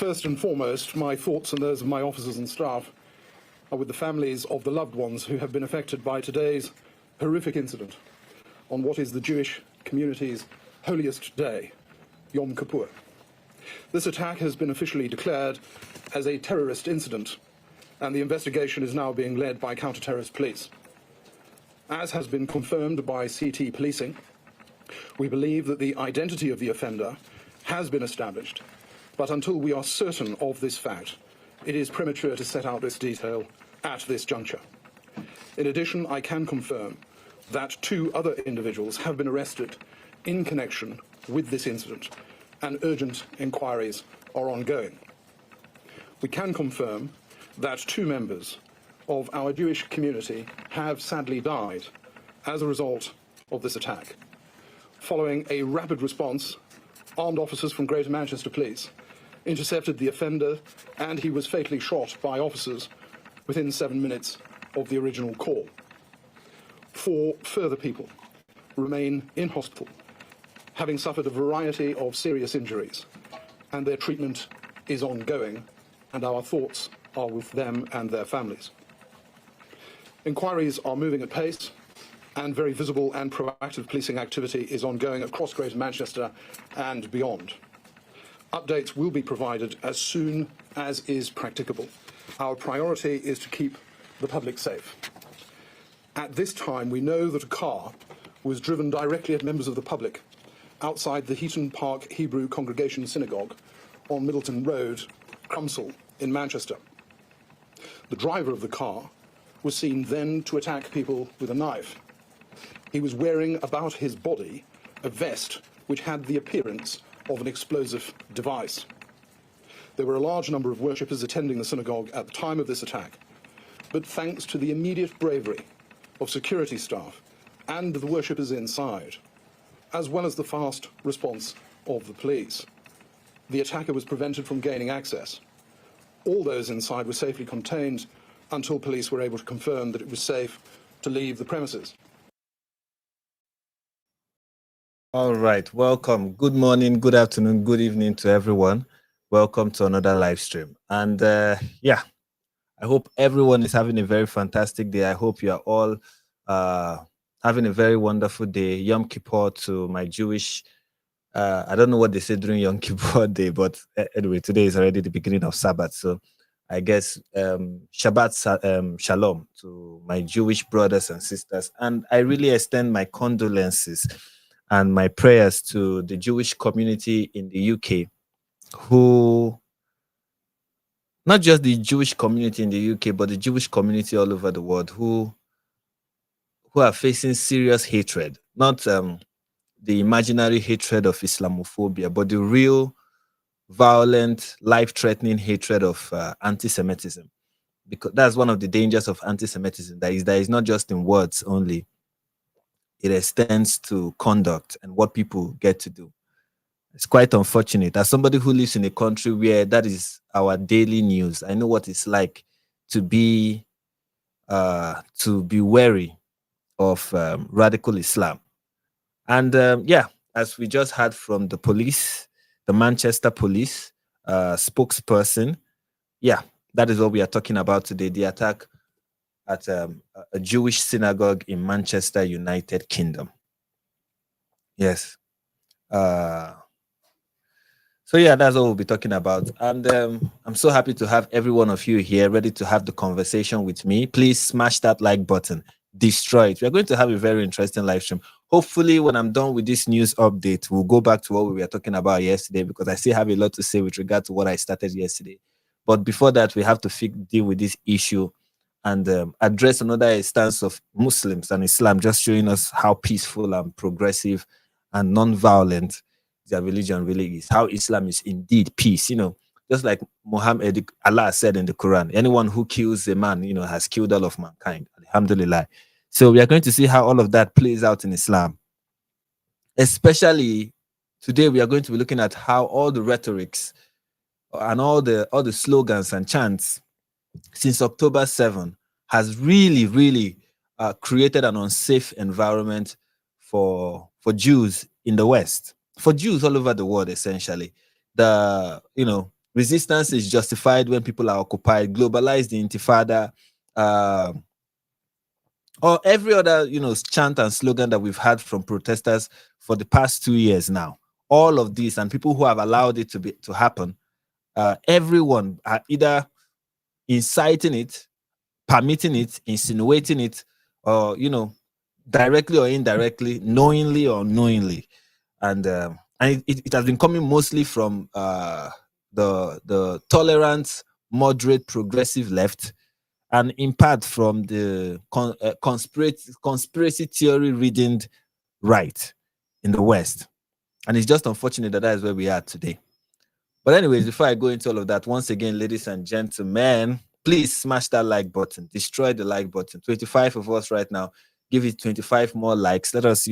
First and foremost, my thoughts and those of my officers and staff are with the families of the loved ones who have been affected by today's horrific incident on what is the Jewish community's holiest day, Yom Kippur. This attack has been officially declared as a terrorist incident, and the investigation is now being led by counter-terrorist police. As has been confirmed by CT policing, we believe that the identity of the offender has been established, but until we are certain of this fact, it is premature to set out this detail at this juncture. In addition, I can confirm that 2 other individuals have been arrested in connection with this incident, and urgent inquiries are ongoing. We can confirm that 2 members of our Jewish community have sadly died as a result of this attack. Following a rapid response, armed officers from Greater Manchester Police intercepted the offender, and he was fatally shot by officers within 7 minutes of the original call. 4 further people remain in hospital, having suffered a variety of serious injuries, and their treatment is ongoing, and our thoughts are with them and their families. Inquiries are moving at pace, and very visible and proactive policing activity is ongoing across Greater Manchester and beyond. Updates will be provided as soon as is practicable. Our priority is to keep the public safe. At this time, we know that a car was driven directly at members of the public outside the Heaton Park Hebrew Congregation Synagogue on Middleton Road, Crumsall, in Manchester. The driver of the car was seen then to attack people with a knife. He was wearing about his body a vest which had the appearance of an explosive device. There were a large number of worshippers attending the synagogue at the time of this attack, but thanks to the immediate bravery of security staff and the worshippers inside, as well as the fast response of the police, the attacker was prevented from gaining access. All those inside were safely contained until police were able to confirm that it was safe to leave the premises. All right, welcome. Good morning, good afternoon, good evening to everyone. Welcome to another live stream. And yeah, I hope everyone is having a very fantastic day. I hope you are all having a very wonderful day. Yom Kippur to my Jewish, I don't know what they say during Yom Kippur day, but anyway, today is already the beginning of Sabbath. So I guess Shabbat Shalom to my Jewish brothers and sisters. And I really extend my condolences and my prayers to the Jewish community in the UK, who, not just the Jewish community in the UK, but the Jewish community all over the world, who are facing serious hatred, not the imaginary hatred of Islamophobia, but the real violent, life-threatening hatred of anti-Semitism. Because that's one of the dangers of anti-Semitism, that is not just in words only. It extends to conduct and what people get to do. It's quite unfortunate. As somebody who lives in a country where that is our daily news, I know what it's like to be wary of radical Islam. And yeah, as we just heard from the police, the Manchester police spokesperson, yeah, that is what we are talking about today, the attack at a Jewish synagogue in Manchester, United Kingdom. Yes. So yeah, that's what we'll be talking about. And I'm so happy to have every one of you here ready to have the conversation with me. Please smash that like button, destroy it. We're going to have a very interesting live stream. Hopefully, when I'm done with this news update, we'll go back to what we were talking about yesterday, because I still have a lot to say with regard to what I started yesterday. But before that, we have to deal with this issue and address another stance of Muslims and Islam, just showing us how peaceful and progressive and non-violent their religion really is, how Islam is indeed peace. You know, just like Allah said in the Quran, anyone who kills a man, you know, has killed all of mankind. Alhamdulillah. So we are going to see how all of that plays out in Islam. Especially today, we are going to be looking at how all the rhetorics and all the slogans and chants since October 7 has really created an unsafe environment for Jews in the West, for Jews all over the world. Essentially, the resistance is justified when people are occupied, globalize the intifada, or every other, chant and slogan that we've had from protesters for the past 2 years now. All of this and people who have allowed it to happen, everyone are either inciting it, permitting it, insinuating it, or directly or indirectly, knowingly or unknowingly, and it has been coming mostly from the tolerant, moderate, progressive left, and in part from the conspiracy theory reading right in the West. And it's just unfortunate that is where we are today. But anyways, before I go into all of that, once again, ladies and gentlemen, please smash that like button. Destroy the like button. 25 of us right now. Give it 25 more likes. Let us,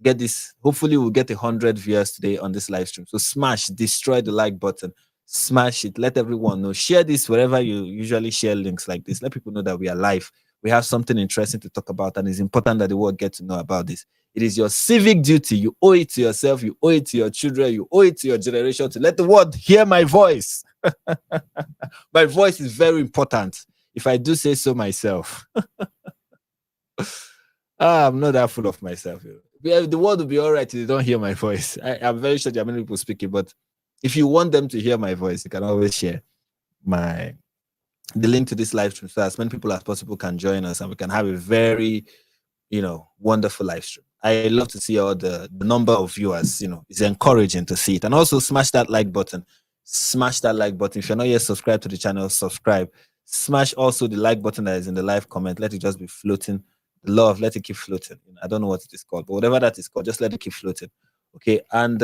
get this. Hopefully, we'll get 100 viewers today on this live stream. So destroy the like button. Smash it. Let everyone know. Share this wherever you usually share links like this. Let people know that we are live. We have something interesting to talk about, and it's important that the world get to know about this. It is your civic duty. You owe it to yourself. You owe it to your children. You owe it to your generation to let the world hear my voice. My voice is very important, if I do say so myself. I'm not that full of myself. The world will be all right if they don't hear my voice. I'm very sure there are many people speaking, but if you want them to hear my voice, you can always share the link to this live stream so as many people as possible can join us and we can have a very, wonderful live stream. I love to see all the number of viewers, it's encouraging to see it. And also smash that like button. Smash that like button. If you're not yet subscribed to the channel, subscribe. Smash also the like button that is in the live comment. Let it just be floating. The love, let it keep floating. I don't know what it is called, but whatever that is called, just let it keep floating. Okay. And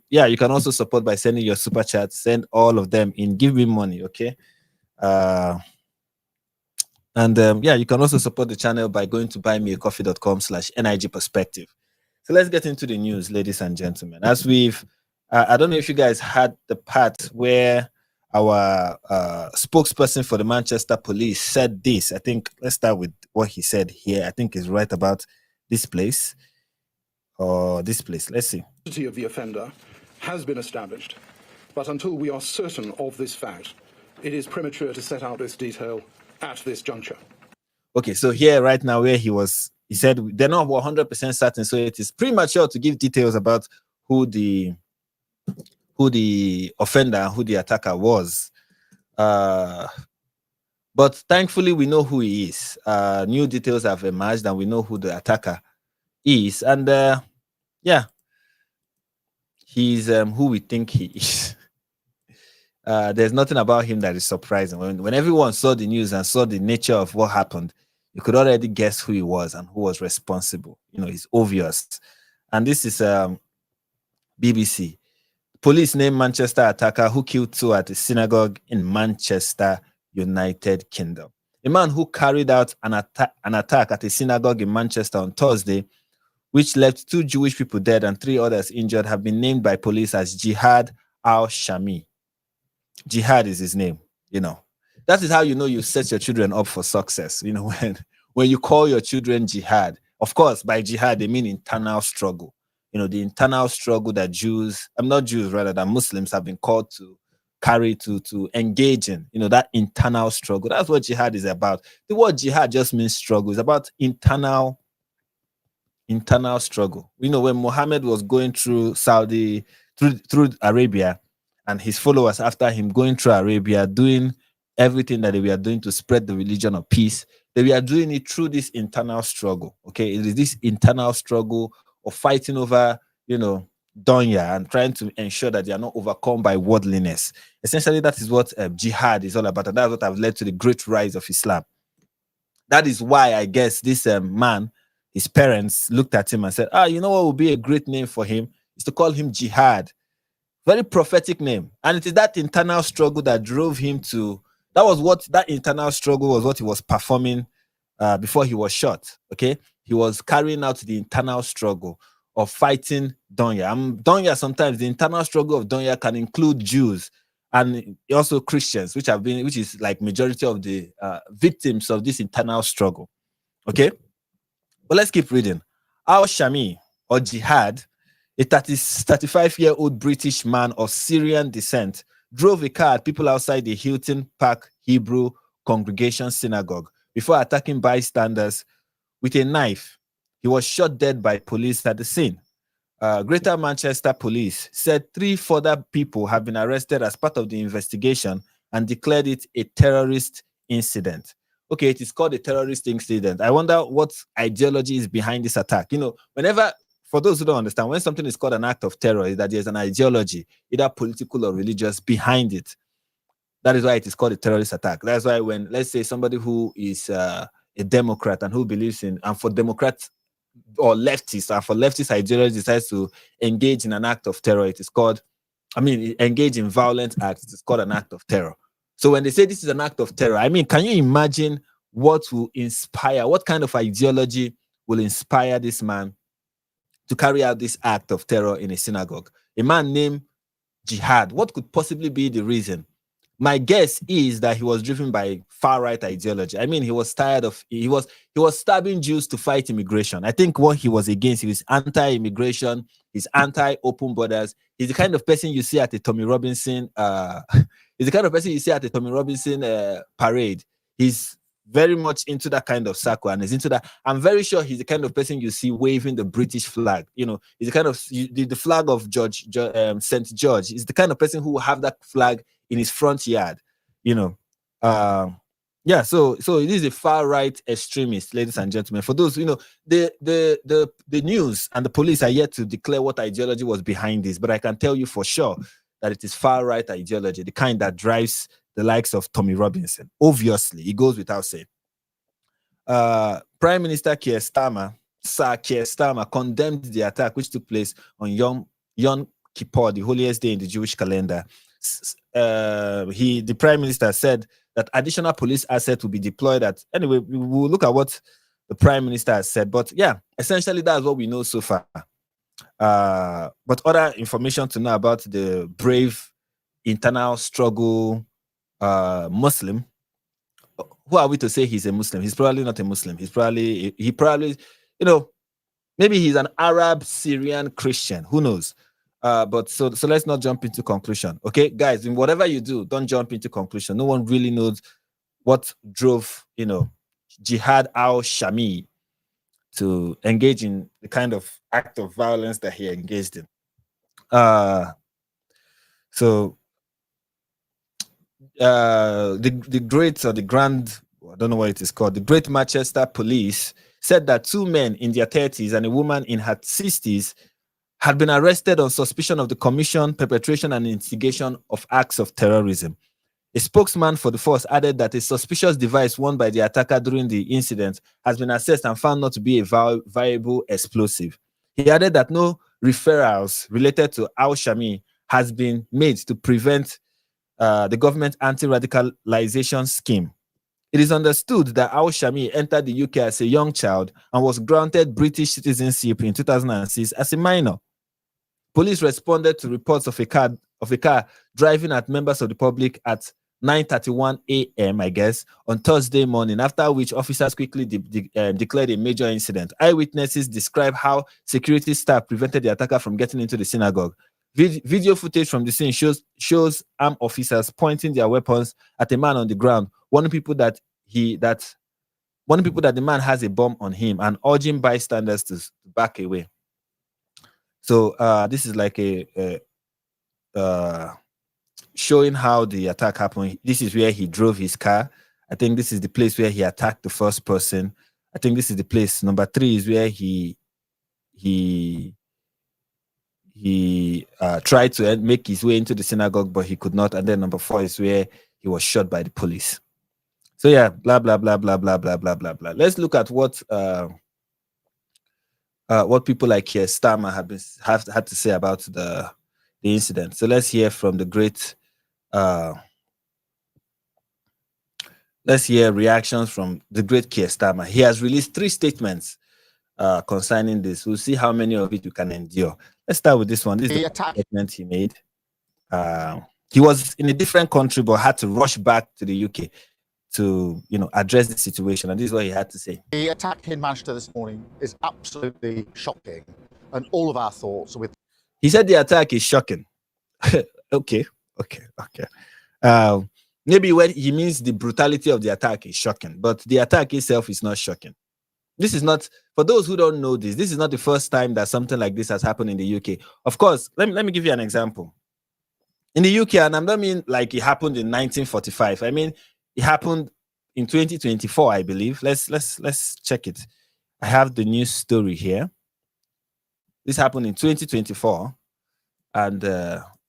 you can also support by sending your super chat. Send all of them in. Give me money. Okay. You can also support the channel by going to buymeacoffee.com/NIG perspective. So let's get into the news, ladies and gentlemen. As I don't know if you guys had the part where our spokesperson for the Manchester police said this. I think let's start with what he said here. I think is right about this place or this place. Let's see. The identity of the offender has been established, but until we are certain of this fact, it is premature to set out this detail at this juncture. Okay, so here right now where he said they're not 100% certain, so it is premature to give details about who the offender, who the attacker was. But thankfully we know who he is. New details have emerged and we know who the attacker is. And he's who we think he is. There's nothing about him that is surprising. When everyone saw the news and saw the nature of what happened, you could already guess who he was and who was responsible. It's obvious. And this is BBC. Police named Manchester attacker who killed 2 at a synagogue in Manchester, United Kingdom. A man who carried out an attack at a synagogue in Manchester on Thursday, which left 2 Jewish people dead and 3 others injured, have been named by police as Jihad al-Shami. Jihad is his name. That is how you set your children up for success. When you call your children Jihad, of course, by Jihad they mean internal struggle. The internal struggle that that Muslims have been called to carry, to engage in. That internal struggle. That's what Jihad is about. The word Jihad just means struggle. It's about internal struggle. When Muhammad was going through through Arabia, and his followers after him going through Arabia, doing everything that they were doing to spread the religion of peace, they were doing it through this internal struggle. Okay, it is this internal struggle of fighting over, dunya and trying to ensure that they are not overcome by worldliness. Essentially, that is what jihad is all about, and that's what has led to the great rise of Islam. That is why I guess this man, his parents looked at him and said, you know what would be a great name for him? Is to call him Jihad. Very prophetic name. And it is that internal struggle that drove him to, that internal struggle was what he was performing before he was shot. Okay. He was carrying out the internal struggle of fighting Donya. Donya, sometimes the internal struggle of Donya can include Jews and also Christians, which is like majority of the victims of this internal struggle. Okay. But let's keep reading. Al-Shami or Jihad, a 35-year-old British man of Syrian descent, drove a car at people outside the Hilton Park Hebrew Congregation Synagogue before attacking bystanders with a knife. He was shot dead by police at the scene. Greater Manchester Police said 3 further people have been arrested as part of the investigation and declared it a terrorist incident. Okay, it is called a terrorist incident. I wonder what ideology is behind this attack. Whenever, for those who don't understand, when something is called an act of terror, is that there's an ideology, either political or religious, behind it. That is why it is called a terrorist attack. That's why when, let's say, somebody who is a Democrat and who believes in, and for Democrats or leftists, and for leftist ideology decides to engage in an act of terror, it is called, engage in violent acts, it is called an act of terror. So when they say this is an act of terror, can you imagine what will inspire, what kind of ideology will inspire this man to carry out this act of terror in a synagogue? A man named Jihad. What could possibly be the reason? My guess is that he was driven by far-right ideology. He was tired of, he was stabbing Jews to fight immigration. I think what he was against, he was anti-immigration, he's anti-open borders. He's the kind of person you see at a Tommy Robinson, parade. He's very much into that kind of circle, and is into that. I'm very sure he's the kind of person you see waving the British flag. He's the kind of, the flag of St. George. He's the kind of person who will have that flag in his front yard. So it is a far-right extremist, ladies and gentlemen. For those, the news and the police are yet to declare what ideology was behind this, but I can tell you for sure that it is far-right ideology, the kind that drives the likes of Tommy Robinson. Obviously, it goes without saying. Prime Minister Sir Keir Starmer, condemned the attack which took place on Yom Kippur, the holiest day in the Jewish calendar. The Prime Minister said that additional police assets will be deployed anyway, we will look at what the Prime Minister has said, but yeah, essentially that's what we know so far. But other information to know about the brave internal struggle Muslim. Who are we to say he's a Muslim? He's probably not a Muslim. He probably, maybe he's an Arab Syrian Christian. Who knows? But so let's not jump into conclusion. Okay, guys, in whatever you do, don't jump into conclusion. No one really knows what drove, Jihad al-Shami to engage in the kind of act of violence that he engaged in. The great, or the grand, I don't know what it is called, the Great Manchester Police said that 2 men in their 30s and a woman in her 60s had been arrested on suspicion of the commission, perpetration, and instigation of acts of terrorism. A spokesman for the force added that a suspicious device worn by the attacker during the incident has been assessed and found not to be a viable explosive. He added that no referrals related to al-Shami has been made to prevent the government anti-radicalization scheme. It is understood that al-Shami entered the UK as a young child and was granted British citizenship in 2006 as a minor. Police responded to reports of a car driving at members of the public at 9:31 a.m., I guess, on Thursday morning, after which officers quickly declared a major incident. Eyewitnesses describe how security staff prevented the attacker from getting into the synagogue. Video footage from the scene shows armed officers pointing their weapons at a man on the ground, warning people that the man has a bomb on him and urging bystanders to back away. So this is like a showing how the attack happened. This is where he drove his car. I think this is the place where he attacked the first person. I think this is the place. Number 3 is where he tried to make his way into the synagogue, but he could not. And then number 4 is where he was shot by the police. So yeah, blah blah blah blah blah blah blah blah blah. Let's look at what people like Keir Starmer have had to say about the incident. So let's hear from the great. Let's hear reactions from the great Keir Starmer. He has released 3 statements concerning this. We'll see how many of it you can endure. Let's start with this one. This is the statement he made. He was in a different country, but had to rush back to the UK to, address the situation. And this is what he had to say. The attack in Manchester this morning is absolutely shocking, and all of our thoughts are with. He said the attack is shocking. Okay. Okay. Maybe when he means the brutality of the attack is shocking, but the attack itself is not shocking. This is not, for those who don't know this is not the first time that something like this has happened in the UK. Of course, let me give you an example. In the UK, and I don't mean like it happened in 1945. I mean it happened in 2024, I believe. Let's check it. I have the news story here. This happened in 2024, and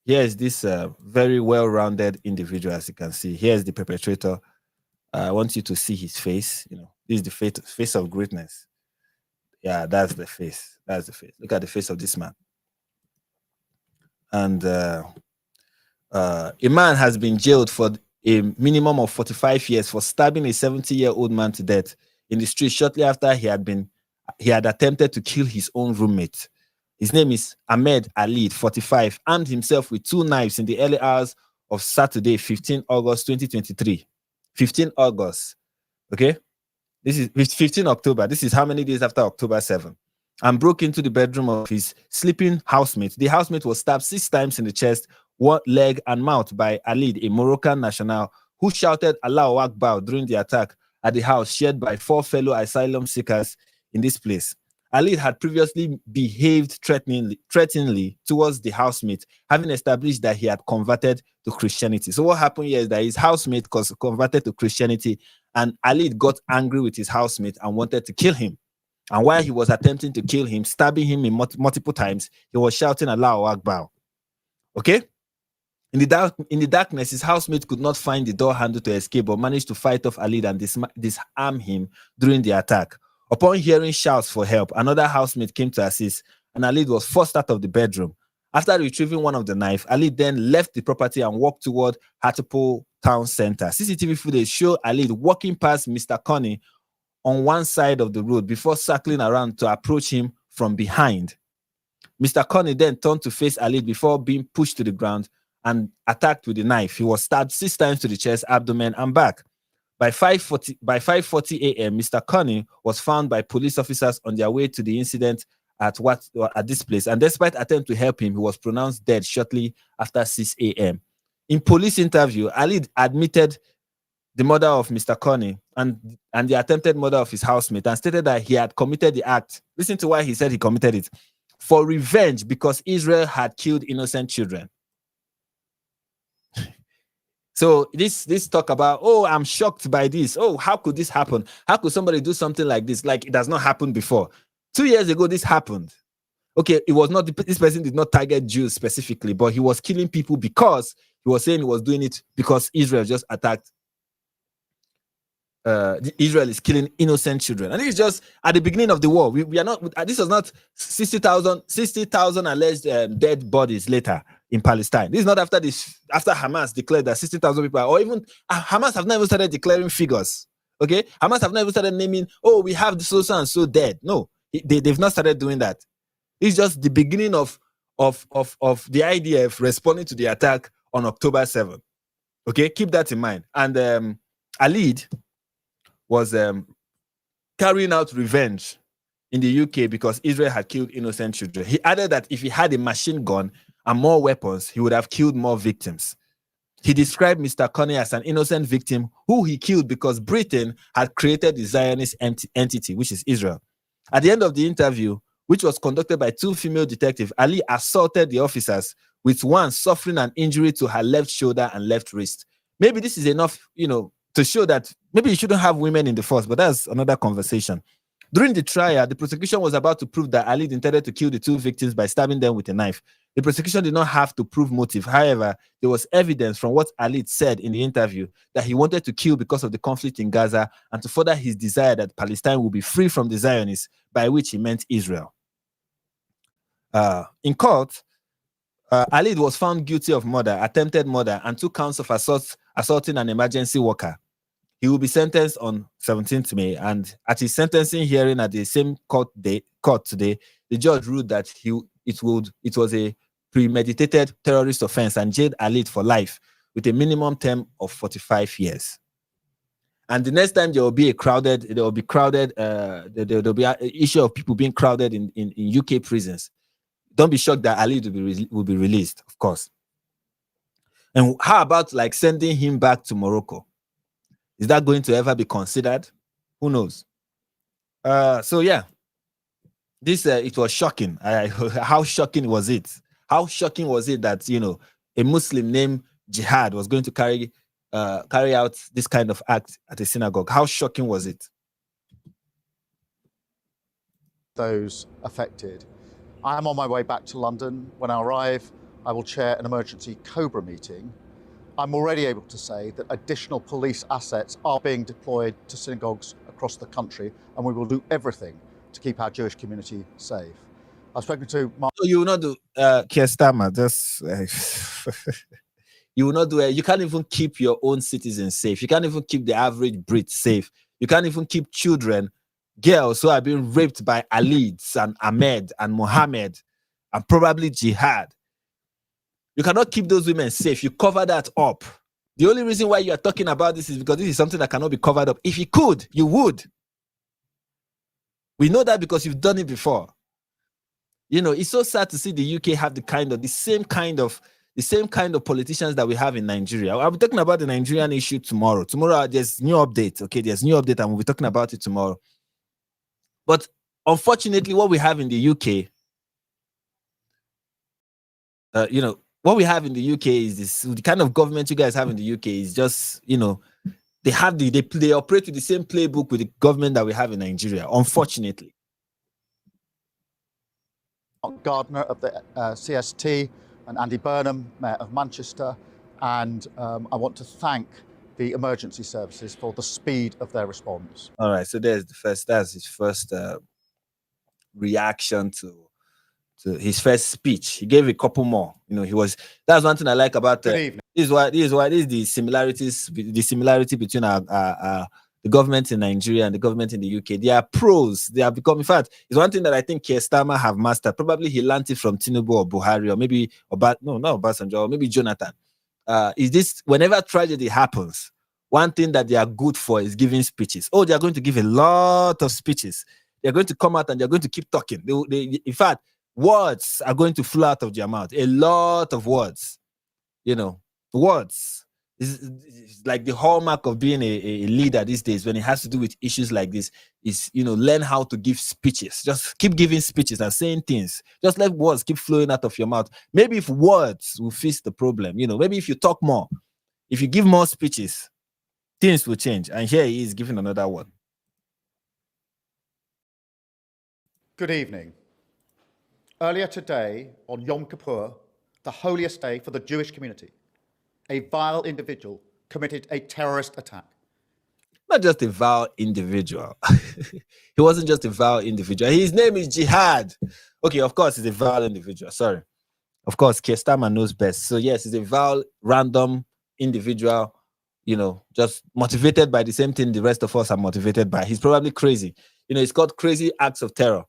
here is this very well-rounded individual. As you can see, here's the perpetrator. I want you to see his face. This is the face of greatness. Yeah, that's the face. That's the face. Look at the face of this man. And a man has been jailed for a minimum of 45 years for stabbing a 70-year-old man to death in the street shortly after he had attempted to kill his own roommate. His name is Ahmed Ali, 45, armed himself with 2 knives in the early hours of Saturday, 15 August 2023. 15 August. Okay? This is 15 October. This is how many days after October 7? And broke into the bedroom of his sleeping housemate. The housemate was stabbed 6 times in the chest, 1 leg, and mouth by Ali, a Moroccan national, who shouted Allahu Akbar during the attack at the house shared by 4 fellow asylum seekers in this place. Ali had previously behaved threateningly towards the housemate, having established that he had converted to Christianity. So what happened here is that his housemate converted to Christianity, and Ali got angry with his housemate and wanted to kill him. And while he was attempting to kill him, stabbing him in multiple times, he was shouting Allahu Akbar. Okay? In the darkness, his housemate could not find the door handle to escape, but managed to fight off Ali and disarm him during the attack. Upon hearing shouts for help, another housemate came to assist, and Ali was forced out of the bedroom. After retrieving one of the knives, Ali then left the property and walked toward Hartlepool town center. CCTV footage show Ali walking past Mr. Connie on one side of the road before circling around to approach him from behind. Mr. Connie then turned to face Ali before being pushed to the ground and attacked with a knife. He was stabbed 6 times to the chest, abdomen, and back. By 5:40 a.m., Mr. Connie was found by police officers on their way to the incident at this place. And despite attempt to help him, he was pronounced dead shortly after 6 a.m. In police interview, Ali admitted the murder of Mr. Connie and the attempted murder of his housemate, and stated that he had committed the act. Listen to why he said he committed it. For revenge, because Israel had killed innocent children. So this talk about, oh, I'm shocked by this. Oh, how could this happen? How could somebody do something like this? Like it has not happened before. 2 years ago, this happened. Okay, it was not, this person did not target Jews specifically, but he was killing people because he was saying he was doing it because Israel just attacked. Israel is killing innocent children. And this is just at the beginning of the war. We are not, this was not 60,000 alleged dead bodies later in Palestine. This is not after Hamas declared that 60,000 people, or even Hamas have not even started declaring figures. Okay, Hamas have not even started naming, oh, we have so and so dead. No, they've not started doing that. It's just the beginning of the IDF responding to the attack on October 7th. Okay, keep that in mind. And Alid was carrying out revenge in the UK because Israel had killed innocent children. He added that if he had a machine gun and more weapons, he would have killed more victims. He described Mr. Connie as an innocent victim who he killed because Britain had created the Zionist entity, which is Israel. At the end of the interview, which was conducted by 2 female detectives, Ali assaulted the officers, with one suffering an injury to her left shoulder and left wrist. Maybe this is enough, to show that maybe you shouldn't have women in the force, but that's another conversation. During the trial, the prosecution was about to prove that Ali intended to kill the 2 victims by stabbing them with a knife. The prosecution did not have to prove motive. However, there was evidence from what Ali said in the interview that he wanted to kill because of the conflict in Gaza and to further his desire that Palestine will be free from the Zionists, by which he meant Israel. In court, Ali was found guilty of murder, attempted murder, and 2 counts of assaulting an emergency worker. He will be sentenced on 17th May, and at his sentencing hearing at the same court today, the judge ruled that it was a premeditated terrorist offense and jailed Ali for life with a minimum term of 45 years. And the next time there will be an issue of people being crowded in UK prisons. Don't be shocked that Ali will be released, of course. And how about like sending him back to Morocco? Is that going to ever be considered? Who knows? So yeah, this it was shocking. How shocking was it? How shocking was it that a Muslim named Jihad was going to carry out this kind of act at a synagogue? How shocking was it? Those affected. I am on my way back to London. When I arrive, I will chair an emergency COBRA meeting. I'm already able to say that additional police assets are being deployed to synagogues across the country, and we will do everything to keep our Jewish community safe. I've spoken to Mark. So you will not do Keir Starmer, just you will not do it. You can't even keep your own citizens safe. You can't even keep the average Brit safe. You can't even keep children, girls who are being raped by Alids and Ahmed and Mohammed and probably Jihad. You cannot keep those women safe. You cover that up. The only reason why you are talking about this is because this is something that cannot be covered up. If you could, you would. We know that because you've done it before. It's so sad to see the UK have the same kind of politicians that we have in Nigeria. I'll be talking about the Nigerian issue tomorrow. Tomorrow there's new update. Okay, there's new update, and we'll be talking about it tomorrow. But unfortunately, what we have in the UK, what we have in the UK is this: the kind of government you guys have in the UK is just, they operate with the same playbook with the government that we have in Nigeria. Unfortunately. Gardner of the CST and Andy Burnham, Mayor of Manchester, and I want to thank the emergency services for the speed of their response. All right, so that's his first reaction to his first speech. He gave a couple more. That's one thing I like about Good evening. This is the similarity between the government in Nigeria and the government in the UK. They are pros. They have become, in fact, it's one thing that I think Keir Starmer have mastered. Probably he learned it from Tinubu or Buhari, or maybe not Obasanjo, or maybe Jonathan. Is this, whenever tragedy happens, one thing that they are good for is giving speeches. Oh, they are going to give a lot of speeches. They are going to come out and they are going to keep talking. In fact, words are going to flow out of their mouth. A lot of words. Words. It's like the hallmark of being a leader these days when it has to do with issues like this is, learn how to give speeches. Just keep giving speeches and saying things. Just let words keep flowing out of your mouth. Maybe if words will fix the problem, maybe if you talk more, if you give more speeches, things will change. And here he is giving another one. Good evening. Earlier today, on Yom Kippur, the holiest day for the Jewish community, a vile individual committed a terrorist attack. Not just a vile individual. He wasn't just a vile individual. His name is Jihad. Okay, of course, he's a vile individual. Sorry. Of course, Keir Starmer knows best. So yes, he's a vile, random individual, just motivated by the same thing the rest of us are motivated by. He's probably crazy. It's called crazy acts of terror.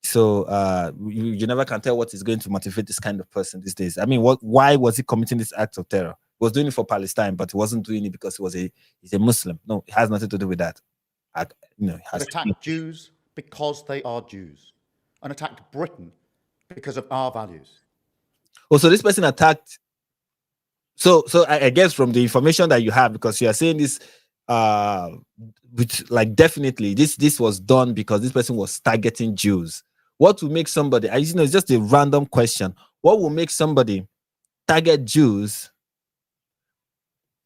So you never can tell what is going to motivate this kind of person these days. I mean, why was he committing this act of terror? He was doing it for Palestine, but he wasn't doing it because he's a Muslim. No, it has nothing to do with that. He attacked Jews because they are Jews, and attacked Britain because of our values. Oh, so this person attacked. So I guess from the information that you have, because you are saying this, definitely this was done because this person was targeting Jews. What will make somebody? It's just a random question. What will make somebody target Jews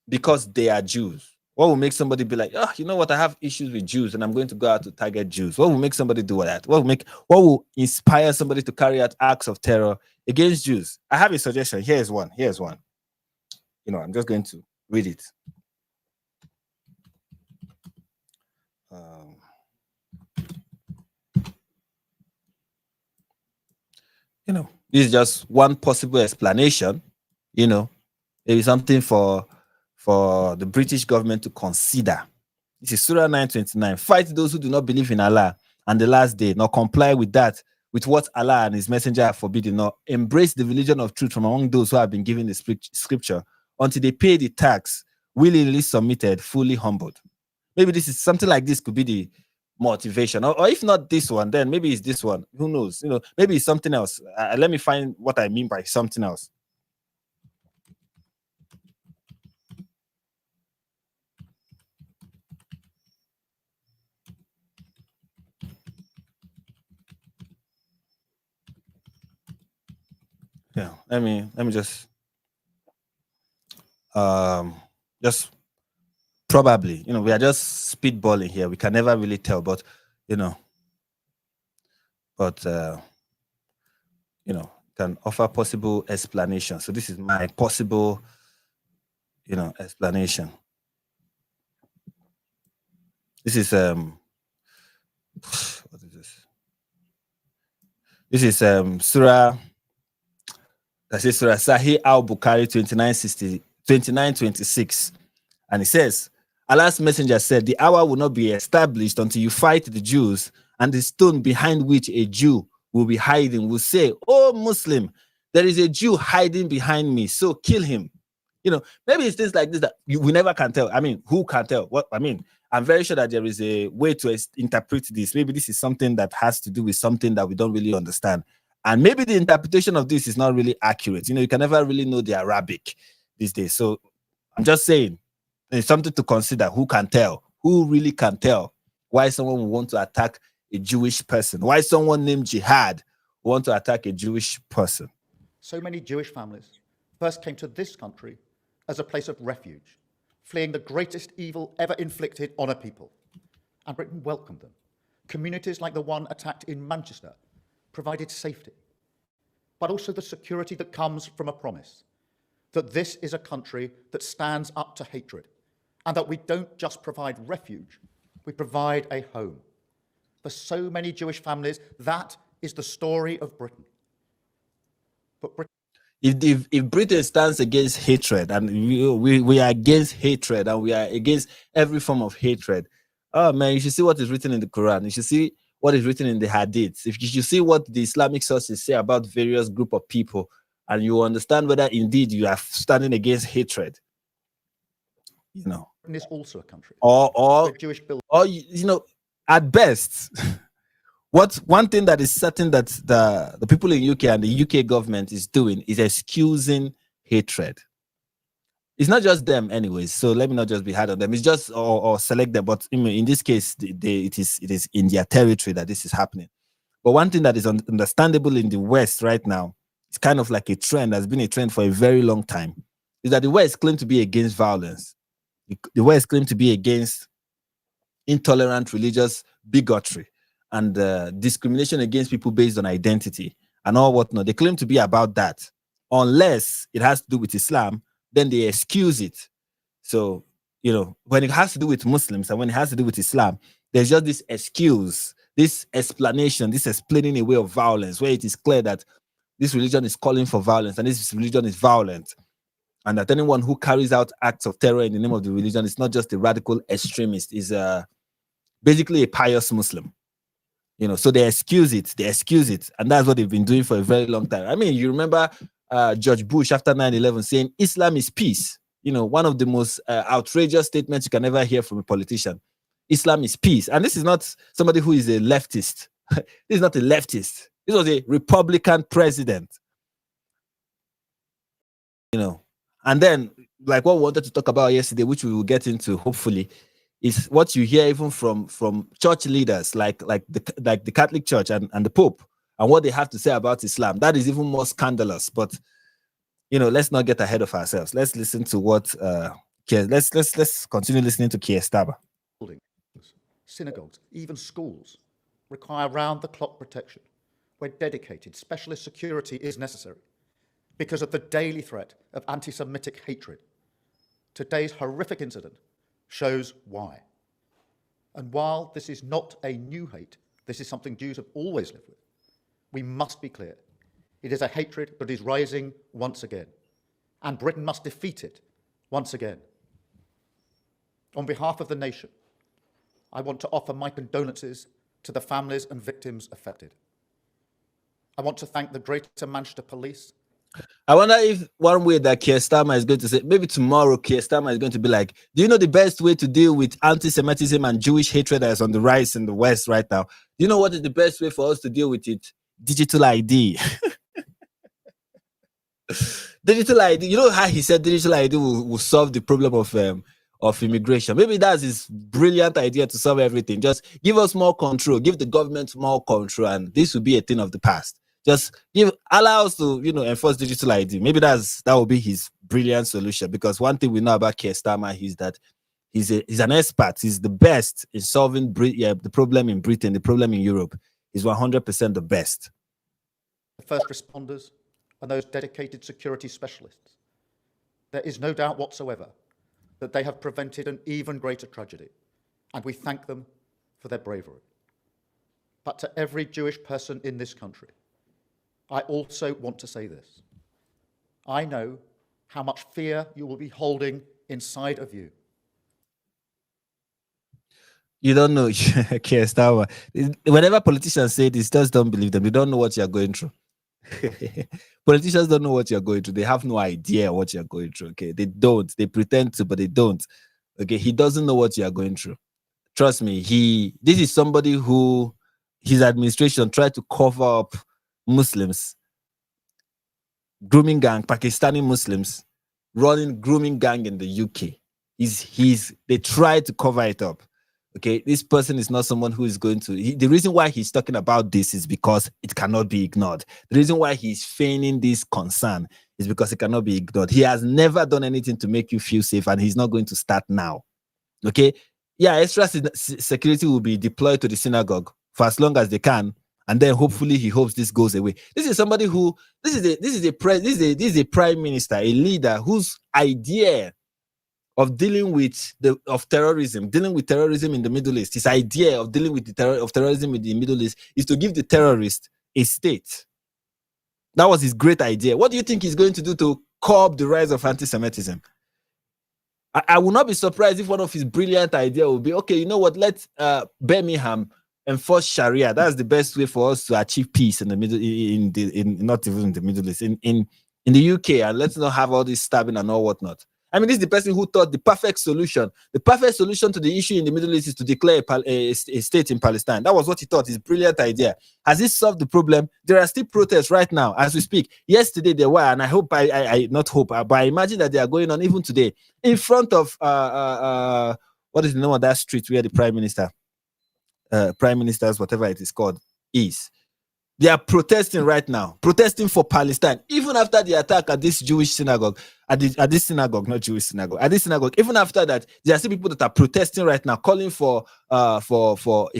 because they are Jews? What will make somebody be like, oh, you know what? I have issues with Jews and I'm going to go out to target Jews. What will make somebody do that? What will inspire somebody to carry out acts of terror against Jews? I have a suggestion. Here's one. I'm just going to read it. This is just one possible explanation. Maybe something for the British government to consider. This is Surah 9:29. Fight those who do not believe in Allah and the last day, nor comply with what Allah and his messenger have forbidden, nor embrace the religion of truth from among those who have been given the scripture until they pay the tax, willingly submitted, fully humbled. Maybe this is something like this could be the motivation, or if not this one, then maybe it's this one. Who knows? Maybe it's something else. Let me find what I mean by something else. Yeah, let me just probably, we are just spitballing here. We can never really tell, but you know, but can offer possible explanation. So this is my possible, explanation. This is what is this? This is Surah. That says Surah Sahih al-Bukhari 29:26. And it says, Allah's messenger said, the hour will not be established until you fight the Jews, and the stone behind which a Jew will be hiding will say, oh Muslim, there is a Jew hiding behind me, so kill him. Maybe it's things like this that we never can tell. I mean, who can tell? I'm very sure that there is a way to interpret this. Maybe this is something that has to do with something that we don't really understand. And maybe the interpretation of this is not really accurate. You can never really know the Arabic these days. So I'm just saying, it's something to consider. Who can tell? Who really can tell why someone would want to attack a Jewish person? Why someone named Jihad would want to attack a Jewish person? So many Jewish families first came to this country as a place of refuge, fleeing the greatest evil ever inflicted on a people. And Britain welcomed them. Communities like the one attacked in Manchester provided safety, but also the security that comes from a promise that this is a country that stands up to hatred, and that we don't just provide refuge, we provide a home. For so many Jewish families, that is the story of Britain. But Britain if Britain stands against hatred, and we are against hatred, and we are against every form of hatred, oh man, you should see what is written in the Quran. You should see what is written in the Hadiths. If you should see what the Islamic sources say about various group of people, and you understand whether indeed you are standing against hatred. Britain is also a country. Or Jewish buildings. Or at best. One thing that is certain that the people in UK and the UK government is doing is excusing hatred. It's not just them anyways, so let me not just be hard on them. It's just or select them, but in this case, it is in their territory that this is happening. But one thing that is understandable in the West right now, it's kind of like a trend, has been a trend for a very long time, is that the West claim to be against violence. The West claim to be against intolerant religious bigotry and discrimination against people based on identity and all whatnot. They claim to be about that. Unless it has to do with Islam, then they excuse it. So, when it has to do with Muslims and when it has to do with Islam, there's just this excuse, this explanation, this explaining a way of violence where it is clear that this religion is calling for violence and this religion is violent. And that anyone who carries out acts of terror in the name of the religion is not just a radical extremist, is basically a pious Muslim. So they excuse it. And that's what they've been doing for a very long time. I mean, you remember George Bush after 9/11 saying Islam is peace. One of the most outrageous statements you can ever hear from a politician. Islam is peace. And this is not somebody who is a leftist. This is not a leftist. This was a Republican president. And then, like what we wanted to talk about yesterday, which we will get into hopefully, is what you hear even from church leaders like the Catholic Church and the Pope, and what they have to say about Islam. That is even more scandalous. But let's not get ahead of ourselves. Let's listen to what let's continue listening to Keir Starmer. Synagogues, even schools, require round-the-clock protection, where dedicated specialist security is necessary because of the daily threat of anti-Semitic hatred. Today's horrific incident shows why. And while this is not a new hate, this is something Jews have always lived with, we must be clear. It is a hatred that is rising once again, and Britain must defeat it once again. On behalf of the nation, I want to offer my condolences to the families and victims affected. I want to thank the Greater Manchester Police. I wonder if one way that Keir Starmer is going to say, maybe tomorrow Keir Starmer is going to be like, do you know the best way to deal with anti-Semitism and Jewish hatred that is on the rise in the West right now? Do you know what is the best way for us to deal with it? Digital ID. Digital ID. You know how he said digital ID will solve the problem of immigration? Maybe that's his brilliant idea to solve everything. Just give us more control, give the government more control, and this will be a thing of the past. Just allow us to, enforce digital ID. Maybe that will be his brilliant solution. Because one thing we know about Keir Starmer is that he's an expert. He's the best in solving the problem in Britain, the problem in Europe. He's 100% the best. First responders and those dedicated security specialists. There is no doubt whatsoever that they have prevented an even greater tragedy, and we thank them for their bravery. But to every Jewish person in this country, I also want to say this. I know how much fear you will be holding inside of you. You don't know, Keir Starmer. Whenever politicians say this, just don't believe them. They don't know what you're going through. Politicians don't know what you're going through. They have no idea what you're going through. Okay, they don't. They pretend to, but they don't. Okay, he doesn't know what you are going through. Trust me. This is somebody who his administration tried to cover up Muslims, grooming gang, Pakistani Muslims running grooming gang in the UK. They tried to cover it up. Okay, this person is not someone who is going to. The reason why he's talking about this is because it cannot be ignored. The reason why he's feigning this concern is because it cannot be ignored. He has never done anything to make you feel safe, and he's not going to start now. Okay, yeah, extra security will be deployed to the synagogue for as long as they can, and then hopefully he hopes this goes away. This is somebody who this is a prime minister, a leader whose idea of dealing with terrorism in the Middle East, his idea of dealing with terrorism in the Middle East is to give the terrorist a state. That was his great idea. What do you think he's going to do to curb the rise of anti-Semitism? I will not be surprised if one of his brilliant ideas will be, okay, you know what? Let Birmingham enforce Sharia. That's the best way for us to achieve peace in the Middle, not even in the Middle East, in the UK, and let's not have all this stabbing and all whatnot. I mean, this is the person who thought the perfect solution to the issue in the Middle East is to declare a state in Palestine. That was what he thought, his brilliant idea. Has it solved the problem? There are still protests right now as we speak. Yesterday there were, and I hope, but I imagine that they are going on even today in front of, what is the name of that street where the prime minister's, whatever it is called, is. They are protesting right now, protesting for Palestine, even after the attack at this Jewish synagogue, at this synagogue, not Jewish synagogue, at this synagogue. Even after that, there are still people that are protesting right now, calling for a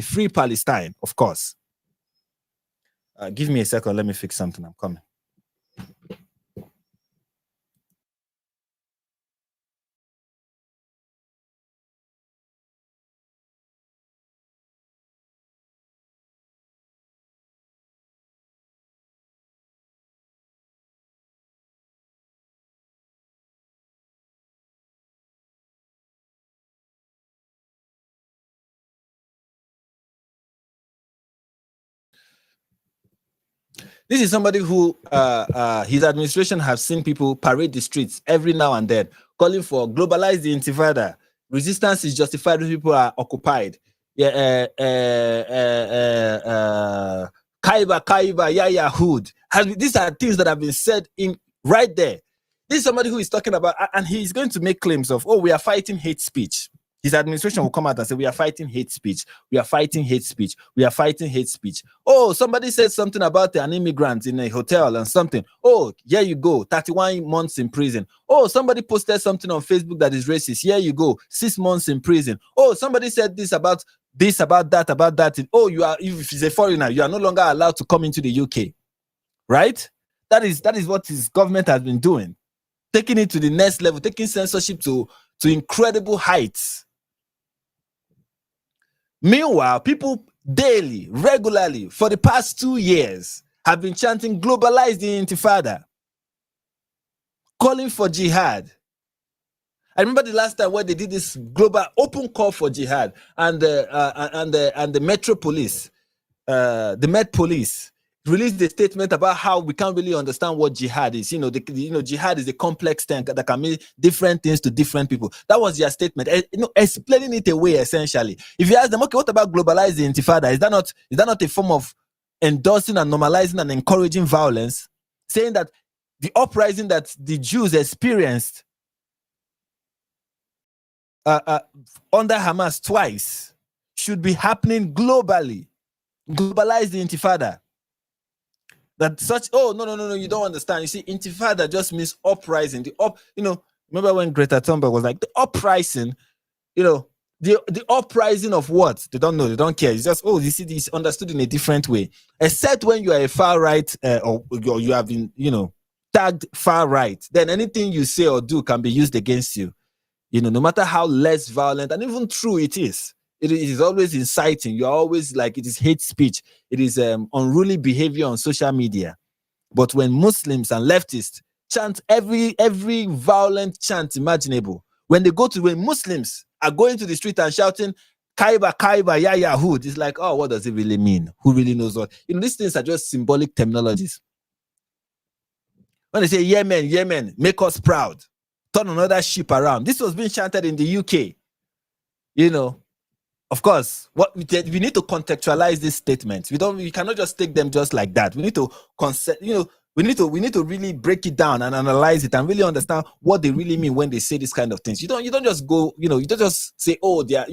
free Palestine, of course. Give me a second, let me fix something. I'm coming. This is somebody who his administration have seen people parade the streets every now and then, calling for globalize the intifada. Resistance is justified when people are occupied. Yeah, Kaiba, Yaya Hood. These are things that have been said in right there. This is somebody who is talking about, and he's going to make claims of, we are fighting hate speech. His administration will come out and say, we are fighting hate speech. We are fighting hate speech. We are fighting hate speech. Oh, somebody said something about an immigrant in a hotel and something. Oh, here you go. 31 months in prison. Oh, somebody posted something on Facebook that is racist. Here you go. 6 months in prison. Oh, somebody said this, about that. Oh, if he's a foreigner, you are no longer allowed to come into the UK. Right? That is what his government has been doing. Taking it to the next level, taking censorship to incredible heights. Meanwhile, people daily, regularly, for the past 2 years, have been chanting globalize the intifada, calling for jihad. I remember the last time when they did this global open call for jihad, and the Metro Police, the Met Police, released a statement about how we can't really understand what jihad is. Jihad is a complex thing that can mean different things to different people. That was their statement, explaining it away essentially. If you ask them, okay, what about globalizing intifada? Is that not a form of endorsing and normalizing and encouraging violence? Saying that the uprising that the Jews experienced under Hamas twice should be happening globally. Globalize the intifada. That such, oh, no, you don't understand. You see, intifada just means uprising. Remember when Greta Thunberg was like, the uprising, the uprising of what? They don't know, they don't care. It's just, oh, you see, this understood in a different way. Except when you are a far right, or you have been, tagged far right, then anything you say or do can be used against you. No matter how less violent and even true it is always inciting. You're always like, it is hate speech. It is unruly behavior on social media. But when Muslims and leftists chant every violent chant imaginable, when Muslims are going to the street and shouting, Kaiba, Kaiba, Ya Yahud, it's like, oh, what does it really mean? Who really knows what? These things are just symbolic terminologies. When they say Yemen, make us proud, turn another ship around. This was being chanted in the UK. Of course, we need to contextualize these statements. We cannot just take them just like that. We need to we need to really break it down and analyze it and really understand what they really mean when they say this kind of things. You don't just go, you don't just say, oh, there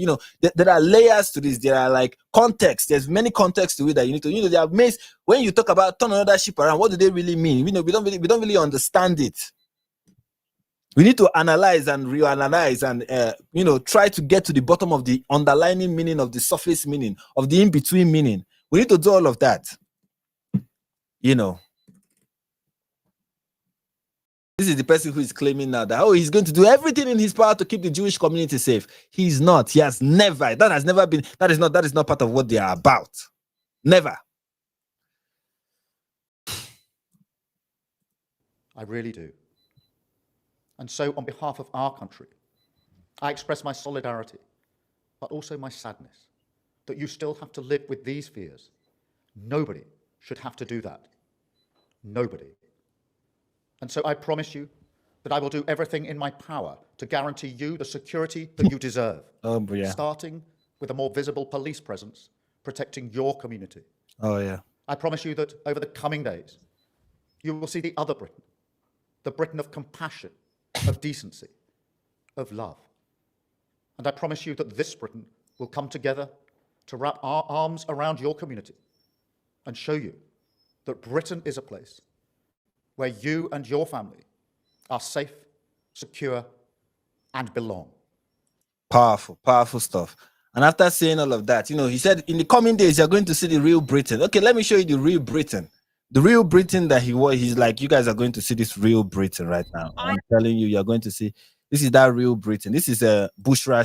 are layers to this. There are like context. There's many contexts to it that you need to, there are ways when you talk about turn another ship around, what do they really mean? We don't really understand it. We need to analyze and reanalyze and, try to get to the bottom of the underlying meaning, of the surface meaning, of the in-between meaning. We need to do all of that. This is the person who is claiming now that, oh, he's going to do everything in his power to keep the Jewish community safe. He's not. He has never. That has never been. That is not part of what they are about. Never. I really do. And so, on behalf of our country, I express my solidarity, but also my sadness that you still have to live with these fears. Nobody should have to do that. Nobody. And so I promise you that I will do everything in my power to guarantee you the security that you deserve, starting with a more visible police presence protecting your community. Oh, yeah. I promise you that over the coming days, you will see the other Britain, the Britain of compassion, of decency, of love. And I promise you that this Britain will come together to wrap our arms around your community and show you that Britain is a place where you and your family are safe, secure, and belong. Powerful, powerful stuff. And after saying all of that, he said, in the coming days, you're going to see the real Britain. Okay, let me show you the real Britain. The real Britain that he's like, you guys are going to see this real Britain right now. I'm telling you, you're going to see, this is that real Britain. This is a Bushra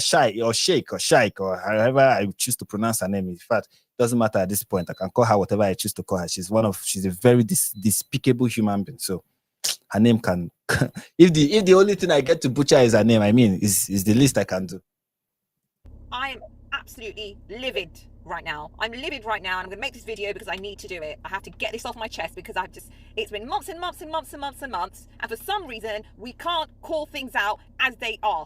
Sheikh or however I choose to pronounce her name. In fact, it doesn't matter at this point. I can call her whatever I choose to call her. She's a very despicable human being. So her name can, if the only thing I get to butcher is her name, is the least I can do. I'm absolutely livid right now. I'm livid right now, and I'm going to make this video because I need to do it. I have to get this off my chest because it's been months and months and months and months and months, and for some reason we can't call things out as they are.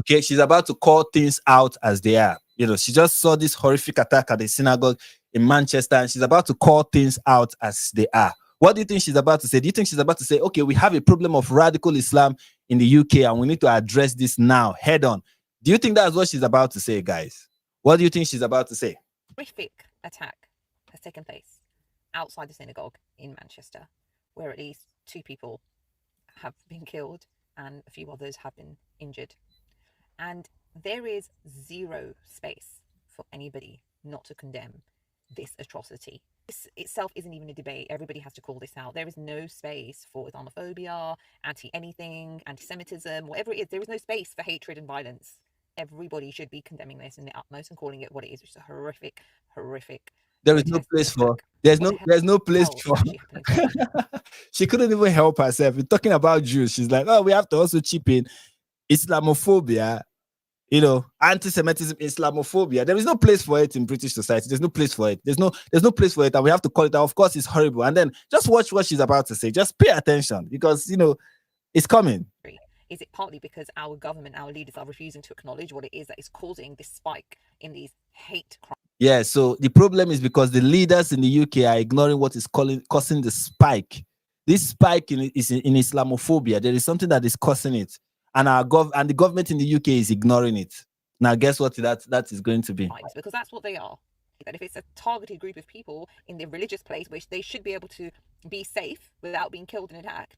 Okay, she's about to call things out as they are. She just saw this horrific attack at the synagogue in Manchester, and she's about to call things out as they are. What do you think she's about to say? Do you think she's about to say, okay, we have a problem of radical Islam in the UK and we need to address this now, head on? Do you think that's what she's about to say, guys? What do you think she's about to say? Horrific attack has taken place outside the synagogue in Manchester, where at least 2 people have been killed and a few others have been injured. And there is zero space for anybody not to condemn this atrocity. This itself isn't even a debate. Everybody has to call this out. There is no space for Islamophobia, anti-anything, anti-Semitism, whatever it is. There is no space for hatred and violence. Everybody should be condemning this in the utmost and calling it what it is, which is a horrific. There is no place for. There's no place for. She couldn't even help herself. We're talking about Jews. She's like, oh, we have to also chip in Islamophobia, anti-Semitism, Islamophobia. There is no place for it in British society. There's no place for it. There's no place for it, and we have to call it out. Of course, it's horrible. And then just watch what she's about to say. Just pay attention because it's coming. Is it partly because our government, our leaders are refusing to acknowledge what it is that is causing this spike in these hate crimes? Yeah, so the problem is because the leaders in the UK are ignoring what is causing the spike. This spike is in Islamophobia. There is something that is causing it. And and the government in the UK is ignoring it. Now, guess what that is going to be? Because that's what they are. that if it's a targeted group of people in the religious place, which they should be able to be safe without being killed and attacked,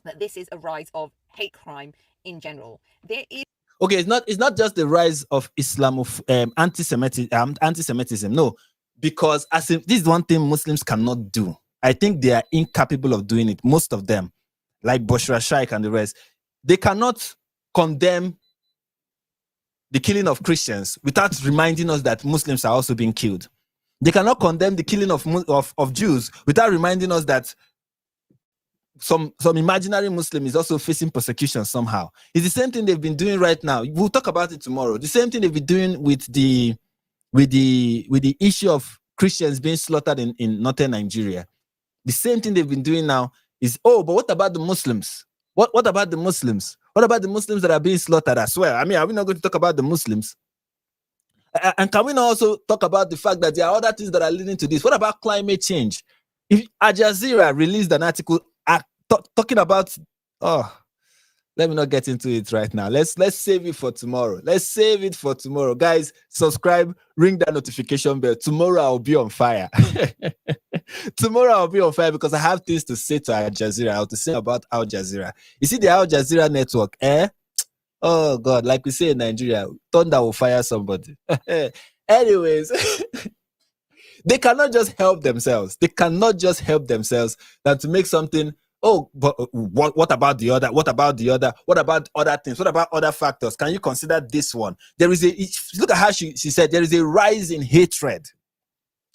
that this is a rise of hate crime in general. There is Okay, it's not just the rise of anti-Semitism. No, because as if this is one thing Muslims cannot do. I think they are incapable of doing it. Most of them, like Bushra Shaikh and the rest, they cannot condemn the killing of Christians without reminding us that Muslims are also being killed. They cannot condemn the killing of Jews without reminding us that some imaginary Muslim is also facing persecution somehow. It's the same thing they've been doing right now. We'll talk about it tomorrow. The same thing they've been doing with the issue of Christians being slaughtered in northern Nigeria. The same thing they've been doing now is, but what about the Muslims? What about the Muslims? What about the Muslims that are being slaughtered as well? I mean, are we not going to talk about the Muslims? And can we not also talk about the fact that there are other things that are leading to this? What about climate change? If Al Jazeera released an article talking about, let me not get into it right now. Let's save it for tomorrow. Let's save it for tomorrow. Guys, subscribe, ring that notification bell. Tomorrow I'll be on fire. Tomorrow I'll be on fire because I have things to say to Al Jazeera. I have to say about Al Jazeera. You see the Al Jazeera network, Oh God, like we say in Nigeria, thunder will fire somebody. Anyways, they cannot just help themselves. They cannot just help themselves than to make something. But what about the other? What about the other? What about other things? What about other factors? Can you consider this one? There is look at how she said there is a rise in hatred.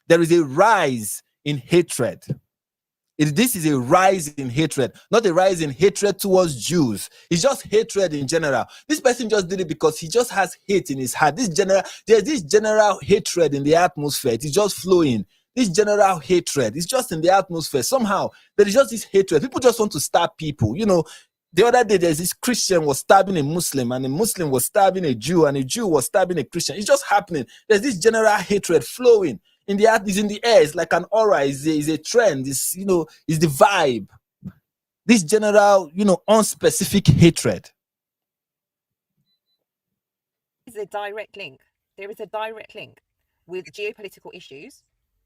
There is a rise in hatred. This is a rise in hatred, not a rise in hatred towards Jews. It's just hatred in general. This person just did it because he just has hate in his heart. There's this general hatred in the atmosphere. It's just flowing. This general hatred is just in the atmosphere. Somehow, there is just this hatred. People just want to stab people. You know, the other day, there's this Christian was stabbing a Muslim, and a Muslim was stabbing a Jew, and a Jew was stabbing a Christian. It's just happening. There's this general hatred flowing. In the art, is in the air. It's like an aura. Is a trend. Is the vibe. This general, unspecific hatred. There is a direct link. There is a direct link with geopolitical issues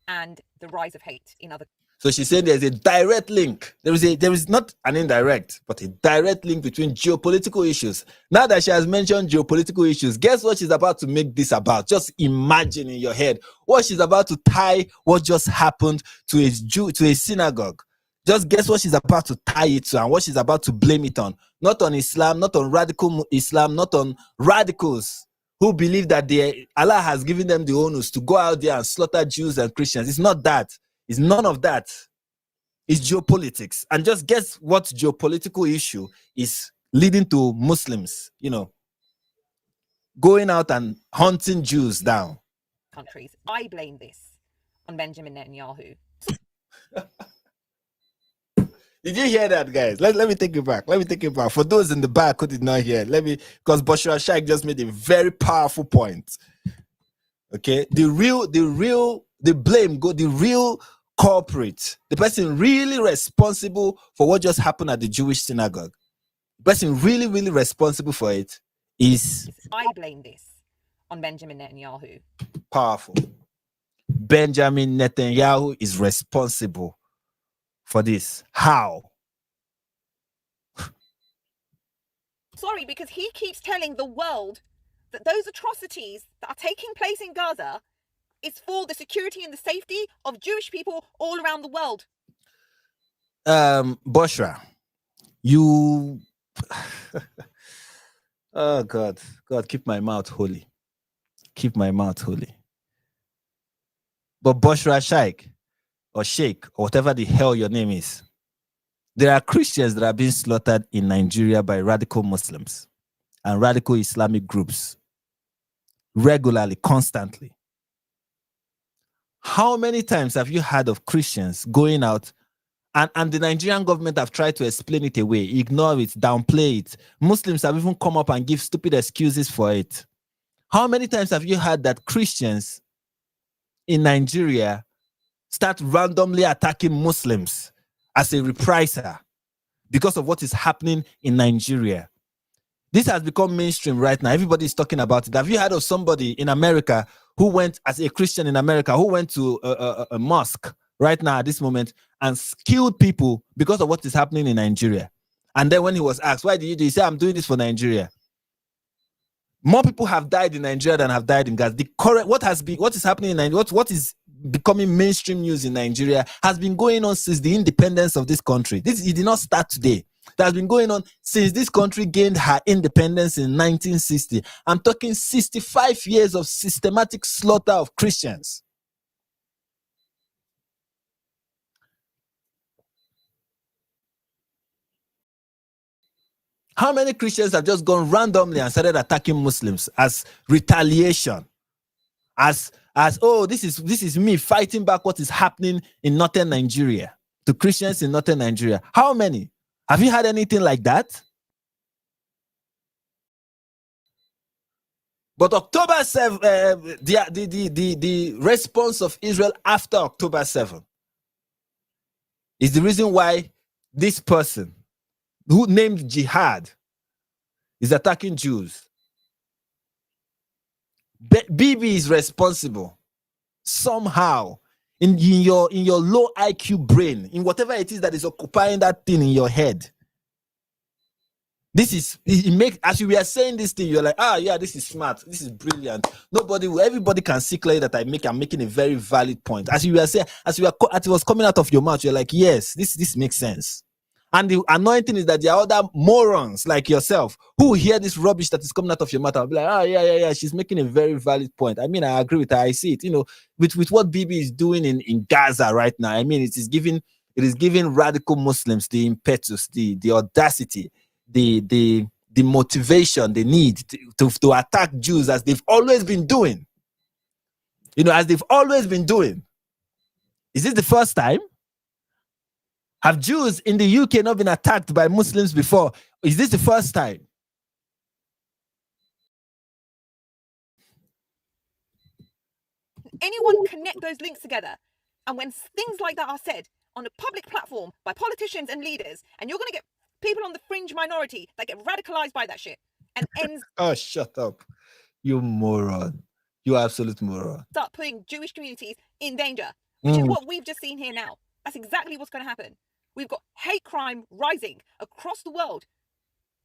and the rise of hate in other. So she said there's a direct link. There is not an indirect, but a direct link between geopolitical issues. Now that she has mentioned geopolitical issues, guess what she's about to make this about? Just imagine in your head what she's about to tie what just happened to a synagogue. Just guess what she's about to tie it to and what she's about to blame it on. Not on Islam, not on radical Islam, not on radicals who believe that Allah has given them the onus to go out there and slaughter Jews and Christians. It's not that. It's none of that. It's geopolitics. And just guess what geopolitical issue is leading to Muslims, going out and hunting Jews down. Countries. I blame this on Benjamin Netanyahu. Did you hear that, guys? Let me take it back. For those in the back who did not hear, because Bushra Shaikh just made a very powerful point. Okay? The real culprit, the person really responsible for what just happened at the Jewish synagogue, the person really, really responsible for it is... I blame this on Benjamin Netanyahu. Powerful. Benjamin Netanyahu is responsible for this. How? Sorry, because he keeps telling the world that those atrocities that are taking place in Gaza is for the security and the safety of Jewish people all around the world. Bushra, you... Oh, God, keep my mouth holy. Keep my mouth holy. But Bushra Shaikh, or Sheikh, or whatever the hell your name is, there are Christians that are being slaughtered in Nigeria by radical Muslims and radical Islamic groups regularly, constantly. How many times have you heard of Christians going out and the Nigerian government have tried to explain it away, ignore it, downplay it? Muslims have even come up and give stupid excuses for it. How many times have you heard that Christians in Nigeria start randomly attacking Muslims as a reprisal because of what is happening in Nigeria? This has become mainstream right now. Everybody is talking about it. Have you heard of somebody in America who went as a Christian in America, who went to a mosque right now at this moment and killed people because of what is happening in Nigeria. And then when he was asked, why did you do it? He said, I'm doing this for Nigeria. More people have died in Nigeria than have died in Gaza. What is happening in Nigeria, what is becoming mainstream news in Nigeria has been going on since the independence of this country. It did not start today. That has been going on since this country gained her independence in 1960. I'm talking 65 years of systematic slaughter of Christians. How many Christians have just gone randomly and started attacking Muslims as retaliation? As oh, this is me fighting back what is happening in northern Nigeria to Christians in northern Nigeria. How many? Have you had anything like that? But October 7, the response of Israel after October 7 is the reason why this person who named Jihad is attacking Jews. Bibi is responsible somehow in your low IQ brain, in whatever it is that is occupying that thing in your head. It makes, as you were saying this thing, you're like, yeah, this is smart, this is brilliant. Everybody can see clearly that I'm making a very valid point. As it was coming out of your mouth, you're like, yes, this makes sense. And the annoying thing is that there are other morons like yourself who hear this rubbish that is coming out of your mouth and be like, yeah, she's making a very valid point. I mean, I agree with her. I see it. With what Bibi is doing in Gaza right now, I mean, it is giving radical Muslims the impetus, the audacity, the motivation they need to attack Jews as they've always been doing. As they've always been doing. Is this the first time? Have Jews in the UK not been attacked by Muslims before? Is this the first time? Anyone connect those links together? And when things like that are said on a public platform by politicians and leaders, and you're going to get people on the fringe minority that get radicalized by that shit and ends... Oh, shut up. You moron. You absolute moron. Start putting Jewish communities in danger, which is what we've just seen here now. That's exactly what's going to happen. We've got hate crime rising across the world,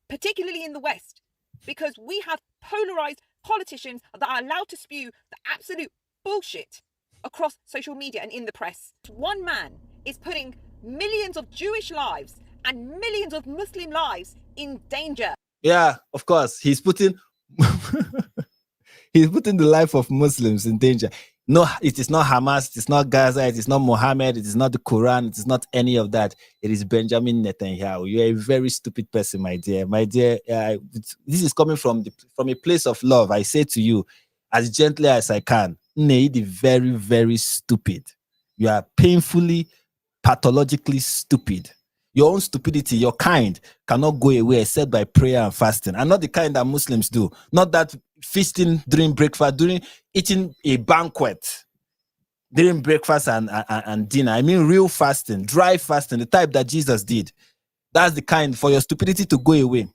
particularly in the West, because we have polarized politicians that are allowed to spew the absolute bullshit across social media and in the press. One man is putting millions of Jewish lives and millions of Muslim lives in danger. Yeah, of course. He's putting the life of Muslims in danger. No, it is not Hamas, it is not Gaza, it is not Mohammed, it is not the Quran, it is not any of that. It is Benjamin Netanyahu. You are a very stupid person, my dear. My dear, this is coming from a place of love. I say to you, as gently as I can, Need very, very stupid. You are painfully, pathologically stupid. Your own stupidity, your kind, cannot go away except by prayer and fasting. And not the kind that Muslims do. Not that feasting during breakfast, during eating a banquet, during breakfast and dinner. I mean real fasting, dry fasting, the type that Jesus did. That's the kind. For your stupidity to go away,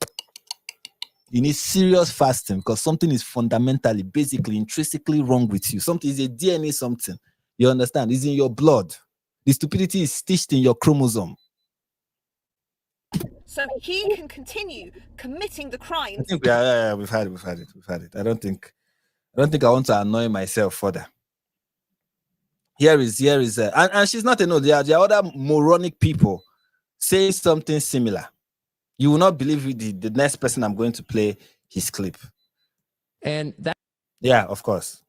you need serious fasting, because something is fundamentally, basically, intrinsically wrong with you. Something is a DNA something. You understand? It's in your blood. The stupidity is stitched in your chromosome. So he can continue committing the crimes. I think we've had it. I don't think I want to annoy myself further. Here is and she's not alone. There are other moronic people saying something similar. You will not believe the next person I'm going to play his clip. And that, yeah, of course,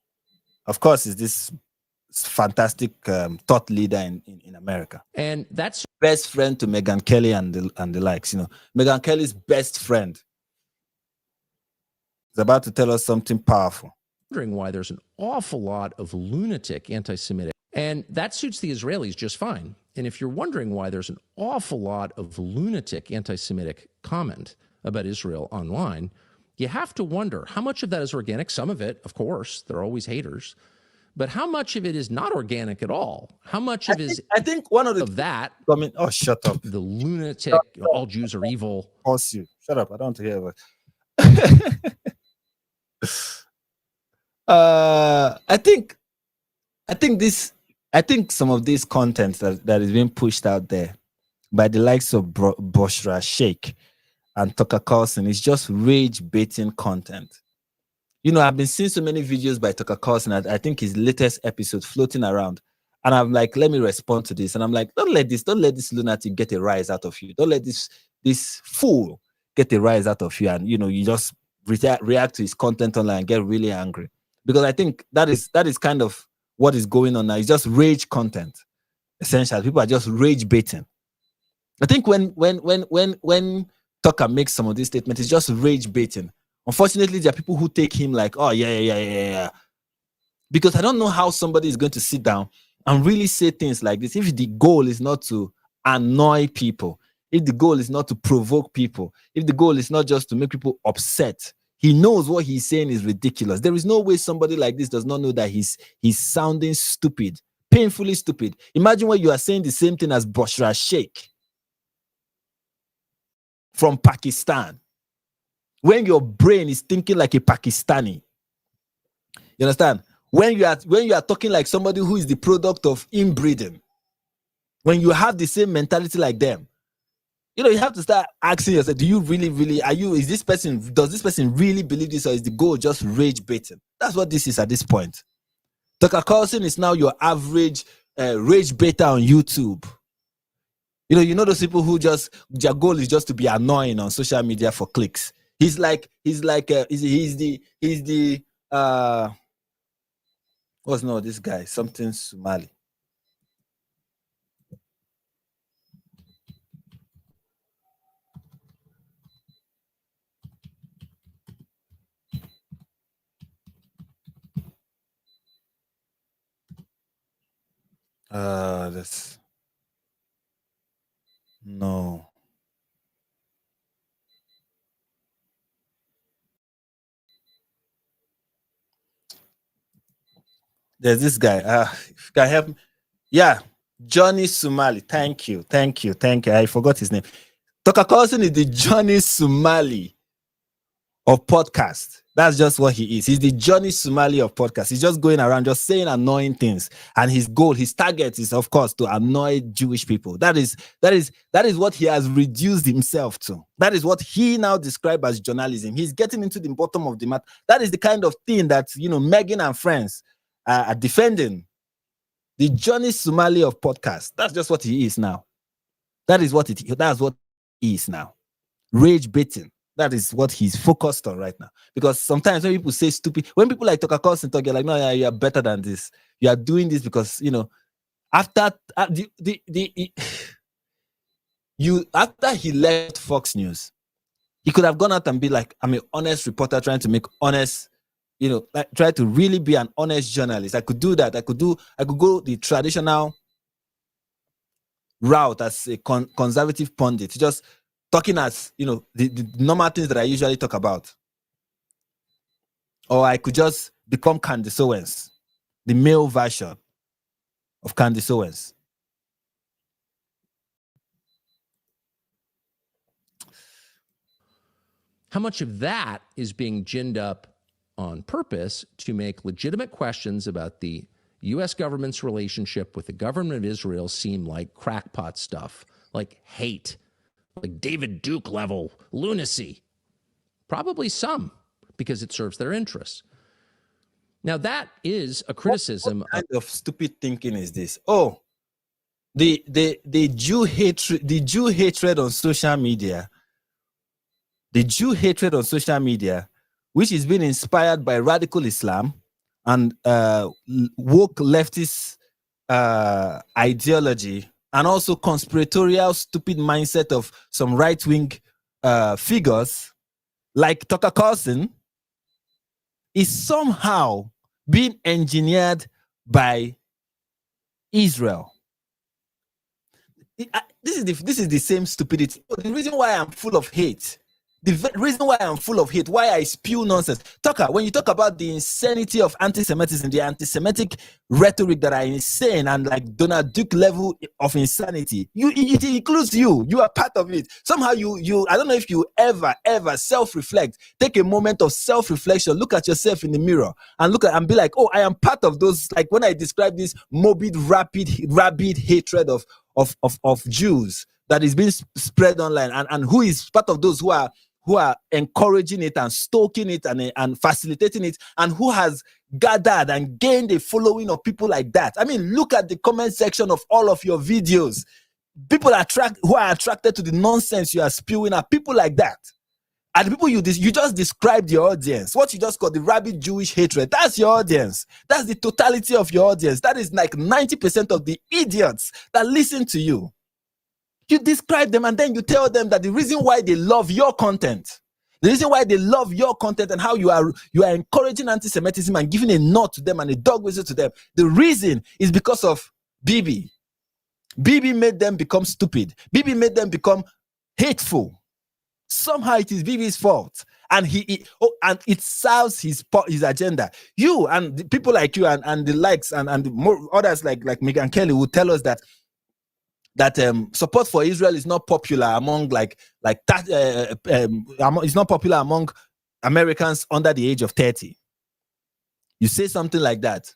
is this fantastic thought leader in America, and that's best friend to Megyn Kelly and the likes. You know, Megyn Kelly's best friend is about to tell us something powerful. Wondering why there's an awful lot of lunatic anti-Semitic, and that suits the Israelis just fine. And if you're wondering why there's an awful lot of lunatic anti-Semitic comment about Israel online, you have to wonder how much of that is organic. Some of it, of course, there are always haters. But how much of it is not organic at all? How much of it I think one of that. Oh, shut up. The lunatic, all Jews are evil. Pause you. Shut up. I don't want to hear it. I think this. I think some of this content that is being pushed out there by the likes of Bushra Sheikh and Tucker Carlson is just rage baiting content. You know, I've been seeing so many videos by Tucker Carlson. I think his latest episode floating around, and I'm like, let me respond to this. And I'm like, don't let this lunatic get a rise out of you. Don't let this fool get a rise out of you. And you know, you just react to his content online and get really angry, because I think that is kind of what is going on now. It's just rage content. Essentially, people are just rage baiting. I think when Tucker makes some of these statements, it's just rage baiting. Unfortunately, there are people who take him like, oh yeah. Because I don't know how somebody is going to sit down and really say things like this if the goal is not to annoy people, if the goal is not to provoke people, if the goal is not just to make people upset. He knows what he's saying is ridiculous. There is no way somebody like this does not know that he's sounding stupid, painfully stupid. Imagine when you are saying the same thing as Bushra Sheikh from Pakistan, when your brain is thinking like a Pakistani. You understand? When you are talking like somebody who is the product of inbreeding, when you have the same mentality like them, you know, you have to start asking yourself, do you really, does this person really believe this, or is the goal just rage baiting? That's what this is at this point. Tucker Carlson is now your average rage baiter on YouTube. You know those people who just, their goal is just to be annoying on social media for clicks. He's the what's no this guy, something Somali. That's no. There's this guy. Can I help me? Yeah, Johnny Somali. Thank you. I forgot his name. Tucker Carlson is the Johnny Somali of podcast. That's just what he is. He's the Johnny Somali of podcast. He's just going around just saying annoying things, and his goal, his target is, of course, to annoy Jewish people. That is what he has reduced himself to. That is what he now describes as journalism. He's getting into the bottom of the matter. That is the kind of thing that, you know, Megan and friends are defending. The Johnny Somali of podcast. That's just what he is now. That's what he is now. Rage baiting. That is what he's focused on right now. Because sometimes when people say stupid, when people like Tucker Carlson talk, you're like, no, yeah, you are better than this. You are doing this because, you know, after he left Fox News, he could have gone out and be like, I'm an honest reporter trying to make honest, you know, like, try to really be an honest journalist. I could do that. I could go the traditional route as a conservative pundit, just talking as, you know, the normal things that I usually talk about. Or I could just become Candace Owens, the male version of Candace Owens. How much of that is being ginned up on purpose to make legitimate questions about the U.S. government's relationship with the government of Israel seem like crackpot stuff, like hate, like David Duke level lunacy? Probably some, because it serves their interests. Now, that is a criticism. What kind of stupid thinking is this? Oh, the Jew hatred on social media. The Jew hatred on social media, which is being inspired by radical Islam and woke leftist ideology, and also conspiratorial stupid mindset of some right-wing figures like Tucker Carlson, is somehow being engineered by Israel. This is the same stupidity. The reason why I'm full of hate The reason why I'm full of hate, why I spew nonsense. Tucker, when you talk about the insanity of anti-Semitism, the anti-Semitic rhetoric that are insane and like Donald Duck level of insanity, it includes you. You are part of it. Somehow you I don't know if you ever self-reflect, take a moment of self-reflection, look at yourself in the mirror and look at and be like, oh, I am part of those. Like when I describe this morbid, rabid hatred of Jews that is being spread online, and who is part of those who are encouraging it and stoking it and facilitating it, and who has gathered and gained a following of people like that. I mean, look at the comment section of all of your videos. People who are attracted to the nonsense you are spewing are people like that. And the people you just described your audience. What you just called the rabid Jewish hatred, that's your audience. That's the totality of your audience. That is like 90% of the idiots that listen to you. You describe them and then you tell them that the reason why they love your content, the reason why they love your content and how you are encouraging anti-Semitism and giving a nod to them and a dog whistle to them, the reason is because of Bibi. Bibi made them become stupid. Bibi made them become hateful. Somehow it is Bibi's fault, and and it serves his agenda. You and the people like you and the likes and more others like Meghan Kelly will tell us that support for Israel is not popular among it's not popular among Americans under the age of 30. You say something like that,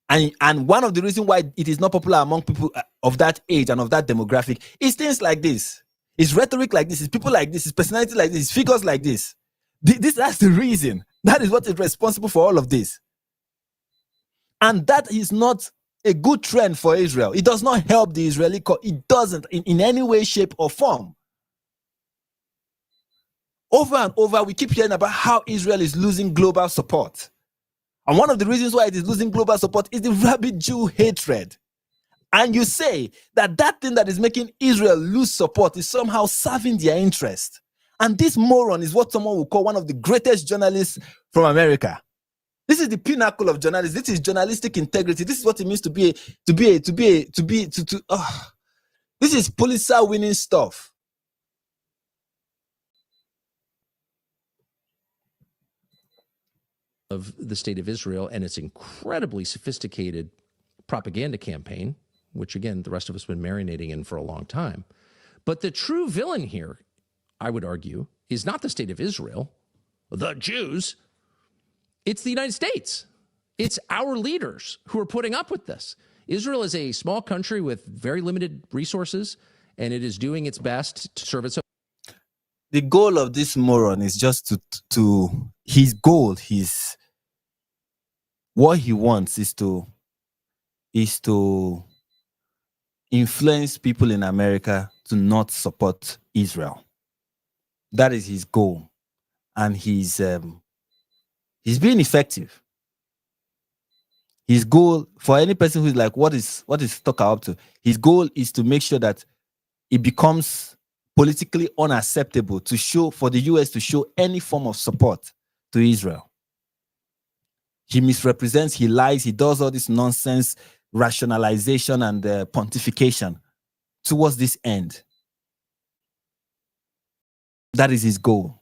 and one of the reasons why it is not popular among people of that age and of that demographic is things like this. It's rhetoric like this. It's people like this. It's personality like this. It's figures like this. That's the reason. That is what is responsible for all of this, and that is not a good trend for Israel. It does not help the Israeli cause. It doesn't in any way, shape, or form. Over and over, we keep hearing about how Israel is losing global support. And one of the reasons why it is losing global support is the rabid Jew hatred. And you say that thing that is making Israel lose support is somehow serving their interest. And this moron is what someone will call one of the greatest journalists from America. This is the pinnacle of journalism. This is journalistic integrity. This is what it means this is Pulitzer winning stuff. Of the state of Israel and its incredibly sophisticated propaganda campaign, which again, the rest of us have been marinating in for a long time. But the true villain here, I would argue, is not the state of Israel, the Jews. It's the United States. It's our leaders who are putting up with this. Israel is a small country with very limited resources, and it is doing its best to serve its own. The goal of this moron is just what he wants is to influence people in America to not support Israel. That is his goal, and he's being effective. His goal, for any person who's like, what is Tucker up to? His goal is to make sure that it becomes politically unacceptable for the US to show any form of support to Israel. He misrepresents, he lies, he does all this nonsense, rationalization and pontification towards this end. That is his goal.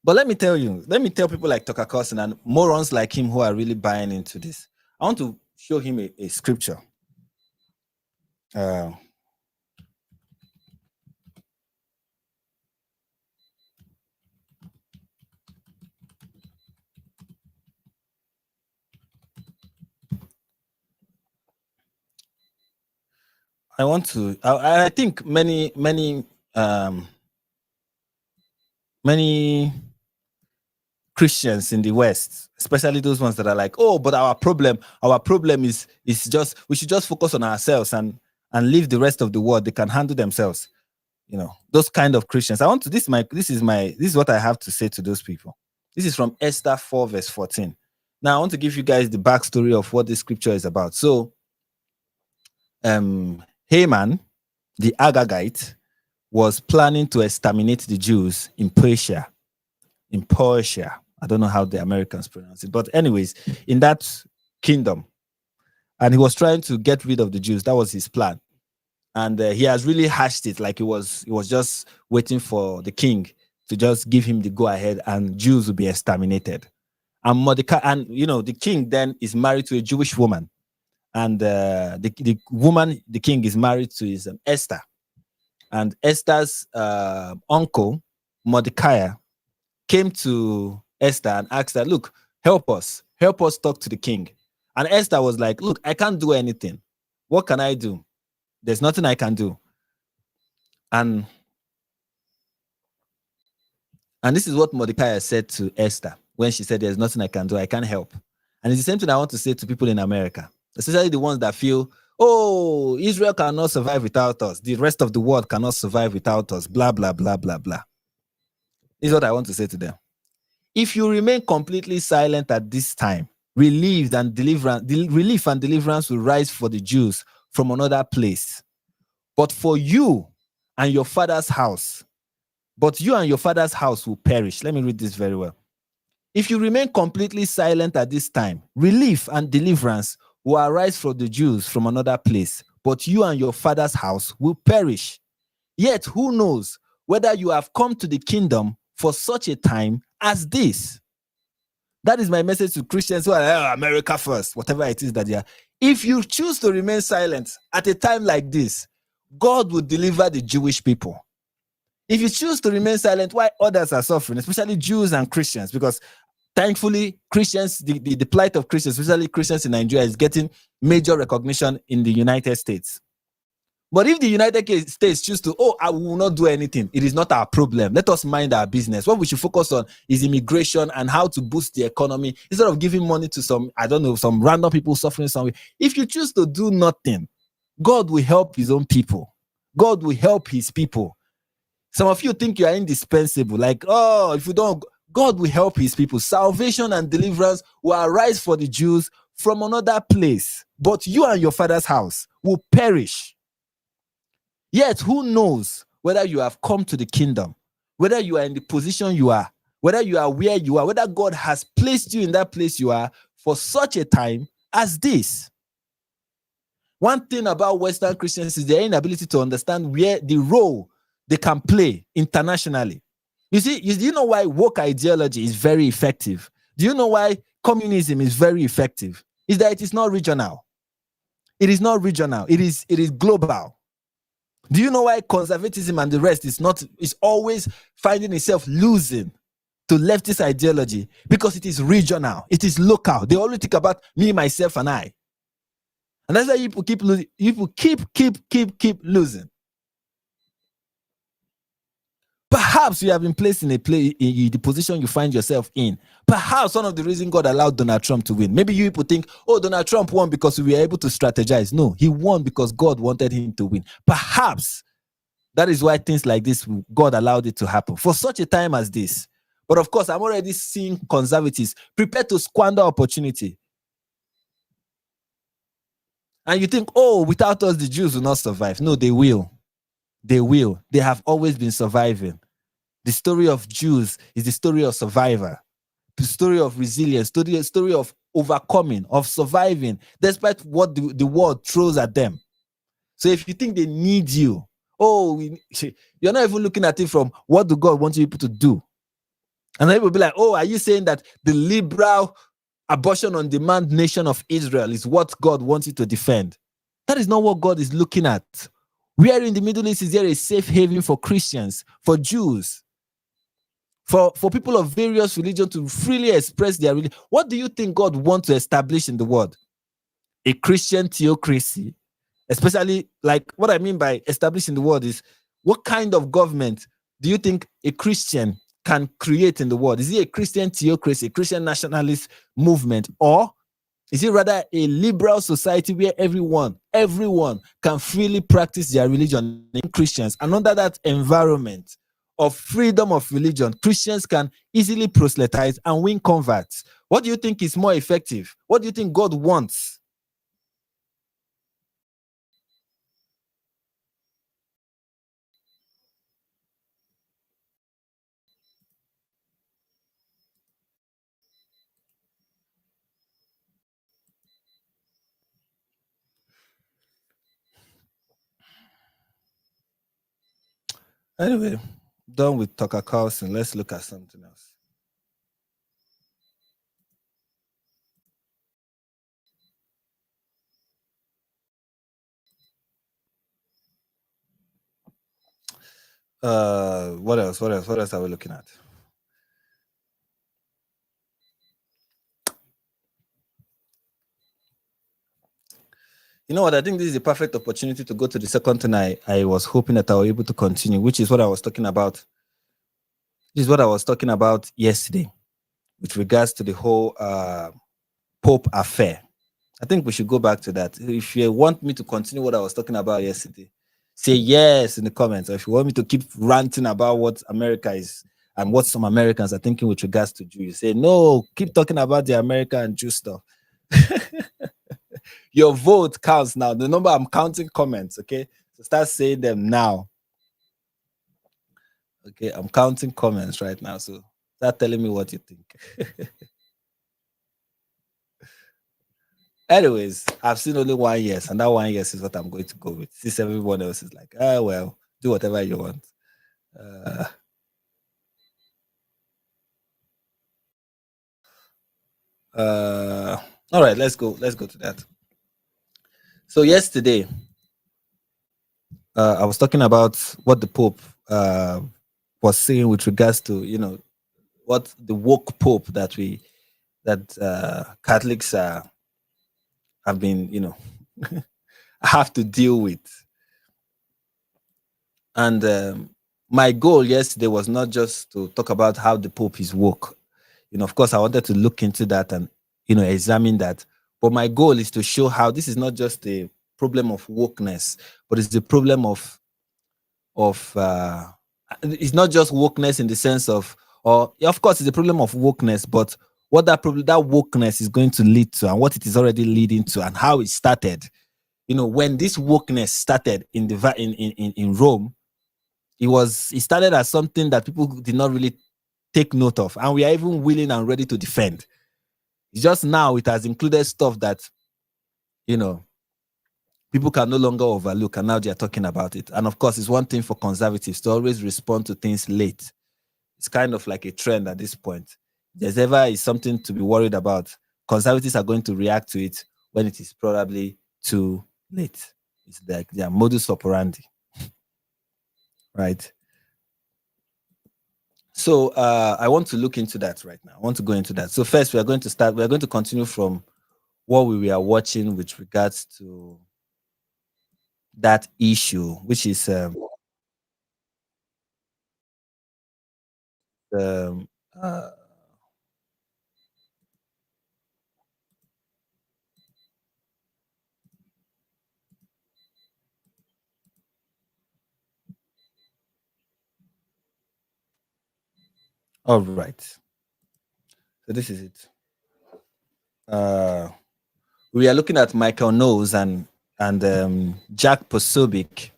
But let me tell people like Tucker Carlson and morons like him who are really buying into this. I want to show him a scripture. I think many Christians in the West, especially those ones that are like, oh, but our problem is just, we should just focus on ourselves and leave the rest of the world. They can handle themselves. You know, those kind of Christians. This is what I have to say to those people. This is from Esther 4 verse 14. Now I want to give you guys the backstory of what this scripture is about. So, Haman, the Agagite, was planning to exterminate the Jews in Persia. I don't know how the Americans pronounce it, but anyways, in that kingdom. And he was trying to get rid of the Jews. That was his plan. And he has really hashed it like he was just waiting for the king to just give him the go ahead, and Jews will be exterminated. And Mordecai, and the king then is married to a Jewish woman, and the woman the king is married to is Esther, and Esther's uncle Mordecai came to Esther and asked her, "Look, help us talk to the king." And Esther was like, "Look, I can't do anything. What can I do? There's nothing I can do." And this is what Mordecai said to Esther when she said, "There's nothing I can do. I can't help." And it's the same thing I want to say to people in America, especially the ones that feel, "Oh, Israel cannot survive without us. The rest of the world cannot survive without us. Blah, blah, blah, blah, blah." This is what I want to say to them. If you remain completely silent at this time, relief and deliverance will rise for the Jews from another place. But you and your father's house will perish. Let me read this very well. If you remain completely silent at this time, relief and deliverance will arise for the Jews from another place, but you and your father's house will perish. Yet who knows whether you have come to the kingdom for such a time as this? That is my message to Christians who are America first, whatever it is that they are. If you choose to remain silent at a time like this, God will deliver the Jewish people. If you choose to remain silent while others are suffering, especially Jews and Christians, because thankfully Christians, the plight of Christians, especially Christians in Nigeria, is getting major recognition in the United States. But if the United States choose to, I will not do anything, it is not our problem. Let us mind our business. What we should focus on is immigration and how to boost the economy instead of giving money to some random people suffering somewhere. If you choose to do nothing, God will help his own people. God will help his people. Some of you think you are indispensable. Like, if you don't, God will help his people. Salvation and deliverance will arise for the Jews from another place. But you and your father's house will perish. Yet who knows whether you have come to the kingdom, whether you are in the position you are, whether you are where you are, whether God has placed you in that place you are for such a time as this. One thing about Western Christians is their inability to understand where the role they can play internationally. You see, do you know why woke ideology is very effective? Do you know why communism is very effective? Is that it is not regional. It is not regional. It is global. Do you know why conservatism and the rest is always finding itself losing to leftist ideology? Because it is regional. It is local. They always think about me, myself, and I. And that's why people keep losing. People keep losing. Perhaps you have been placed in the position you find yourself in. Perhaps one of the reasons God allowed Donald Trump to win. Maybe you people think, Donald Trump won because we were able to strategize. No, he won because God wanted him to win. Perhaps that is why things like this, God allowed it to happen for such a time as this. But of course, I'm already seeing conservatives prepared to squander opportunity. And you think, without us, the Jews will not survive. No, they will. They will. They have always been surviving. The story of Jews is the story of survivor, the story of resilience, the story of overcoming, of surviving, despite what the world throws at them. So if you think they need you, you're not even looking at it from what do God want you people to do. And then people will be like, are you saying that the liberal abortion on demand nation of Israel is what God wants you to defend? That is not what God is looking at. Where in the Middle East is there a safe haven for Christians, for Jews, for people of various religions to freely express their religion? What do you think God wants to establish in the world? A Christian theocracy? Especially, like, what I mean by establishing the world is, what kind of government do you think a Christian can create in the world? Is it a Christian theocracy, a Christian nationalist movement, or is it rather a liberal society where everyone can freely practice their religion in Christians? And under that environment of freedom of religion, Christians can easily proselytize and win converts. What do you think is more effective? What do you think God wants? Anyway, done with Tucker Carlson. Let's look at something else. What else? What else? What else are we looking at? You know what? I think this is a perfect opportunity to go to the second thing I was hoping that I was able to continue, which is what I was talking about. This is what I was talking about yesterday with regards to the whole Pope affair. I think we should go back to that. If you want me to continue what I was talking about yesterday, say yes in the comments. Or if you want me to keep ranting about what America is and what some Americans are thinking with regards to Jews, say no, keep talking about the America and Jew stuff. Your vote counts now. The number I'm counting comments, okay? So start saying them now. Okay, I'm counting comments right now. So start telling me what you think. Anyways, I've seen only 1 yes, and that 1 yes is what I'm going to go with. Since everyone else is like, well, do whatever you want. All right, let's go to that. So yesterday, I was talking about what the Pope was saying with regards to, you know, what the woke Pope that Catholics have been, you know, have to deal with. And my goal yesterday was not just to talk about how the Pope is woke. You know, of course, I wanted to look into that and, you know, examine that. But my goal is to show how this is not just a problem of wokeness, but it's the problem of it's not just wokeness in the sense of, or of course, it's a problem of wokeness, but what that wokeness is going to lead to, and what it is already leading to, and how it started. You know, when this wokeness started in Rome, it started as something that people did not really take note of, and we are even willing and ready to defend. It's just now it has included stuff that, you know, people can no longer overlook, and now they are talking about it. And of course, it's one thing for conservatives to always respond to things late. It's kind of like a trend at this point. There's ever is something to be worried about, conservatives are going to react to it when it is probably too late. It's like their modus operandi, right? So I want to look into that right now. I want to go into that. So first, we're going to continue from what we were watching with regards to that issue, which is all right. So this is it. We are looking at Michael Knowles and Jack Posobiec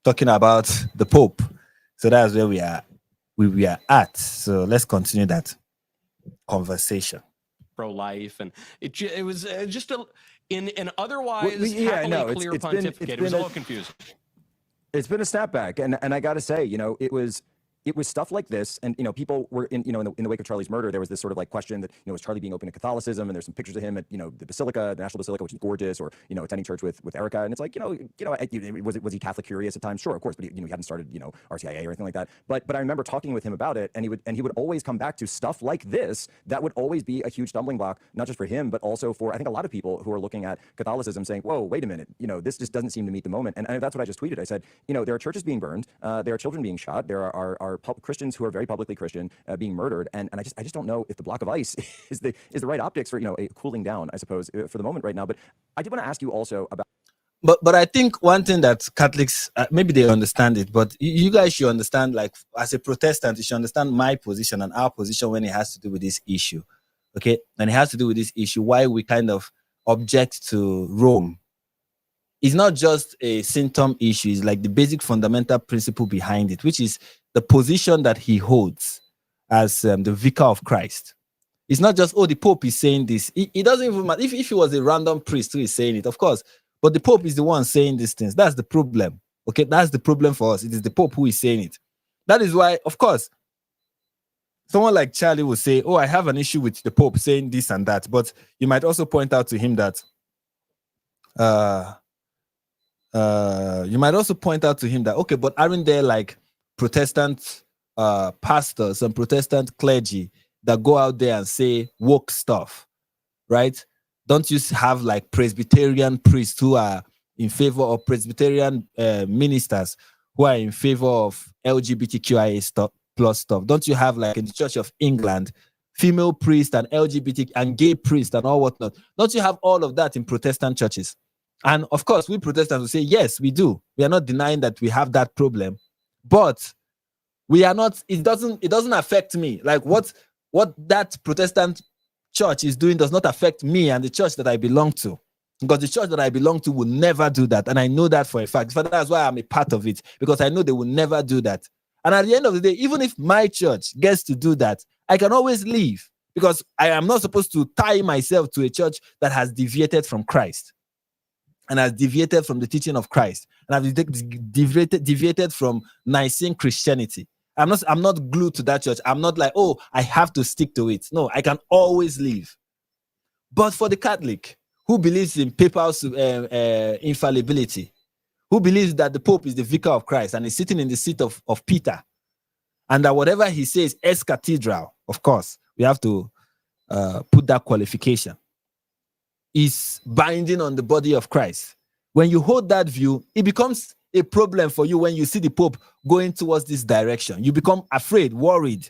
talking about the Pope. So that's where we are at. So let's continue that conversation. Pro-life, and it was just in an otherwise happily clear pontificate. It was a little confusing. It's been a snapback, and I got to say, you know, it was stuff like this, and you know, people were in the wake of Charlie's murder. There was this sort of like question that, you know, was Charlie being open to Catholicism? And there's some pictures of him at, you know, the Basilica, the National Basilica, which is gorgeous, or, you know, attending church with Erica, and it's like, was he Catholic curious at times? Sure, of course, but he hadn't started, you know, RCIA or anything like that. But I remember talking with him about it, and he would always come back to stuff like this that would always be a huge stumbling block, not just for him, but also for, I think, a lot of people who are looking at Catholicism saying, whoa, wait a minute, you know, this just doesn't seem to meet the moment. And that's what I just tweeted. I said, you know, there are churches being burned, there are children being shot, there are Christians who are very publicly Christian being murdered, and I just don't know if the block of ice is the right optics for, you know, a cooling down, I suppose, for the moment right now. But I did want to ask you also about. But I think one thing that Catholics, maybe they understand it, but you guys should understand, like, as a Protestant, you should understand my position and our position when it has to do with this issue. Okay, and it has to do with this issue, why we kind of object to Rome. It's not just a symptom issue, it's like the basic fundamental principle behind it, which is the position that he holds as the vicar of Christ. It's not just, oh, the Pope is saying this. It doesn't even matter. If he was a random priest who is saying it, of course, but the Pope is the one saying these things. That's the problem. Okay, that's the problem for us. It is the Pope who is saying it. That is why, of course, someone like Charlie will say, oh, I have an issue with the Pope saying this and that. But you might also point out to him that okay, but aren't there like Protestant pastors and Protestant clergy that go out there and say woke stuff, right? Don't you have like Presbyterian priests who are in favor of Presbyterian ministers who are in favor of LGBTQIA plus stuff? Don't you have like in the Church of England, female priests and LGBT and gay priests and all whatnot? Don't you have all of that in Protestant churches? And of course, we Protestants will say, yes, we do. We are not denying that we have that problem, but we are not, it doesn't affect me. Like what that Protestant church is doing does not affect me and the church that I belong to. Because the church that I belong to will never do that. And I know that for a fact. That's why I'm a part of it, because I know they will never do that. And at the end of the day, even if my church gets to do that, I can always leave, because I am not supposed to tie myself to a church that has deviated from Christ and has deviated from the teaching of Christ and has deviated from Nicene Christianity. I'm not glued to that church. I'm not like, oh, I have to stick to it. No, I can always leave. But for the Catholic who believes in papal infallibility, who believes that the Pope is the vicar of Christ and is sitting in the seat of Peter, and that whatever he says ex cathedral, of course, we have to put that qualification, is binding on the body of Christ. When you hold that view, it becomes a problem for you when you see the Pope going towards this direction. You become afraid, worried,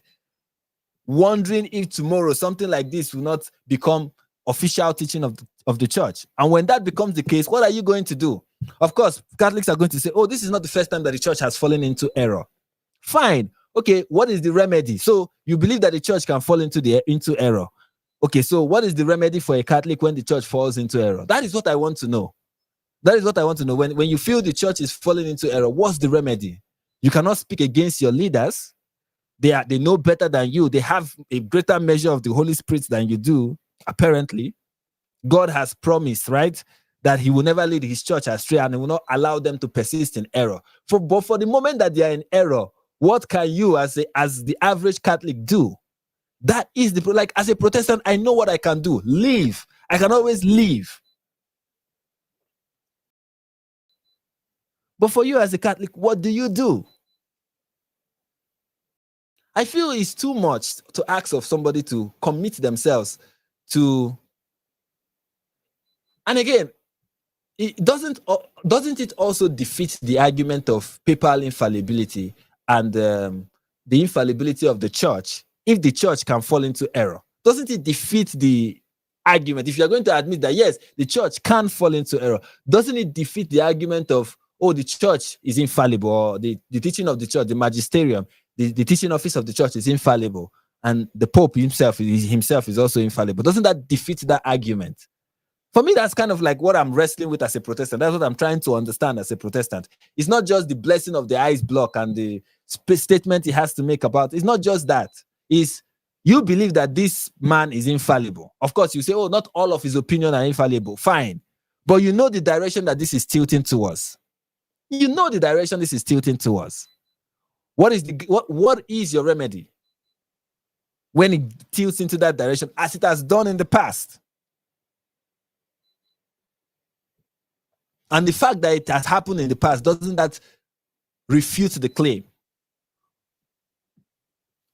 wondering if tomorrow something like this will not become official teaching of the church. And when that becomes the case, what are you going to do? Of course, Catholics are going to say, oh, this is not the first time that the church has fallen into error. Fine. Okay, what is the remedy? So you believe that the church can fall into error. Okay, so what is the remedy for a Catholic when the church falls into error? That is what I want to know. That is what I want to know. When you feel the church is falling into error, what's the remedy? You cannot speak against your leaders. They know better than you. They have a greater measure of the Holy Spirit than you do, apparently. God has promised, right, that he will never lead his church astray and he will not allow them to persist in error. But for the moment that they are in error, what can you as the average Catholic do? That is like, as a Protestant, I know what I can do. Leave. I can always leave. But for you as a Catholic, what do you do? I feel it's too much to ask of somebody to commit themselves to. And again, doesn't it also defeat the argument of papal infallibility and the infallibility of the church if the church can fall into error? Doesn't it defeat the argument? If you're going to admit that, yes, the church can fall into error, doesn't it defeat the argument of, oh, the church is infallible, or the teaching of the church, the magisterium, the teaching office of the church is infallible, and the Pope himself is also infallible? Doesn't that defeat that argument? For me, that's kind of like what I'm wrestling with as a Protestant. That's what I'm trying to understand as a Protestant. It's not just the blessing of the ice block and the statement he has to make about it. It's not just that. It's you believe that this man is infallible. Of course, you say, oh, not all of his opinion are infallible. Fine. But you know the direction that this is tilting towards. You know the direction this is tilting towards. What is your remedy when it tilts into that direction, as it has done in the past? And the fact that it has happened in the past, doesn't that refute the claim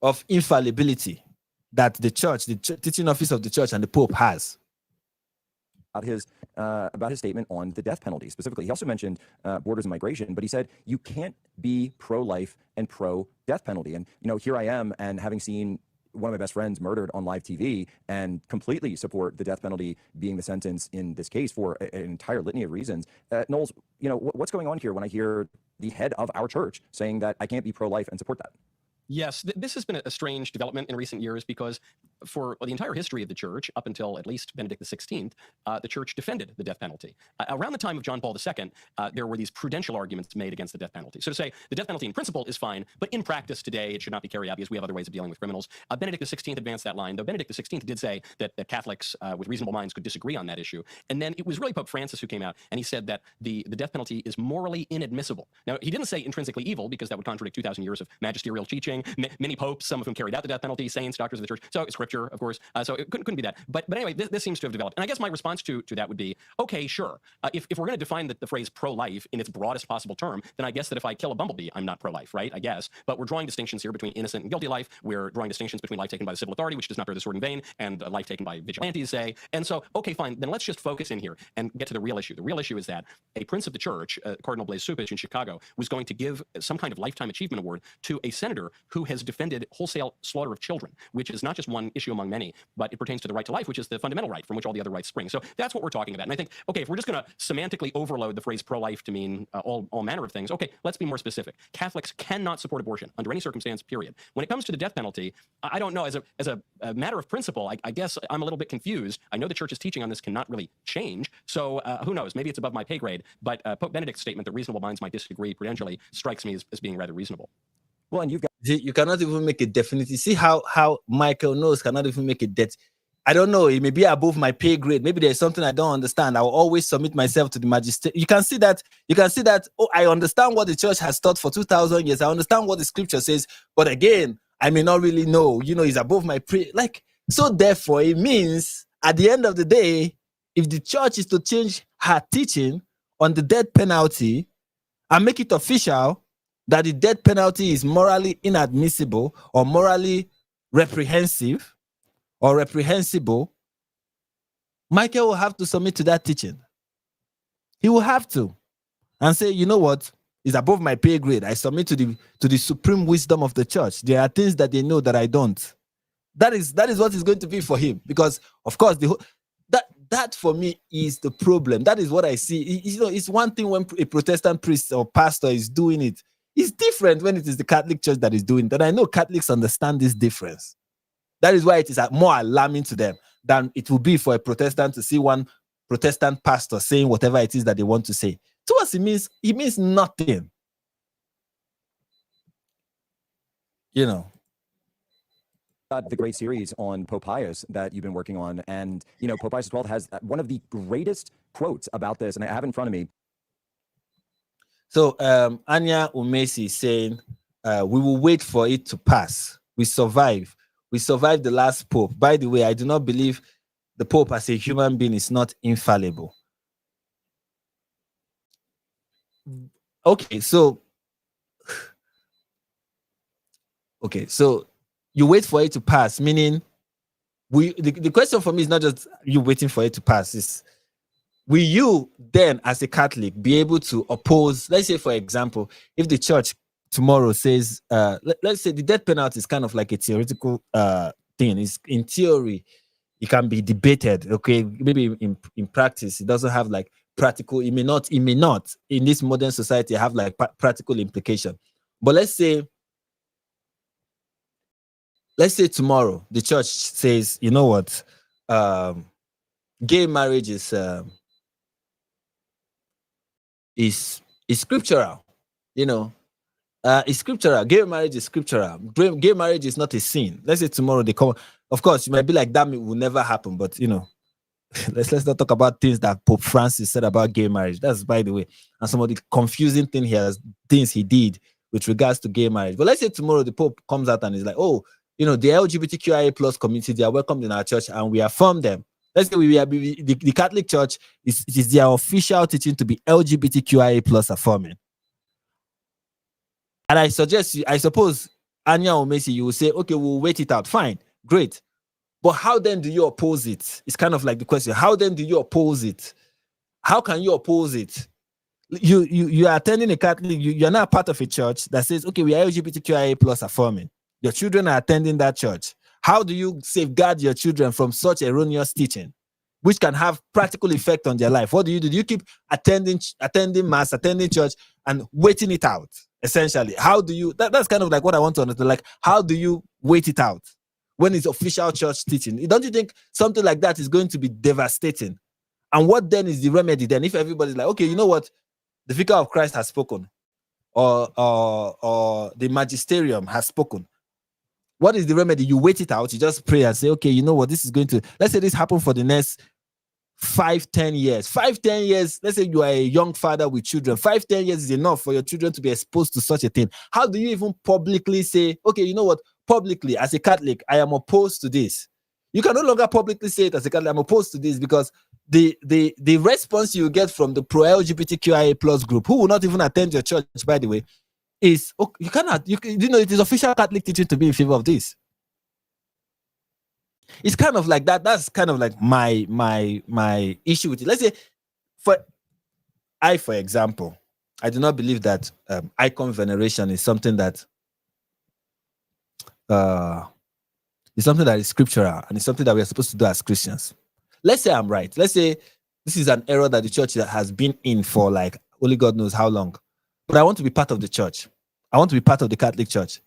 of infallibility that the church, the teaching office of the church and the Pope has? About his statement on the death penalty specifically. He also mentioned borders and migration, but he said you can't be pro-life and pro-death penalty. And, here I am, and having seen one of my best friends murdered on live TV, and completely support the death penalty being the sentence in this case for an entire litany of reasons. Knowles, what's going on here when I hear the head of our church saying that I can't be pro-life and support that? Yes, this has been a strange development in recent years, because for the entire history of the church, up until at least Benedict XVI, the church defended the death penalty. Around the time of John Paul II, there were these prudential arguments made against the death penalty. So to say the death penalty in principle is fine, but in practice today it should not be carried out because we have other ways of dealing with criminals. Benedict XVI advanced that line, though Benedict XVI did say that Catholics with reasonable minds could disagree on that issue. And then it was really Pope Francis who came out and he said that the death penalty is morally inadmissible. Now, he didn't say intrinsically evil because that would contradict 2,000 years of magisterial teaching. Many popes, some of whom carried out the death penalty, saints, doctors of the church, so scripture, of course. So it couldn't be that. But anyway, this seems to have developed. And I guess my response to that would be, okay, sure. If we're going to define the phrase pro-life in its broadest possible term, then I guess that if I kill a bumblebee, I'm not pro-life, right? I guess. But we're drawing distinctions here between innocent and guilty life. We're drawing distinctions between life taken by the civil authority, which does not bear the sword in vain, and life taken by vigilantes, say. And so, okay, fine. Then let's just focus in here and get to the real issue. The real issue is that a prince of the church, Cardinal Blaise Supich in Chicago, was going to give some kind of lifetime achievement award to a senator who has defended wholesale slaughter of children, which is not just one issue among many, but it pertains to the right to life, which is the fundamental right from which all the other rights spring. So that's what we're talking about. And I think, okay, if we're just going to semantically overload the phrase pro-life to mean all manner of things, okay, let's be more specific. Catholics cannot support abortion under any circumstance, period. When it comes to the death penalty, I don't know, as a matter of principle, I guess I'm a little bit confused. I know the church's teaching on this cannot really change, so who knows, maybe it's above my pay grade, but Pope Benedict's statement that reasonable minds might disagree prudentially strikes me as being rather reasonable. Well, and you cannot even make a definitive. See how Michael knows cannot even make a debt. I don't know. It may be above my pay grade. Maybe there's something I don't understand. I will always submit myself to the magistrate. You can see that. Oh, I understand what the church has taught for 2,000 years. I understand what the scripture says, but again, I may not really know. It's above my pay. So. Therefore, it means at the end of the day, if the church is to change her teaching on the death penalty and make it official that the death penalty is morally inadmissible or morally reprehensible, Michael will have to submit to that teaching. He will have to and say, you know what, it's above my pay grade. I submit to the supreme wisdom of the church. There are things that they know that I don't. That is what is going to be for him, because of course that for me is the problem. That is what I see. It's one thing when a Protestant priest or pastor is doing it. It's different when it is the Catholic Church that is doing it. And I know Catholics understand this difference. That is why it is more alarming to them than it will be for a Protestant to see one Protestant pastor saying whatever it is that they want to say. To us, it means nothing. The great series on Pope Pius that you've been working on, and Pope Pius XII has one of the greatest quotes about this, and I have it in front of me. So Anya Umesi is saying, we will wait for it to pass. We survive. We survived the last Pope. By the way, I do not believe the Pope as a human being is not infallible. Okay, so you wait for it to pass, meaning the question for me is not just you waiting for it to pass. It's, will you then, as a Catholic, be able to oppose, let's say, for example, if the church tomorrow says, let's say the death penalty is kind of like a theoretical thing. It's, in theory, it can be debated, okay? Maybe in practice, it doesn't have like practical, it may not in this modern society have like practical implication. But let's say tomorrow the church says, you know what, gay marriage is scriptural, it's scriptural. Gay marriage is scriptural. Gay marriage is not a sin. Let's say tomorrow they come. Of course, you might be like, that will never happen, but let's not talk about things that Pope Francis said about gay marriage. That's, by the way, and some of the confusing things he did with regards to gay marriage. But let's say tomorrow the Pope comes out and is like, oh, the LGBTQIA plus community, they are welcomed in our church and we affirm them. Let's say the Catholic Church is their official teaching to be LGBTQIA plus affirming. And I suppose, Anya Umesi, you will say, okay, we'll wait it out. Fine, great. But how then do you oppose it? It's kind of like the question. How then do you oppose it? How can you oppose it? You are attending a Catholic, you're not part of a church that says, okay, we are LGBTQIA plus affirming. Your children are attending that church. How do you safeguard your children from such erroneous teaching, which can have practical effect on their life? What do? Do you keep attending mass, attending church, and waiting it out? Essentially, how do you? That's kind of like what I want to understand. Like, how do you wait it out when it's official church teaching? Don't you think something like that is going to be devastating? And what then is the remedy then? If everybody's like, okay, you know what? The vicar of Christ has spoken, or the magisterium has spoken. What is the remedy? You wait it out. You just pray and say, okay, you know what? This is going to, let's say this happened for the next 5-10 years. 5-10 years, let's say you are a young father with children. 5-10 years is enough for your children to be exposed to such a thing. How do you even publicly say, okay, you know what? Publicly, as a Catholic, I am opposed to this. You can no longer publicly say it as a Catholic, I'm opposed to this, because the response you get from the pro-LGBTQIA plus group, who will not even attend your church, by the way, is, okay, you cannot, you know, it is official Catholic teaching to be in favor of this. It's kind of like that. That's kind of like my issue with it. Let's say, for example, I do not believe that icon veneration is something that is scriptural, and it's something that we are supposed to do as Christians. Let's say I'm right. Let's say this is an error that the church has been in for like only God knows how long. But I want to be part of the church. I want to be part of the Catholic Church.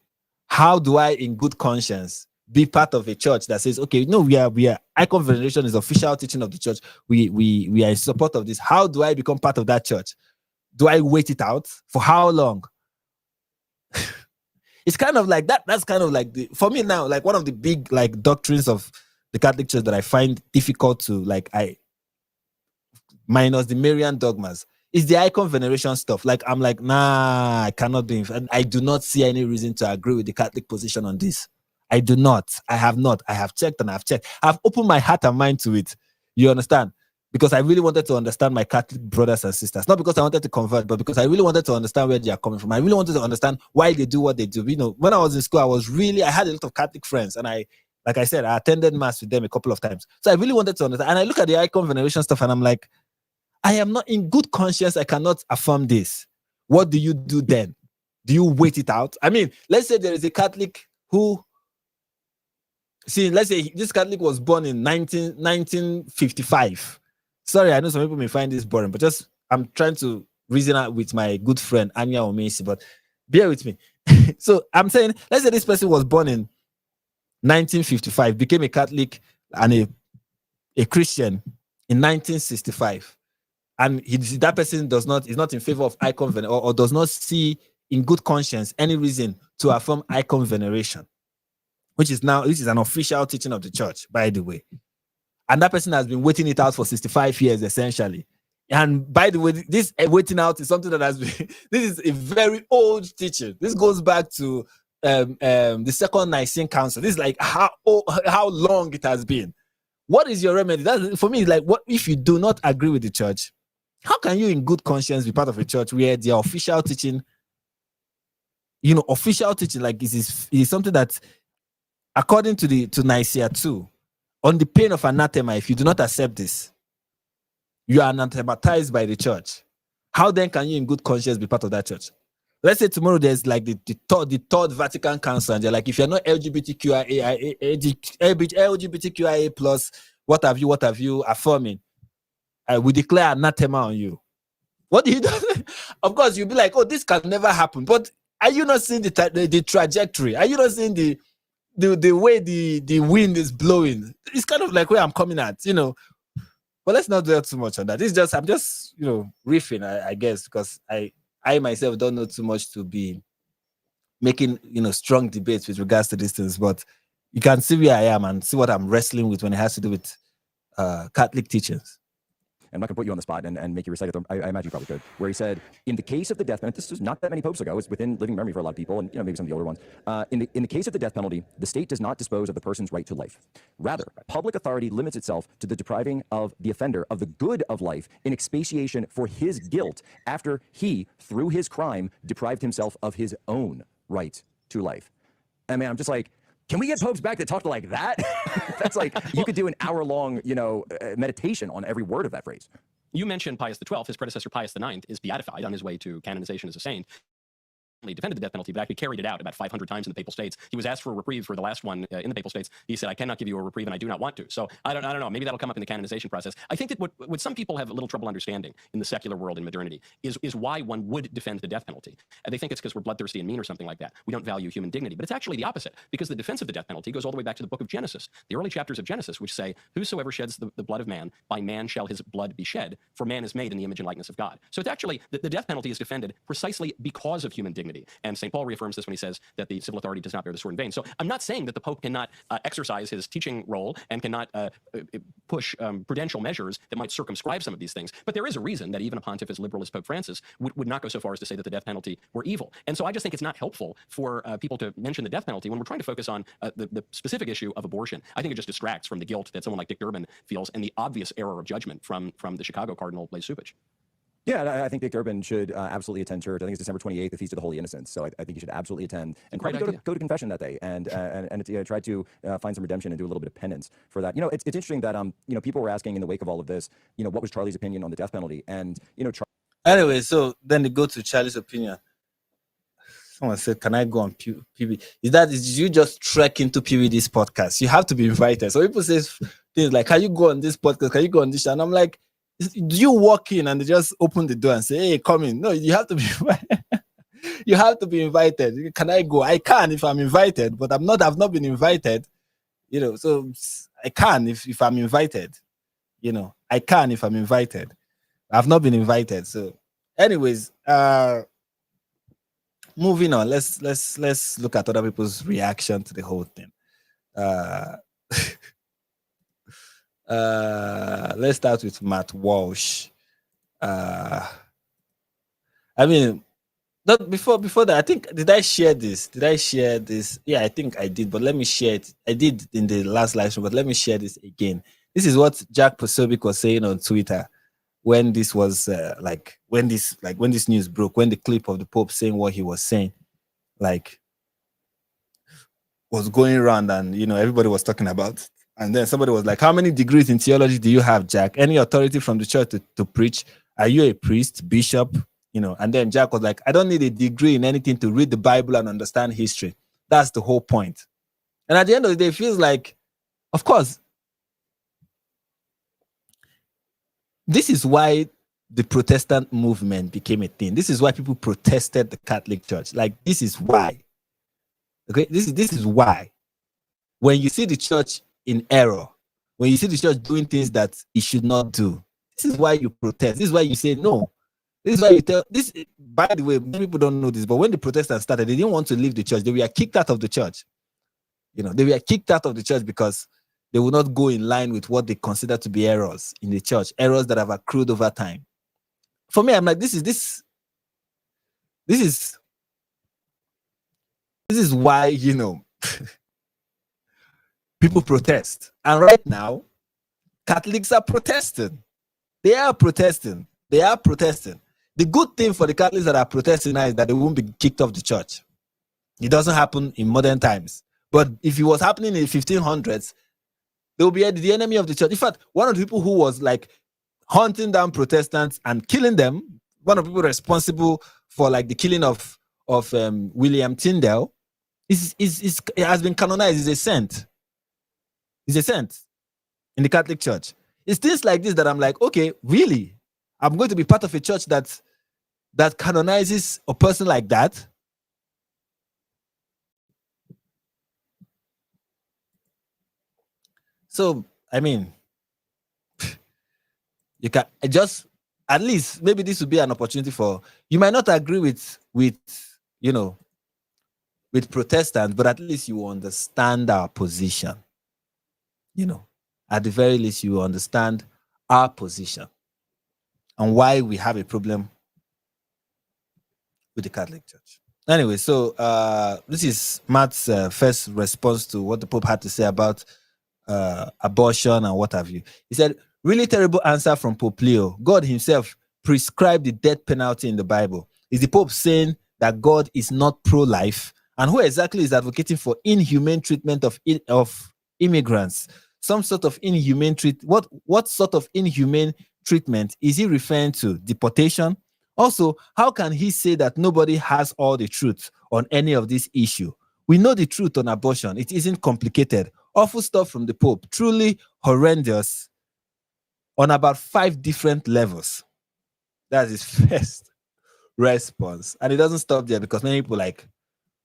How do I, in good conscience, be part of a church that says, okay, no, we are icon veneration is official teaching of the church. We are in support of this. How do I become part of that church? Do I wait it out? For how long? It's kind of like that. That's kind of like for me now, like one of the big like doctrines of the Catholic Church that I find difficult to minus the Marian dogmas, is the icon veneration stuff. Like, I'm like, nah, I cannot do it. And I do not see any reason to agree with the Catholic position on this. I do not. I have not. I have checked and I've checked. I've opened my heart and mind to it. You understand? Because I really wanted to understand my Catholic brothers and sisters. Not because I wanted to convert, but because I really wanted to understand where they are coming from. I really wanted to understand why they do what they do. You know, when I was in school, I had a lot of Catholic friends, and like I said, I attended mass with them a couple of times. So I really wanted to understand. And I look at the icon veneration stuff and I'm like, I am not in good conscience. I cannot affirm this. What do you do then? Do you wait it out? I mean, let's say there is a Catholic who, let's say this Catholic was born in 1955. Sorry, I know some people may find this boring, but I'm trying to reason out with my good friend, Anya Omesi, but bear with me. So I'm saying, let's say this person was born in 1955, became a Catholic and a Christian in 1965. And that person is not in favor of icon veneration, or does not see in good conscience any reason to affirm icon veneration, which is an official teaching of the church, by the way. And that person has been waiting it out for 65 years, essentially. And by the way, this waiting out is something that has been, this is a very old teaching. This goes back to the Second Nicene Council. This is like how long it has been. What is your remedy? That, for me, like, what if you do not agree with the church? How can you in good conscience be part of a church where the official teaching, like is something that, according to Nicaea 2, on the pain of anathema, if you do not accept this, you are anathematized by the church. How then can you in good conscience be part of that church? Let's say tomorrow there's like the third Vatican Council, and they're like, if you're not LGBTQIA plus, what have you affirming, we declare anathema on you. What do you do? Of course, you'll be like, oh, this can never happen. But are you not seeing the trajectory? Are you not seeing the way the wind is blowing? It's kind of like where I'm coming at, But let's not dwell too much on that. I'm just riffing, I guess, because I myself don't know too much to be making strong debates with regards to these things. But you can see where I am and see what I'm wrestling with when it has to do with Catholic teachings. I'm not going to put you on the spot and make you recite it. I imagine you probably could. Where he said, in the case of the death penalty, this was not that many popes ago. It's within living memory for a lot of people, and maybe some of the older ones. In the case of the death penalty, the state does not dispose of the person's right to life. Rather, public authority limits itself to the depriving of the offender of the good of life in expiation for his guilt after he, through his crime, deprived himself of his own right to life. I mean, I'm just like, can we get popes back to talk like that? That's like, you could do an hour-long, meditation on every word of that phrase. You mentioned Pius XII. His predecessor, Pius IX, is beatified on his way to canonization as a saint. defended the death penalty, but actually carried it out about 500 times in the Papal States. He was asked for a reprieve for the last one in the Papal States. He said, "I cannot give you a reprieve, and I do not want to." So I don't know. Maybe that'll come up in the canonization process. I think that what some people have a little trouble understanding in the secular world in modernity is why one would defend the death penalty. And they think it's because we're bloodthirsty and mean or something like that. We don't value human dignity. But it's actually the opposite, because the defense of the death penalty goes all the way back to the book of Genesis, the early chapters of Genesis, which say, "Whosoever sheds the blood of man, by man shall his blood be shed, for man is made in the image and likeness of God." So it's actually, the death penalty is defended precisely because of human dignity. And St. Paul reaffirms this when he says that the civil authority does not bear the sword in vain. So I'm not saying that the Pope cannot exercise his teaching role and cannot push prudential measures that might circumscribe some of these things. But there is a reason that even a pontiff as liberal as Pope Francis would not go so far as to say that the death penalty were evil. And so I just think it's not helpful for people to mention the death penalty when we're trying to focus on the specific issue of abortion. I think it just distracts from the guilt that someone like Dick Durbin feels and the obvious error of judgment from the Chicago Cardinal Blaise Supich. Yeah, I think Dick Durbin should absolutely attend church. I think it's December 28th, the Feast of the Holy Innocents. So I think you should absolutely attend and try to go to confession that day and try to find some redemption and do a little bit of penance for that. It's interesting that people were asking in the wake of all of this, what was Charlie's opinion on the death penalty? And Anyway, so then they go to Charlie's opinion. Someone said, "Can I go on PB?" Did you just trek into PBD's podcast? You have to be invited. So people say things like, "Can you go on this podcast? Can you go on this?" And I'm like, do you walk in and they just open the door and say, "Hey, come in"? No, you have to be invited. You have to be invited. Can I go? I can if I'm invited, but I've not been invited. So I can if I'm invited. I can if I'm invited. I've not been invited. So anyways, moving on. Let's look at other people's reaction to the whole thing. Let's start with Matt Walsh. Before that, I think, did I share this? Yeah, I think I did, but let me share it. I did in the last live stream, but let me share this again. This is what Jack Posobiec was saying on Twitter when this was when this news broke, when the clip of the Pope saying what he was saying, was going around, and everybody was talking about it. And then somebody was like, "How many degrees in theology do you have, Jack? Any authority from the church to preach? Are you a priest, bishop?" And then Jack was like, "I don't need a degree in anything to read the Bible and understand history. That's the whole point." And at the end of the day, it feels like, of course, this is why the Protestant movement became a thing. This is why people protested the Catholic Church. This is why. Okay, this is why. When you see the church in error, when you see the church doing things that it should not do, this is why you protest. This is why you say no. This is why you tell this. By the way, many people don't know this, but when the Protestants started, they didn't want to leave the church. They were kicked out of the church. They were kicked out of the church because they would not go in line with what they consider to be errors in the church, errors that have accrued over time. For me, I'm like, this is why, people protest. And right now, Catholics are protesting. They are protesting. The good thing for the Catholics that are protesting now is that they won't be kicked off the church. It doesn't happen in modern times. But if it was happening in the 1500s, they will be the enemy of the church. In fact, one of the people who was hunting down Protestants and killing them, one of the people responsible for the killing of William Tyndale, has been canonized. He's a saint. He's a saint in the Catholic Church. It's things like this that I'm like, okay, really? I'm going to be part of a church that canonizes a person like that? So, you can just, at least, maybe this would be an opportunity for, you might not agree with Protestants, but at least you understand our position. At the very least, you understand our position and why we have a problem with the Catholic Church. Anyway, so this is Matt's first response to what the Pope had to say about abortion and what have you. He said, "Really terrible answer from Pope Leo. God himself prescribed the death penalty in the Bible. Is the Pope saying that God is not pro-life? And who exactly is advocating for inhumane treatment of immigrants? Some sort of inhumane treatment. What sort of inhumane treatment is he referring to? Deportation? Also, how can he say that nobody has all the truth on any of this issue? We know the truth on abortion. It isn't complicated. Awful stuff from the Pope. Truly horrendous on about 5 different levels. That's his first response. And it doesn't stop there, because many people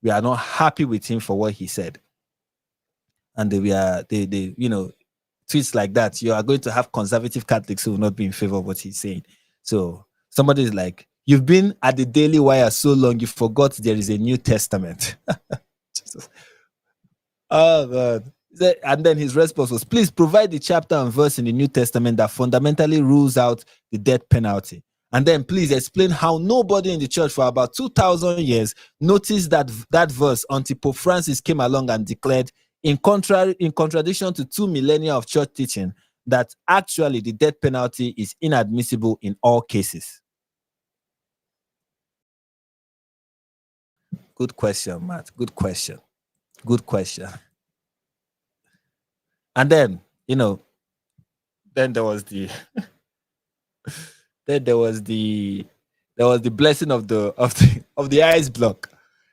we are not happy with him for what he said. And they tweets like that, you are going to have conservative Catholics who will not be in favor of what he's saying. So somebody is like, you've been at the Daily Wire so long, you forgot there is a New Testament. Oh, God. And then his response was, please provide the chapter and verse in the New Testament that fundamentally rules out the death penalty. And then please explain how nobody in the church for about 2,000 years noticed that verse until Pope Francis came along and declared, in contradiction to 2 millennia of church teaching, that actually the death penalty is inadmissible in all cases. Good question, Matt. Good question. Good question. And then, then there was the blessing of the ice block.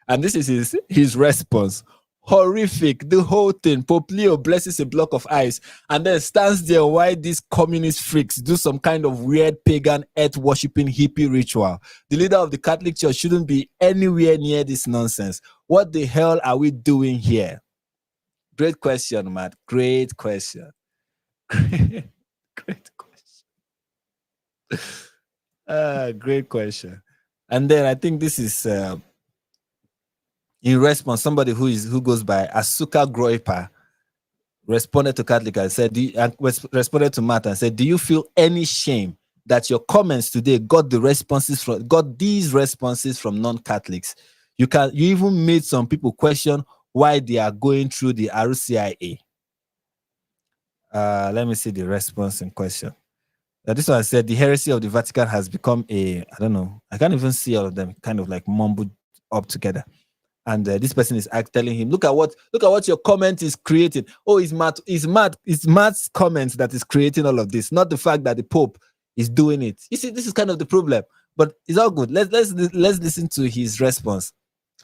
And this is his response. Horrific, the whole thing. Pope Leo blesses a block of ice and then stands there while these communist freaks do some kind of weird pagan earth-worshipping hippie ritual. The leader of the Catholic Church shouldn't be anywhere near this nonsense. What the hell are we doing here? Great question, Matt. Great question. Great question. Great question. And then I think this is in response, somebody who goes by Asuka Groipa responded to Catholic and said, responded to Matt and said, do you feel any shame that your comments today got these responses from non-Catholics? You even made some people question why they are going through the RCIA. Let me see the response in question. This one said, the heresy of the Vatican has become I don't know, I can't even see all of them kind of like mumbled up together. And this person is telling him, look at what your comment is creating. Oh, it's Matt's comments that is creating all of this, not the fact that the Pope is doing it. You see, this is kind of the problem, but it's all good. Let's listen to his response.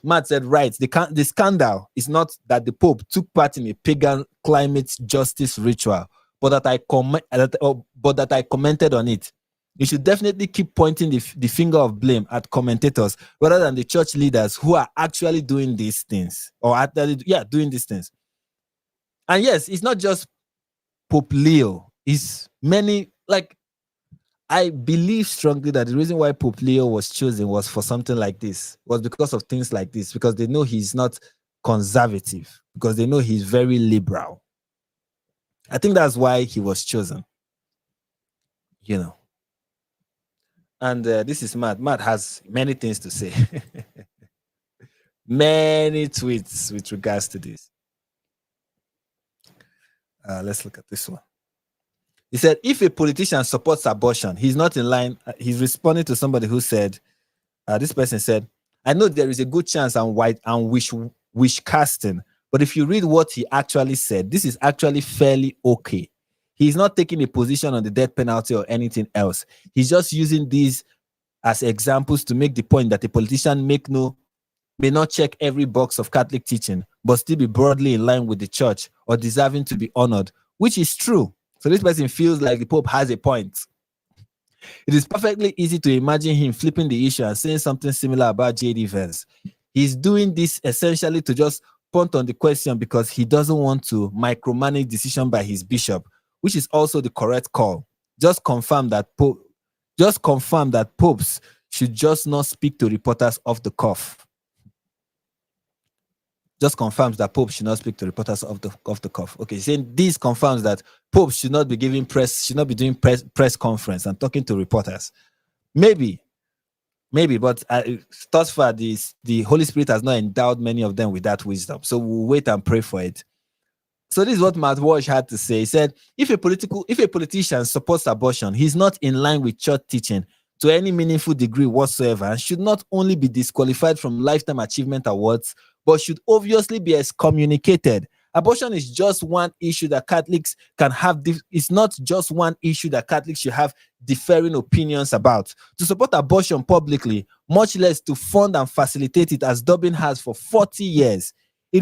Matt said, right, the scandal is not that the Pope took part in a pagan climate justice ritual, but that I commented on it. You should definitely keep pointing the finger of blame at commentators rather than the church leaders who are actually doing these things doing these things. And yes, it's not just Pope Leo. It's many, I believe strongly that the reason why Pope Leo was chosen was for something like this, was because of things like this, because they know he's not conservative, because they know he's very liberal. I think that's why he was chosen. And this is Matt. Matt has many things to say. Many tweets with regards to this. Let's look at this one. He said, if a politician supports abortion, he's not in line. He's responding to somebody who said, this person said, I know there is a good chance I'm white and wish casting, but if you read what he actually said, this is actually fairly okay. He's not taking a position on the death penalty or anything else. He's just using these as examples to make the point that a politician may not check every box of Catholic teaching, but still be broadly in line with the church or deserving to be honored, which is true. So this person feels like the Pope has a point. It is perfectly easy to imagine him flipping the issue and saying something similar about J.D. Vance. He's doing this essentially to just punt on the question because he doesn't want to micromanage decision by his bishop, which is also the correct call. Just confirm that popes should just not speak to reporters off the cuff. Just confirms that popes should not speak to reporters off the cuff. Okay, saying this confirms that popes should not be doing press conference and talking to reporters. Maybe, but thus far, the Holy Spirit has not endowed many of them with that wisdom. So we'll wait and pray for it. So this is what Matt Walsh had to say. He said, if a politician supports abortion, he's not in line with church teaching to any meaningful degree whatsoever and should not only be disqualified from lifetime achievement awards, but should obviously be excommunicated Abortion is just one issue that Catholics can have. It's not just one issue that Catholics should have differing opinions about. To support abortion publicly, much less to fund and facilitate it as Dublin has for 40 years, to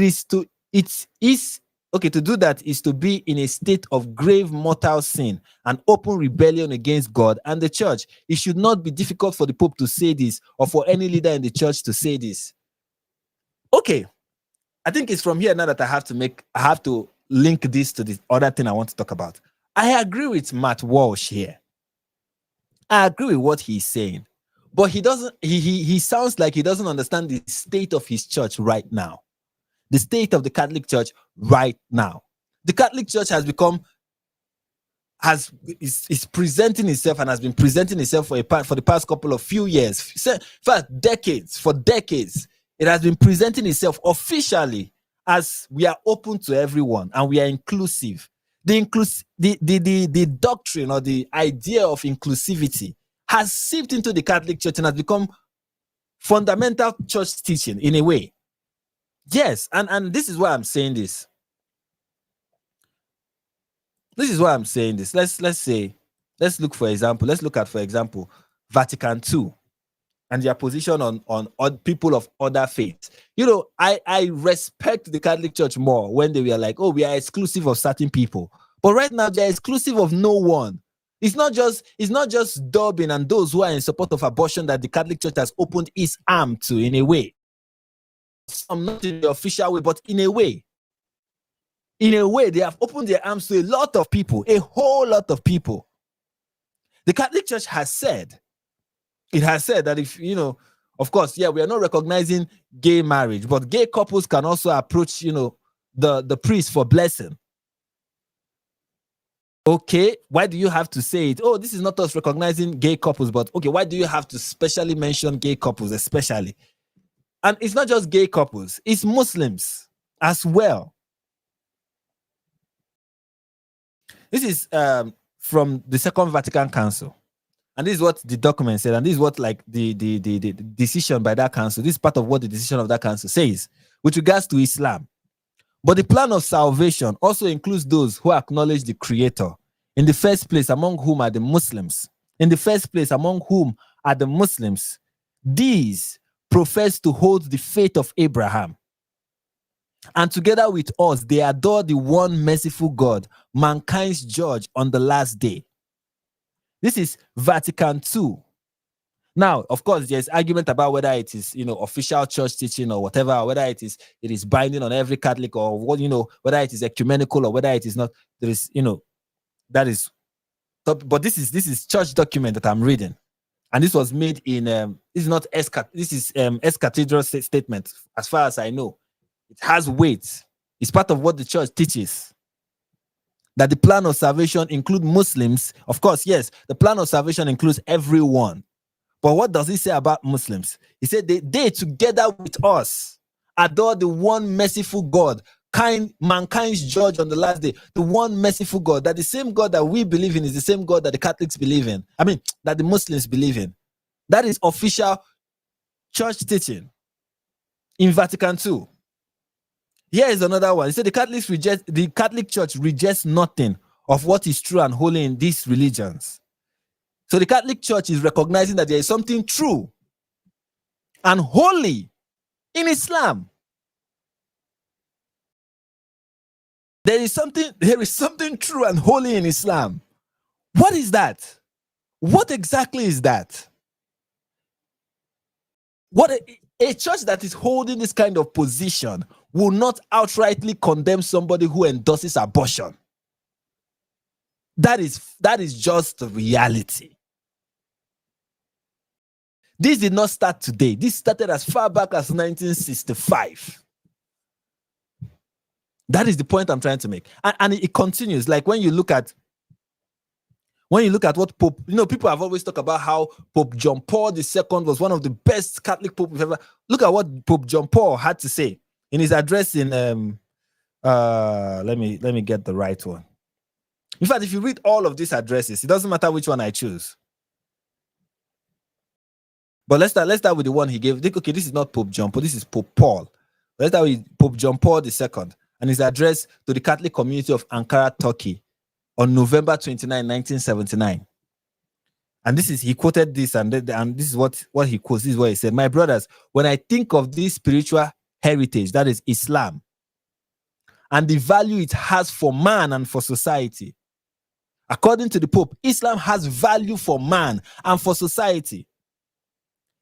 do that is to be in a state of grave mortal sin and open rebellion against God and the church. It should not be difficult for the Pope to say this or for any leader in the church to say this. Okay, I think it's from here now that I have to link this to the other thing I want to talk about. I agree with Matt Walsh here. I agree with what he's saying, but he sounds like he doesn't understand the state of his church right now. The state of the Catholic Church right now. The Catholic Church is presenting itself and has been presenting itself for the past few years, for decades. It has been presenting itself officially as we are open to everyone and we are inclusive. The doctrine or the idea of inclusivity has seeped into the Catholic Church and has become fundamental church teaching in a way. Yes, and this is why I'm saying this. This is why I'm saying this. Let's look at, for example, Vatican II and their position on people of other faiths. You know, I respect the Catholic Church more when they were like, oh, we are exclusive of certain people. But right now, they're exclusive of no one. It's not just Dublin and those who are in support of abortion that the Catholic Church has opened its arm to in a way. Some not in the official way, but in a way, they have opened their arms to a lot of people, a whole lot of people. The Catholic Church has said, that if, of course, we are not recognizing gay marriage, but gay couples can also approach, the priest for blessing. Okay, why do you have to say it? Oh, this is not us recognizing gay couples, but okay, why do you have to specially mention gay couples, especially? And it's not just gay couples, it's Muslims as well. This is from the Second Vatican Council. And this is what the document said, and this is what the decision by that council, this is part of what the decision of that council says with regards to Islam. But the plan of salvation also includes those who acknowledge the Creator, in the first place among whom are the Muslims. These profess to hold the faith of Abraham. And together with us, they adore the one merciful God, mankind's judge on the last day. This is Vatican II. Now, of course, there's argument about whether it is, official church teaching or whatever, or whether it is binding on every Catholic, or what, whether it is ecumenical or whether it is not. There is, that is. But this is church document that I'm reading, and this was made in. This is not this is ex-cathedral statement, as far as I know. It has weight. It's part of what the church teaches. That the plan of salvation includes Muslims. Of course, yes, the plan of salvation includes everyone. But what does he say about Muslims? He said they together with us adore the one merciful God, mankind's judge on the last day. The one merciful God, that the same God that we believe in is the same God that the Catholics believe in. That the Muslims believe in. That is official church teaching in Vatican II. Here is another one. He said the Catholic Church rejects nothing of what is true and holy in these religions. So the Catholic Church is recognizing that there is something true and holy in Islam. There is something true and holy in Islam. What is that? What exactly is that? A church that is holding this kind of position will not outrightly condemn somebody who endorses abortion. That is just the reality. This did not start today. This started as far back as 1965. That is the point I'm trying to make. And it continues. Like when you look at what Pope, people have always talked about how Pope John Paul II was one of the best Catholic popes ever. Look at what Pope John Paul had to say in his address in let me get the right one. In fact, if you read all of these addresses, it doesn't matter which one I choose. But let's start with the one he gave. Okay, this is not Pope John Paul, this is Pope Paul. Let's start with Pope John Paul II. and is addressed to the Catholic community of Ankara, Turkey, on November 29, 1979. And he quoted this, and this is what he quotes. This is what he said: "My brothers, when I think of this spiritual heritage, that is Islam, and the value it has for man and for society, according to the Pope, Islam has value for man and for society.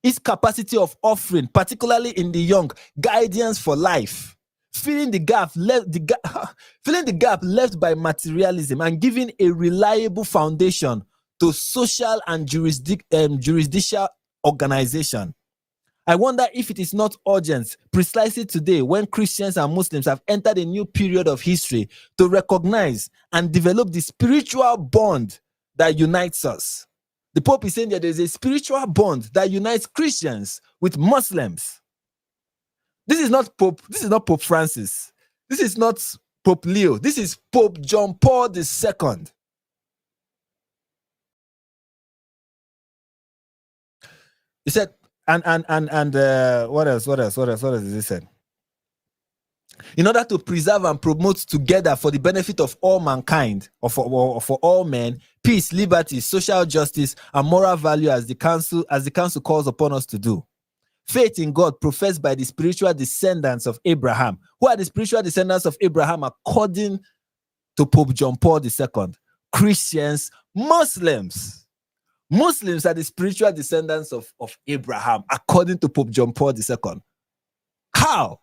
Its capacity of offering, particularly in the young, guidance for life, filling the gap left by materialism, and giving a reliable foundation to social and jurisdictional organization. I wonder if it is not urgent, precisely today, when Christians and Muslims have entered a new period of history, to recognize and develop the spiritual bond that unites us." The Pope is saying that there is a spiritual bond that unites Christians with Muslims. This is not Pope Francis. This is not Pope Leo. This is Pope John Paul II. He said, and what else did he say? "In order to preserve and promote together for the benefit of all mankind, or for all men, peace, liberty, social justice, and moral value, as the council calls upon us to do. Faith in God professed by the spiritual descendants of Abraham." Who are the spiritual descendants of Abraham according to Pope John Paul II? Christians, Muslims. Muslims are the spiritual descendants of Abraham according to Pope John Paul II. How?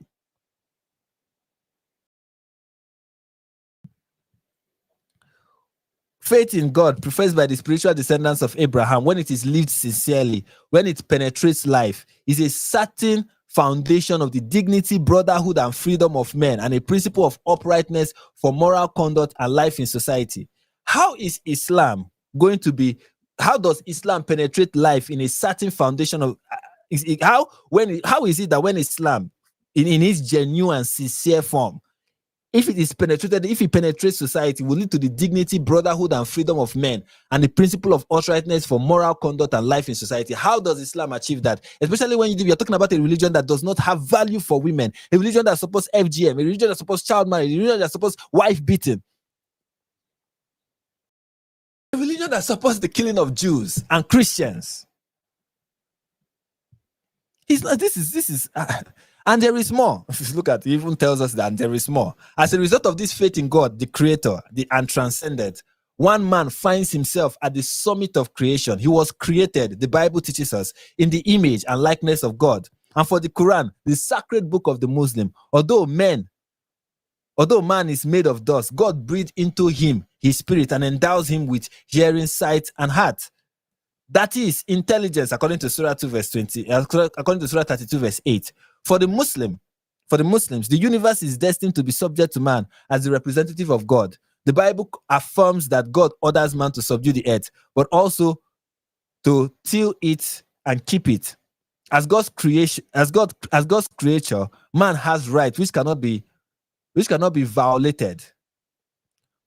Faith in God professed by the spiritual descendants of Abraham, when it is lived sincerely, when it penetrates life, is a certain foundation of the dignity, brotherhood, and freedom of men, and a principle of uprightness for moral conduct and life in society. How does Islam penetrate life in a certain foundation of how is it that when Islam in its genuine sincere form, if it penetrates society, will lead to the dignity, brotherhood, and freedom of men, and the principle of uprightness for moral conduct and life in society? How does Islam achieve that? Especially when you're talking about a religion that does not have value for women, a religion that supports FGM, a religion that supports child marriage, a religion that supports wife beating, a religion that supports the killing of Jews and Christians. This is and there is more. Look at it, even tells us that there is more. As a result of this faith in God, the Creator, the untranscendent, one man finds himself at the summit of creation. He was created, the Bible teaches us, in the image and likeness of God. And for the Quran, the sacred book of the Muslim, although man is made of dust, God breathed into him his spirit and endows him with hearing, sight, and heart. That is intelligence, according to Surah 2 verse 20, according to Surah 32 verse 8. For the Muslims, the universe is destined to be subject to man as the representative of God. The Bible affirms that God orders man to subdue the earth, but also to till it and keep it. As God's creature, man has rights which cannot be violated.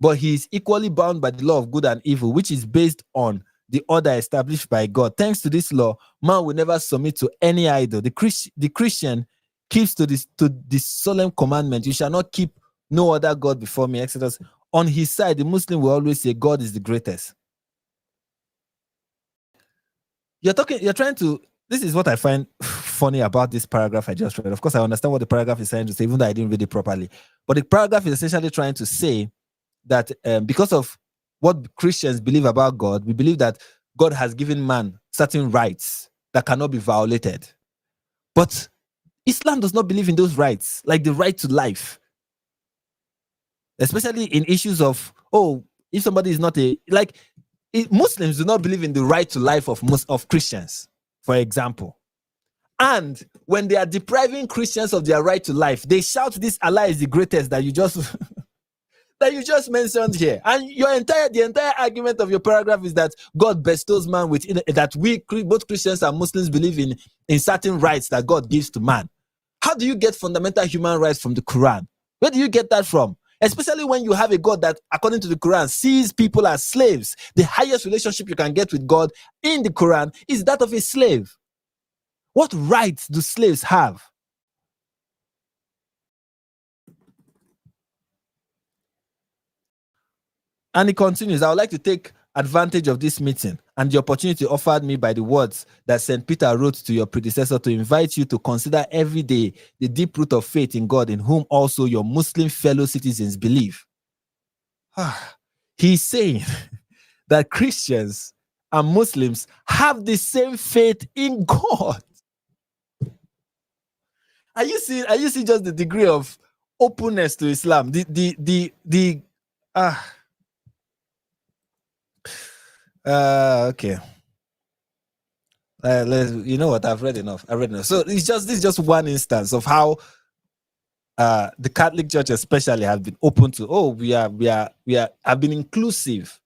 But he is equally bound by the law of good and evil, which is based on the order established by God. Thanks to this law, man will never submit to any idol. The Christian keeps to this solemn commandment: "You shall not keep no other God before me." Exodus. On his side, the Muslim will always say God is the greatest. This is what I find funny about this paragraph I just read. Of course, I understand what the paragraph is trying to say, even though I didn't read it properly. But the paragraph is essentially trying to say that because of what Christians believe about God, we believe that God has given man certain rights that cannot be violated. But Islam does not believe in those rights, like the right to life. Especially in issues of, if somebody is not Muslims do not believe in the right to life of Christians, for example. And when they are depriving Christians of their right to life, they shout, "This Allah is the greatest," that you just that you just mentioned here. And the entire argument of your paragraph is that God bestows man with that we both Christians and Muslims believe in certain rights that God gives to man. How do you get fundamental human rights from the Quran? Where do you get that from? Especially when you have a God that, according to the Quran, sees people as slaves. The highest relationship you can get with God in the Quran is that of a slave. What rights do slaves have? And he continues, I would like to take advantage of this meeting and the opportunity offered me by the words that St. Peter wrote to your predecessor to invite you to consider every day the deep root of faith in God, in whom also your Muslim fellow citizens believe. He's saying that Christians and Muslims have the same faith in God. Are you seeing just the degree of openness to Islam? Okay. You know what? I've read enough. So this is just one instance of how the Catholic Church especially have been open to. We have been inclusive.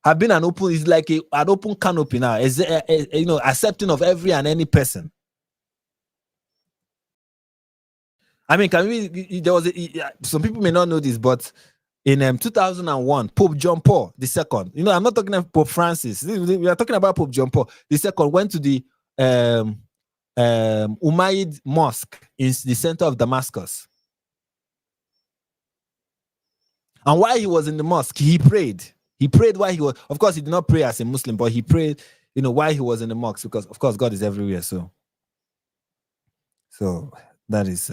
Have been an open. It's like an open canopy now. Is accepting of every and any person. I mean, some people may not know this, but in 2001, Pope John Paul II, I'm not talking about Pope Francis. We are talking about Pope John Paul II went to the Umayyad Mosque in the center of Damascus. And while he was in the mosque, he prayed. He prayed while he was, of course, he did not pray as a Muslim, but he prayed, while he was in the mosque, because, of course, God is everywhere. So that is...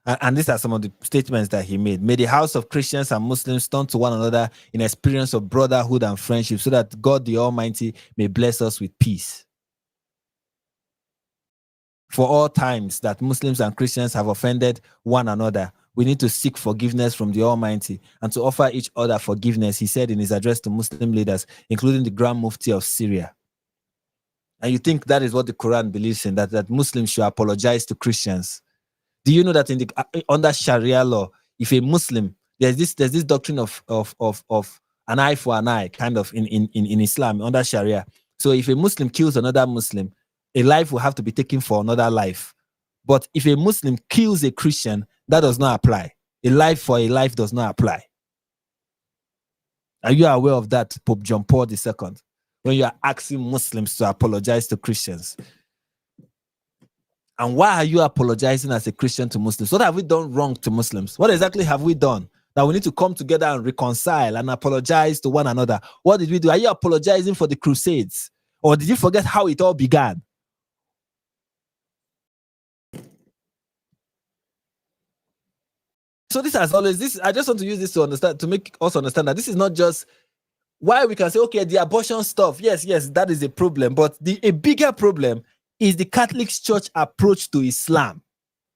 And these are some of the statements that he made. May the house of Christians and Muslims turn to one another in experience of brotherhood and friendship, so that God the Almighty may bless us with peace. For all times that Muslims and Christians have offended one another, we need to seek forgiveness from the Almighty and to offer each other forgiveness, he said in his address to Muslim leaders, including the Grand Mufti of Syria. And you think that is what the Quran believes in, that Muslims should apologize to Christians? Do you know that under Sharia law, if a Muslim, there's this doctrine of an eye for an eye, kind of in Islam under Sharia. So if a Muslim kills another Muslim, a life will have to be taken for another life. But if a Muslim kills a Christian, that does not apply. A life for a life does not apply. Are you aware of that, Pope John Paul II? When you are asking Muslims to apologize to Christians. And why are you apologizing as a Christian to Muslims? What have we done wrong to Muslims? What exactly have we done that we need to come together and reconcile and apologize to one another? What did we do? Are you apologizing for the Crusades? Or did you forget how it all began? So this has always, I just want to use this to make us understand that this is not just why we can say, okay, the abortion stuff, yes, that is a problem. But a bigger problem is the Catholic Church approach to Islam.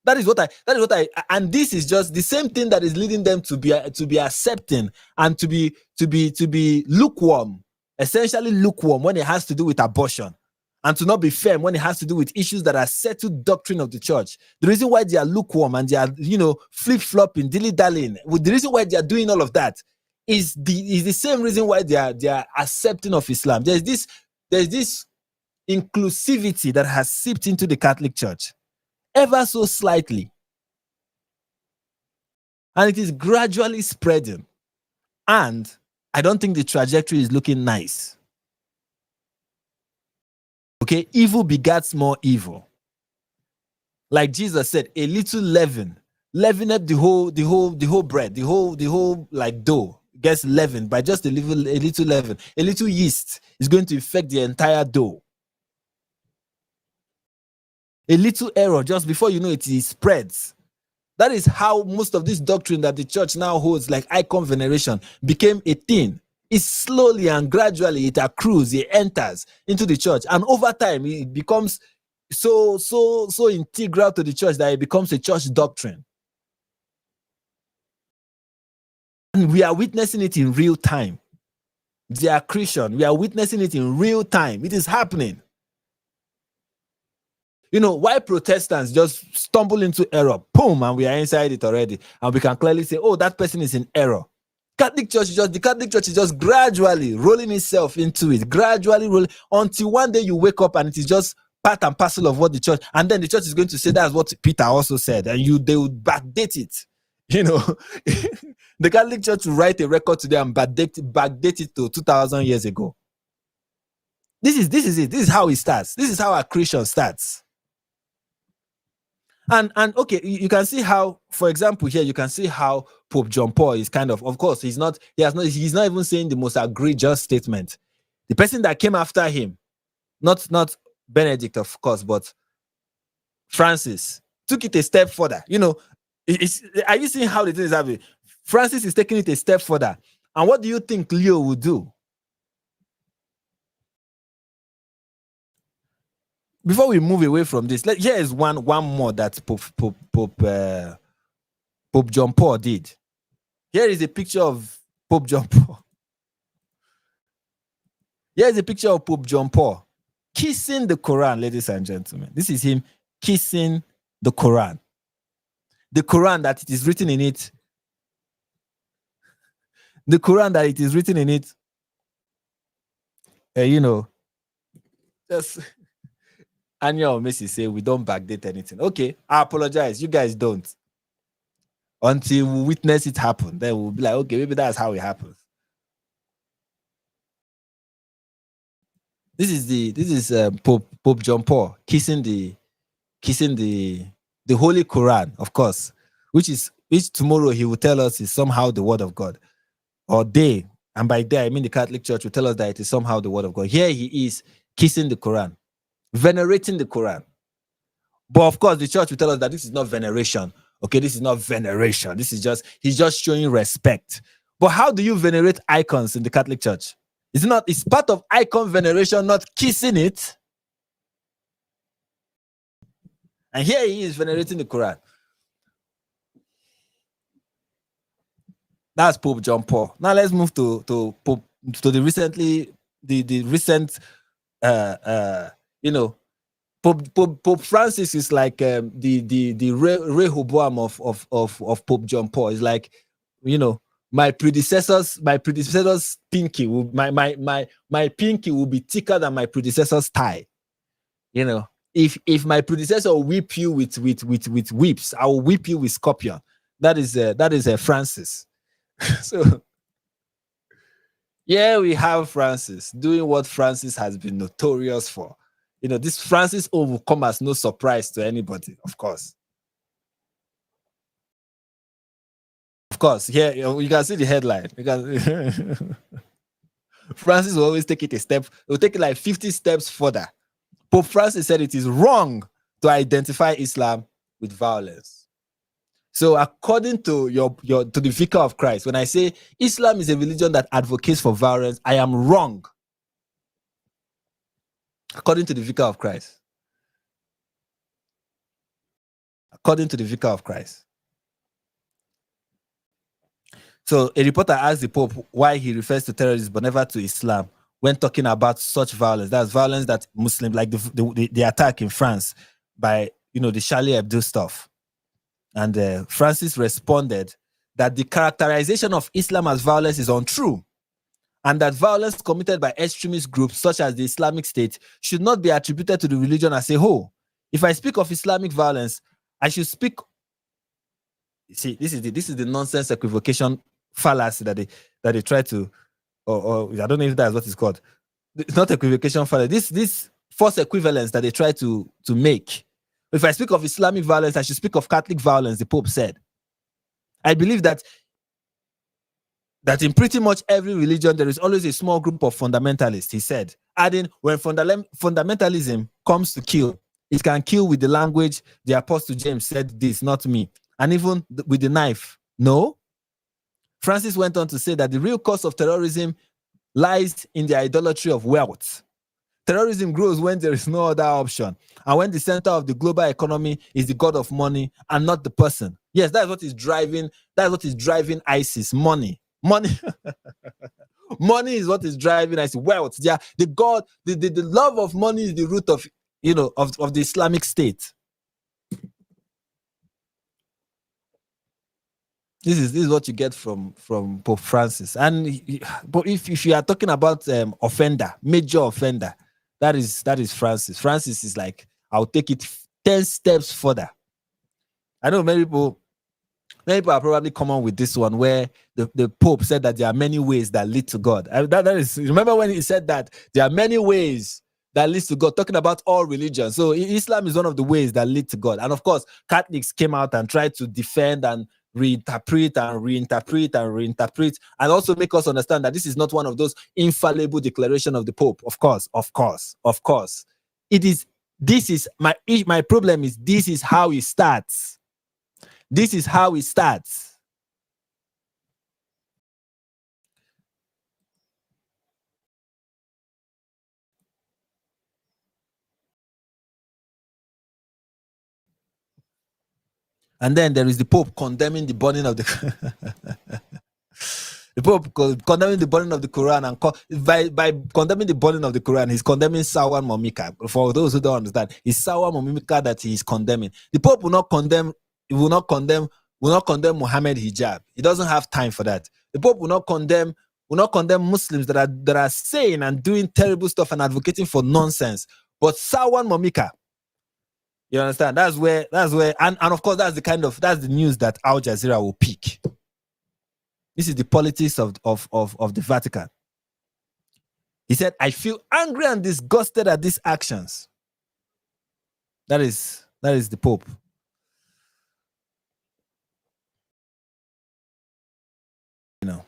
That is what I, and this is just the same thing that is leading them to be accepting and to be lukewarm, essentially lukewarm when it has to do with abortion, and to not be firm when it has to do with issues that are settled doctrine of the church. The reason why they are lukewarm and they are, flip-flopping, dilly-dallying, the reason why they are doing all of that is the same reason why they are accepting of Islam. There's this inclusivity that has seeped into the Catholic Church, ever so slightly. And it is gradually spreading. And I don't think the trajectory is looking nice. Okay, evil begets more evil. Like Jesus said, a little leaven up the whole bread, the whole like dough gets leavened by just a little leaven. A little yeast is going to affect the entire dough. A little error, just before you know it spreads. That is how most of this doctrine that the church now holds, like icon veneration, became a thing. It's slowly and gradually it accrues, it enters into the church, and over time it becomes so integral to the church that it becomes a church doctrine. And we are witnessing it in real time. Dear Christian, we are witnessing it in real time. It is happening. Why Protestants just stumble into error, boom, and we are inside it already, and we can clearly say, oh, that person is in error. The Catholic Church is just gradually rolling itself into it, gradually rolling, until one day you wake up and it is just part and parcel of what the church, and then the church is going to say that's what Peter also said, and they will backdate it. The Catholic Church will write a record today and backdate it to 2,000 years ago. This is it. This is how it starts. This is how a Christian starts. And okay, you can see how, for example, here you can see how Pope John Paul is kind of course, he's not even saying the most egregious statement. The person that came after him, not Benedict, of course, but Francis, took it a step further. You know, are you seeing how the thing is happening? Francis is taking it a step further. And what do you think Leo would do? Before we move away from this, here is one more that Pope John Paul did. Here is a picture of Pope John Paul. Here is a picture of Pope John Paul kissing the Quran, ladies and gentlemen. This is him kissing the Quran. The Quran that it is written in it. The Quran that it is written in it. You know, just Anya or Messi say we don't backdate anything. Okay, I apologize. You guys don't. Until we witness it happen, then we'll be like, okay, maybe that's how it happens. This is Pope John Paul kissing the Holy Quran, of course, which tomorrow he will tell us is somehow the word of God, or they, and by they I mean the Catholic Church, will tell us that it is somehow the word of God. Here he is kissing the Quran, venerating the Quran. But of course, the church will tell us that this is not veneration. Okay, this is not veneration. This is he's just showing respect. But how do you venerate icons in the Catholic Church? It's part of icon veneration, not kissing it. And here he is venerating the Quran. That's Pope John Paul. Now let's move to the recent Pope Francis is like the Rehoboam of Pope John Paul. It's like, you know, my predecessor's pinky will my pinky will be thicker than my predecessor's thigh. You know, if my predecessor will whip you with whips, I will whip you with scorpion. That is Francis. So yeah, we have Francis doing what Francis has been notorious for. You know, this Francis will come as no surprise to anybody, of course. Of course, here you can see the headline. Francis will always take it a step. It will take it like 50 steps further. Pope Francis said it is wrong to identify Islam with violence. So according to to the Vicar of Christ, when I say Islam is a religion that advocates for violence, I am wrong. According to the Vicar of Christ. According to the Vicar of Christ. So a reporter asked the Pope why he refers to terrorism but never to Islam when talking about such violence. That's violence that Muslims, like the attack in France by, you know, the Charlie Hebdo stuff. And Francis responded that the characterization of Islam as violence is untrue, and that violence committed by extremist groups such as the Islamic State should not be attributed to the religion as a whole. If I speak of Islamic violence, I should speak. See, this is the nonsense equivocation fallacy that they try to, or I don't know if that's what it's called. It's not equivocation fallacy. This false equivalence that they try to make. If I speak of Islamic violence, I should speak of Catholic violence, the Pope said. I believe that in pretty much every religion, there is always a small group of fundamentalists, he said, adding, when fundamentalism comes to kill, it can kill with the language. The Apostle James said this, not me. And even with the knife. No. Francis went on to say that the real cause of terrorism lies in the idolatry of wealth. Terrorism grows when there is no other option, and when the center of the global economy is the god of money and not the person. Yes, that's what is driving. That's what is driving ISIS. Money. Money is what is driving ISIS. Wealth. Yeah, the god, the love of money is the root of, you know, of the Islamic State. This is what you get from Pope Francis. And but if you are talking about offender, major offender, that is Francis. Francis is like, I'll take it 10 steps further. I know many people are probably common with this one, where the Pope said that there are many ways that lead to God. That is, remember when he said that there are many ways that leads to God, talking about all religions. So Islam is one of the ways that lead to God. And of course, Catholics came out and tried to defend and reinterpret and also make us understand that this is not one of those infallible declaration of the Pope. Of course. It is. This is my problem is this is how it starts. This is how it starts. And then there is the Pope condemning the burning of the the Pope condemning the burning of the Quran, and by condemning the burning of the Quran, he's condemning Sawan Momika. For those who don't understand, it's Sawan Momika that he is condemning. The Pope will not condemn Muhammad hijab. He doesn't have time for that. The Pope will not condemn Muslims that are saying and doing terrible stuff and advocating for nonsense. But Sawan Momika, you understand? That's where, and of course, that's the news that Al Jazeera will pick. This is the politics of the Vatican. He said, I feel angry and disgusted at these actions. That is the Pope. You know.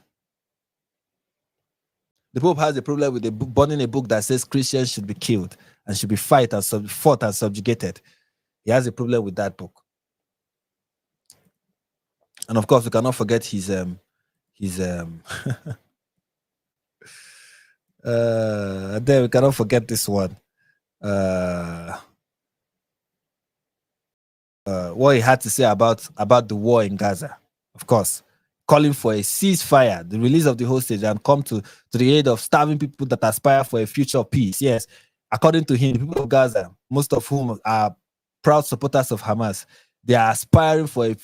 The Pope has a problem with burning a book that says Christians should be killed and should be fought and subjugated. He has a problem with that book. And of course, we cannot forget his then we cannot forget this one. What he had to say about the war in Gaza. Of course, calling for a ceasefire, the release of the hostage, and come to the aid of starving people that aspire for a future of peace. Yes, according to him, the people of Gaza, most of whom are proud supporters of Hamas, they are aspiring for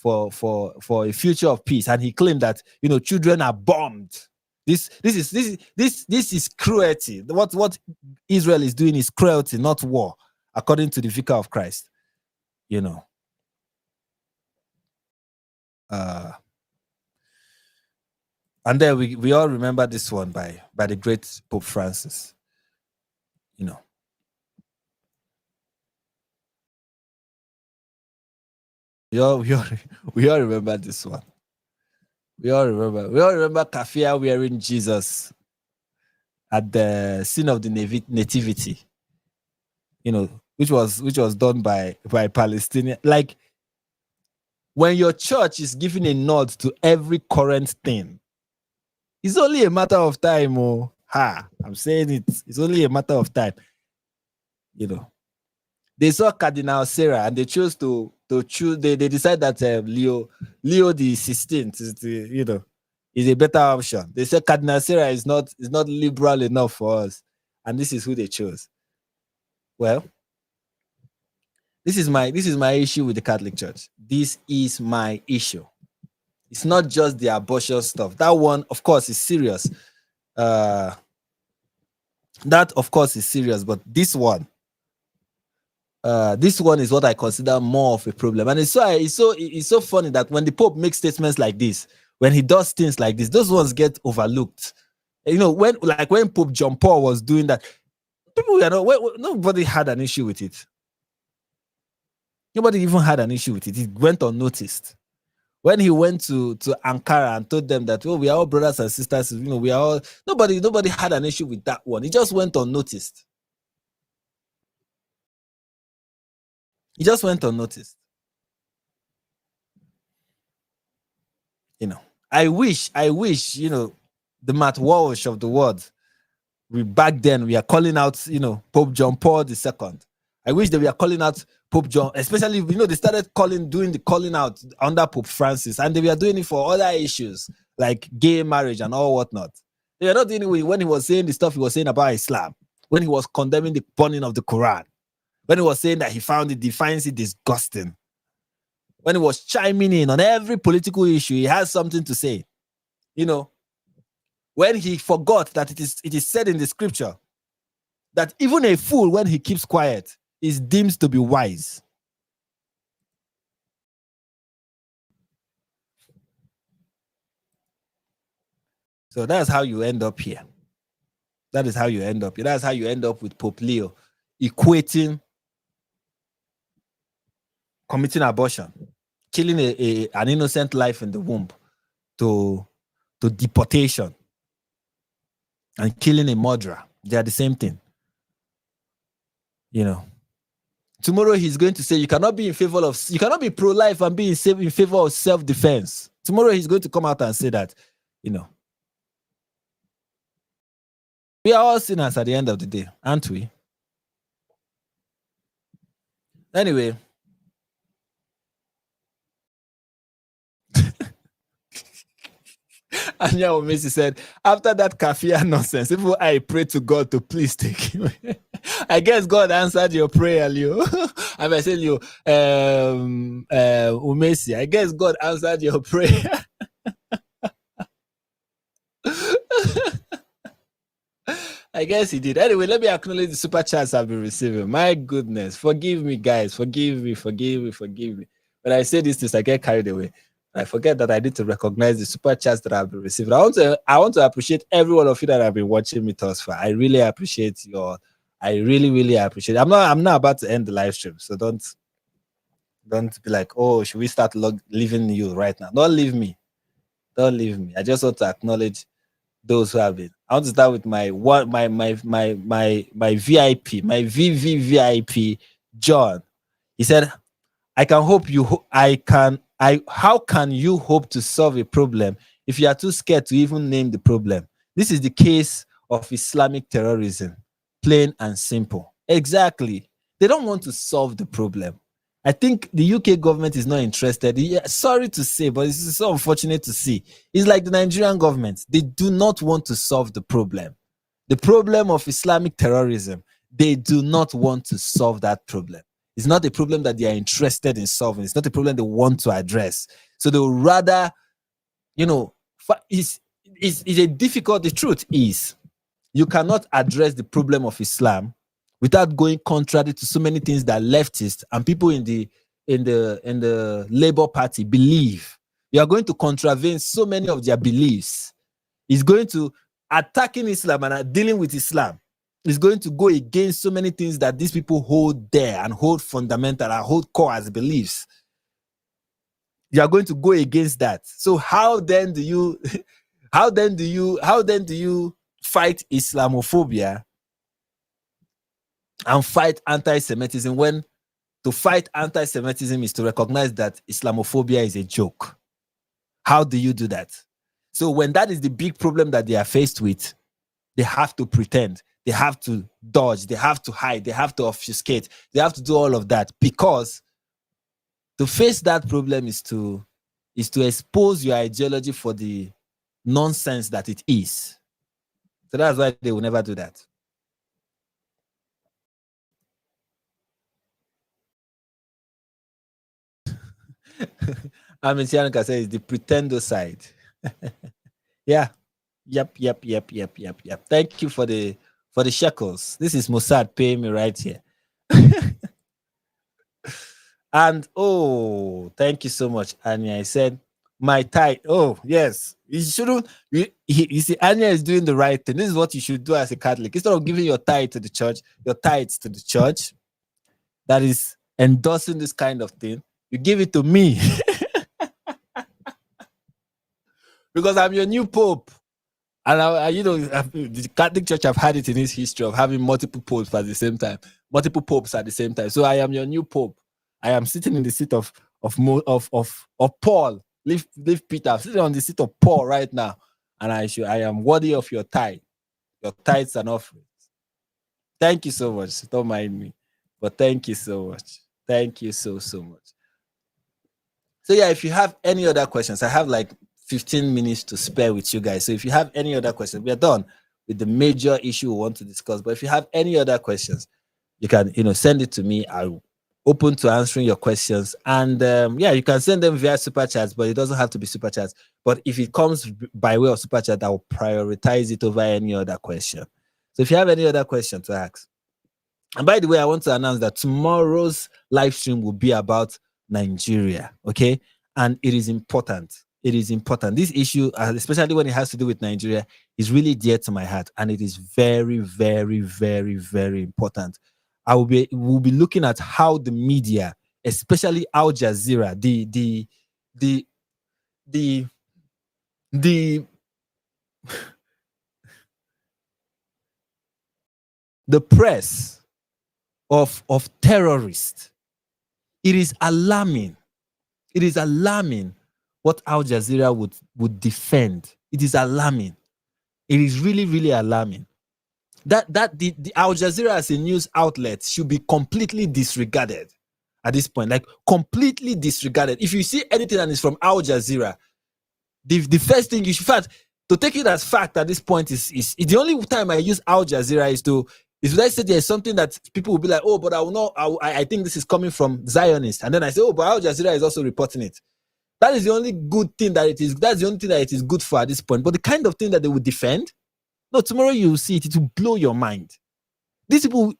a future of peace. And he claimed that children are bombed. This is cruelty. What Israel is doing is cruelty, not war, according to the Vicar of Christ. And then we all remember this one by the great Pope Francis. We all remember this one. We all remember Kafia wearing Jesus at the scene of the nativity. Which was done by Palestinian. Like, when your church is giving a nod to every current thing, it's only a matter of time. I'm saying it. It's only a matter of time. They saw Cardinal Sarah and they chose to choose. They decided that Leo the 16th is a better option. They said Cardinal Sarah is not liberal enough for us, and this is who they chose. Well, this is my issue with the Catholic Church. This is my issue. It's not just the abortion stuff. That one, of course, is serious. That, of course, is serious. But this one is what I consider more of a problem. And it's so funny that when the Pope makes statements like this, when he does things like this, those ones get overlooked. When Pope John Paul was doing that, nobody had an issue with it. Nobody even had an issue with it. It went unnoticed. When he went to Ankara and told them that, we are all brothers and sisters, we are all, nobody had an issue with that one. It just went unnoticed. It just went unnoticed. I wish, the Matt Walsh of the world, back then we are calling out, Pope John Paul II. I wish that we are calling out Pope John, especially, they started doing the calling out under Pope Francis, and they were doing it for other issues like gay marriage and all whatnot. They were not doing it when he was saying the stuff he was saying about Islam, when he was condemning the burning of the Quran, when he was saying that he finds it disgusting, when he was chiming in on every political issue, he has something to say. When he forgot that it is said in the scripture that even a fool, when he keeps quiet, is deemed to be wise. So that's how you end up here. That is how you end up. That's how you end up with Pope Leo equating committing abortion, killing an innocent life in the womb to deportation, and killing a murderer. They are the same thing. You know. Tomorrow he's going to say you cannot be pro-life and be in favor of self-defense. Tomorrow he's going to come out and say that, you know. We are all sinners at the end of the day, aren't we? Anyway. Anya Omesi said, after that kafir nonsense, even I pray to God to please take him. I guess God answered your prayer, Leo. I said, Leo, Omesi, I guess God answered your prayer. I guess he did. Anyway, let me acknowledge the super chats I've been receiving. My goodness. Forgive me, guys. Forgive me. When I say these things, I get carried away. I forget that I need to recognize the super chats that I've been receiving. I want to appreciate every one of you that have been watching me thus far. I really appreciate you all. I really, really appreciate it. I'm not about to end the live stream, so don't be like, oh, should we start leaving you right now? Don't leave me. Don't leave me. I just want to acknowledge those who have been. I want to start with my VIP, my VVVIP, John. He said, how can you hope to solve a problem if you are too scared to even name the problem? This is the case of Islamic terrorism, plain and simple. Exactly. They don't want to solve the problem. I think the UK government is not interested. Yeah, sorry to say, but it's so unfortunate to see. It's like the Nigerian government. They do not want to solve the problem. The problem of Islamic terrorism, they do not want to solve that problem. It's not a problem that they are interested in solving. It's not a problem they want to address. So they would rather, it's a difficult, the truth is, you cannot address the problem of Islam without going contrary to so many things that leftists and people in the Labour Party believe. You are going to contravene so many of their beliefs. It's going to attacking Islam and dealing with Islam is going to go against so many things that these people hold dear and hold fundamental and hold core as beliefs. You are going to go against that. So how then do you fight Islamophobia and fight anti-Semitism when to fight anti-Semitism is to recognize that Islamophobia is a joke? How do you do that? So when that is the big problem that they are faced with, they have to pretend, they have to dodge, they have to hide, they have to obfuscate, they have to do all of that, because to face that problem is to expose your ideology for the nonsense that it is. So that's why they will never do that. I mean, Sianka says the pretender side. Yeah. Yep. Thank you for the shekels. This is Mossad paying me right here. And thank you so much, Anya. I said my tithe. Oh, yes. You shouldn't. You see, Anya is doing the right thing. This is what you should do as a Catholic. Instead of giving your tithe to the church, your tithes to the church that is endorsing this kind of thing, you give it to me. Because I'm your new pope. And the Catholic Church have had it in its history of having multiple popes at the same time. So I am your new pope. I am sitting in the seat of Paul. Leave Peter. I'm sitting on the seat of Paul right now. And I am worthy of your tithe. Your tithes and offerings. Thank you so much. Don't mind me. But thank you so much. Thank you so much. So yeah, if you have any other questions, I have like 15 minutes to spare with you guys. So if you have any other questions, we are done with the major issue we want to discuss. But if you have any other questions, you can send it to me. I'm open to answering your questions. And you can send them via super chats, but it doesn't have to be super chats. But if it comes by way of super chat, I will prioritize it over any other question. So if you have any other question to ask. And by the way, I want to announce that tomorrow's live stream will be about Nigeria. Okay. And it is important. it is important. This issue, especially when it has to do with Nigeria, is really dear to my heart, and it is very, very, very, very important. We'll be looking at how the media, especially Al Jazeera, the press of terrorists. It is alarming. It is alarming what Al Jazeera would defend. It is alarming. It is really, really alarming. That the Al Jazeera as a news outlet should be completely disregarded at this point. Like, completely disregarded. If you see anything that is from Al Jazeera, the first thing you should, in fact, to take it as fact at this point is the only time I use Al Jazeera is when I say there's something that people will be like, oh, but I think this is coming from Zionists. And then I say, oh, but Al Jazeera is also reporting it. That is the only good thing that it is. That's the only thing that it is good for at this point. But the kind of thing that they would defend, no, tomorrow you will see it. It will blow your mind. These people,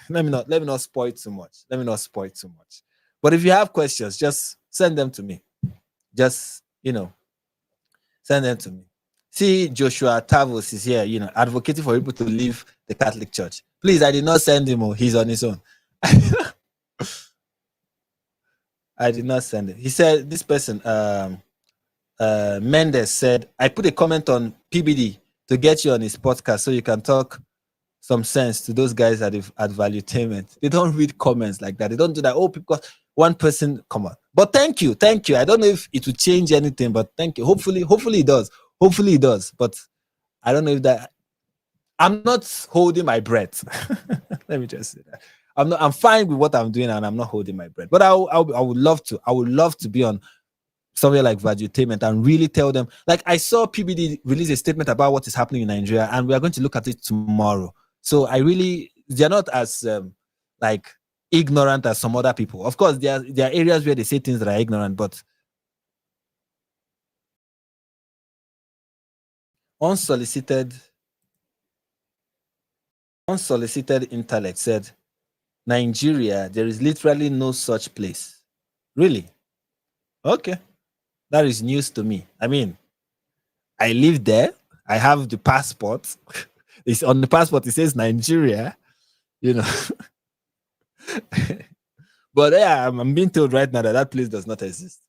let me not spoil too much. Let me not spoil too much. But if you have questions, just send them to me. Just, send them to me. See, Joshua Tavos is here, advocating for people to leave the Catholic Church. Please, I did not send him. He's on his own. I did not send it. He said, this person, Mendes said, I put a comment on PBD to get you on his podcast so you can talk some sense to those guys at Valuetainment. They don't read comments like that. They don't do that. Oh, because one person, come on. But thank you. I don't know if it will change anything, but thank you. Hopefully it does. Hopefully it does. But I don't know if that. I'm not holding my breath. Let me just say that. I'm fine with what I'm doing, and I'm not holding my breath. But I would love to. I would love to be on somewhere like Valuetainment and really tell them. Like, I saw PBD release a statement about what is happening in Nigeria, and we are going to look at it tomorrow. So they're not as ignorant as some other people. Of course, there are areas where they say things that are ignorant, but unsolicited intellect said, Nigeria, there is literally no such place. Really? Okay. That is news to me. I mean, I live there. I have the passport. It's on the passport. It says Nigeria, But yeah, I'm being told right now that place does not exist.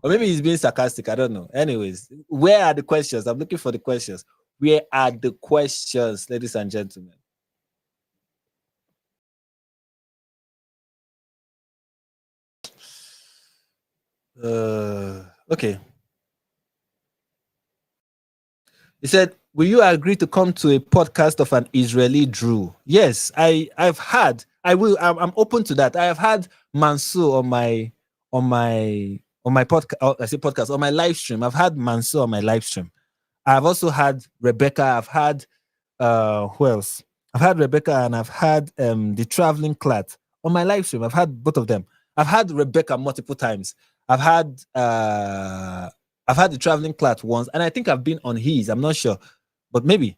Or maybe he's being sarcastic. I don't know. Anyways, where are the questions? I'm looking for the questions. Where are the questions, ladies and gentlemen? Okay. He said, will you agree to come to a podcast of an Israeli Drew? Yes, I've had. I will. I'm open to that. I have had Mansour on my podcast. I say podcast on my live stream. I've had Mansour on my live stream. I've also had Rebecca. I've had who else? I've had Rebecca, and I've had the traveling clat on my live stream. I've had both of them. I've had Rebecca multiple times. I've had the traveling clat once, and I think I've been on his. I'm not sure, but maybe.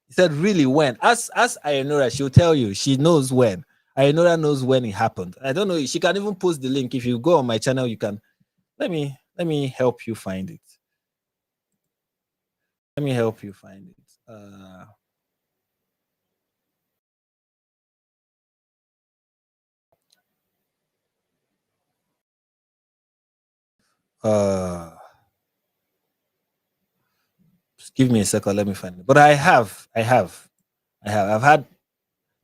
He said, really, when? Ask Ayanora, she'll tell you. She knows when. Ayanora knows when it happened. I don't know. She can even post the link. If you go on my channel, you can. Let me help you find it. Let me help you find it. Just give me a second. Let me find it. But I've had.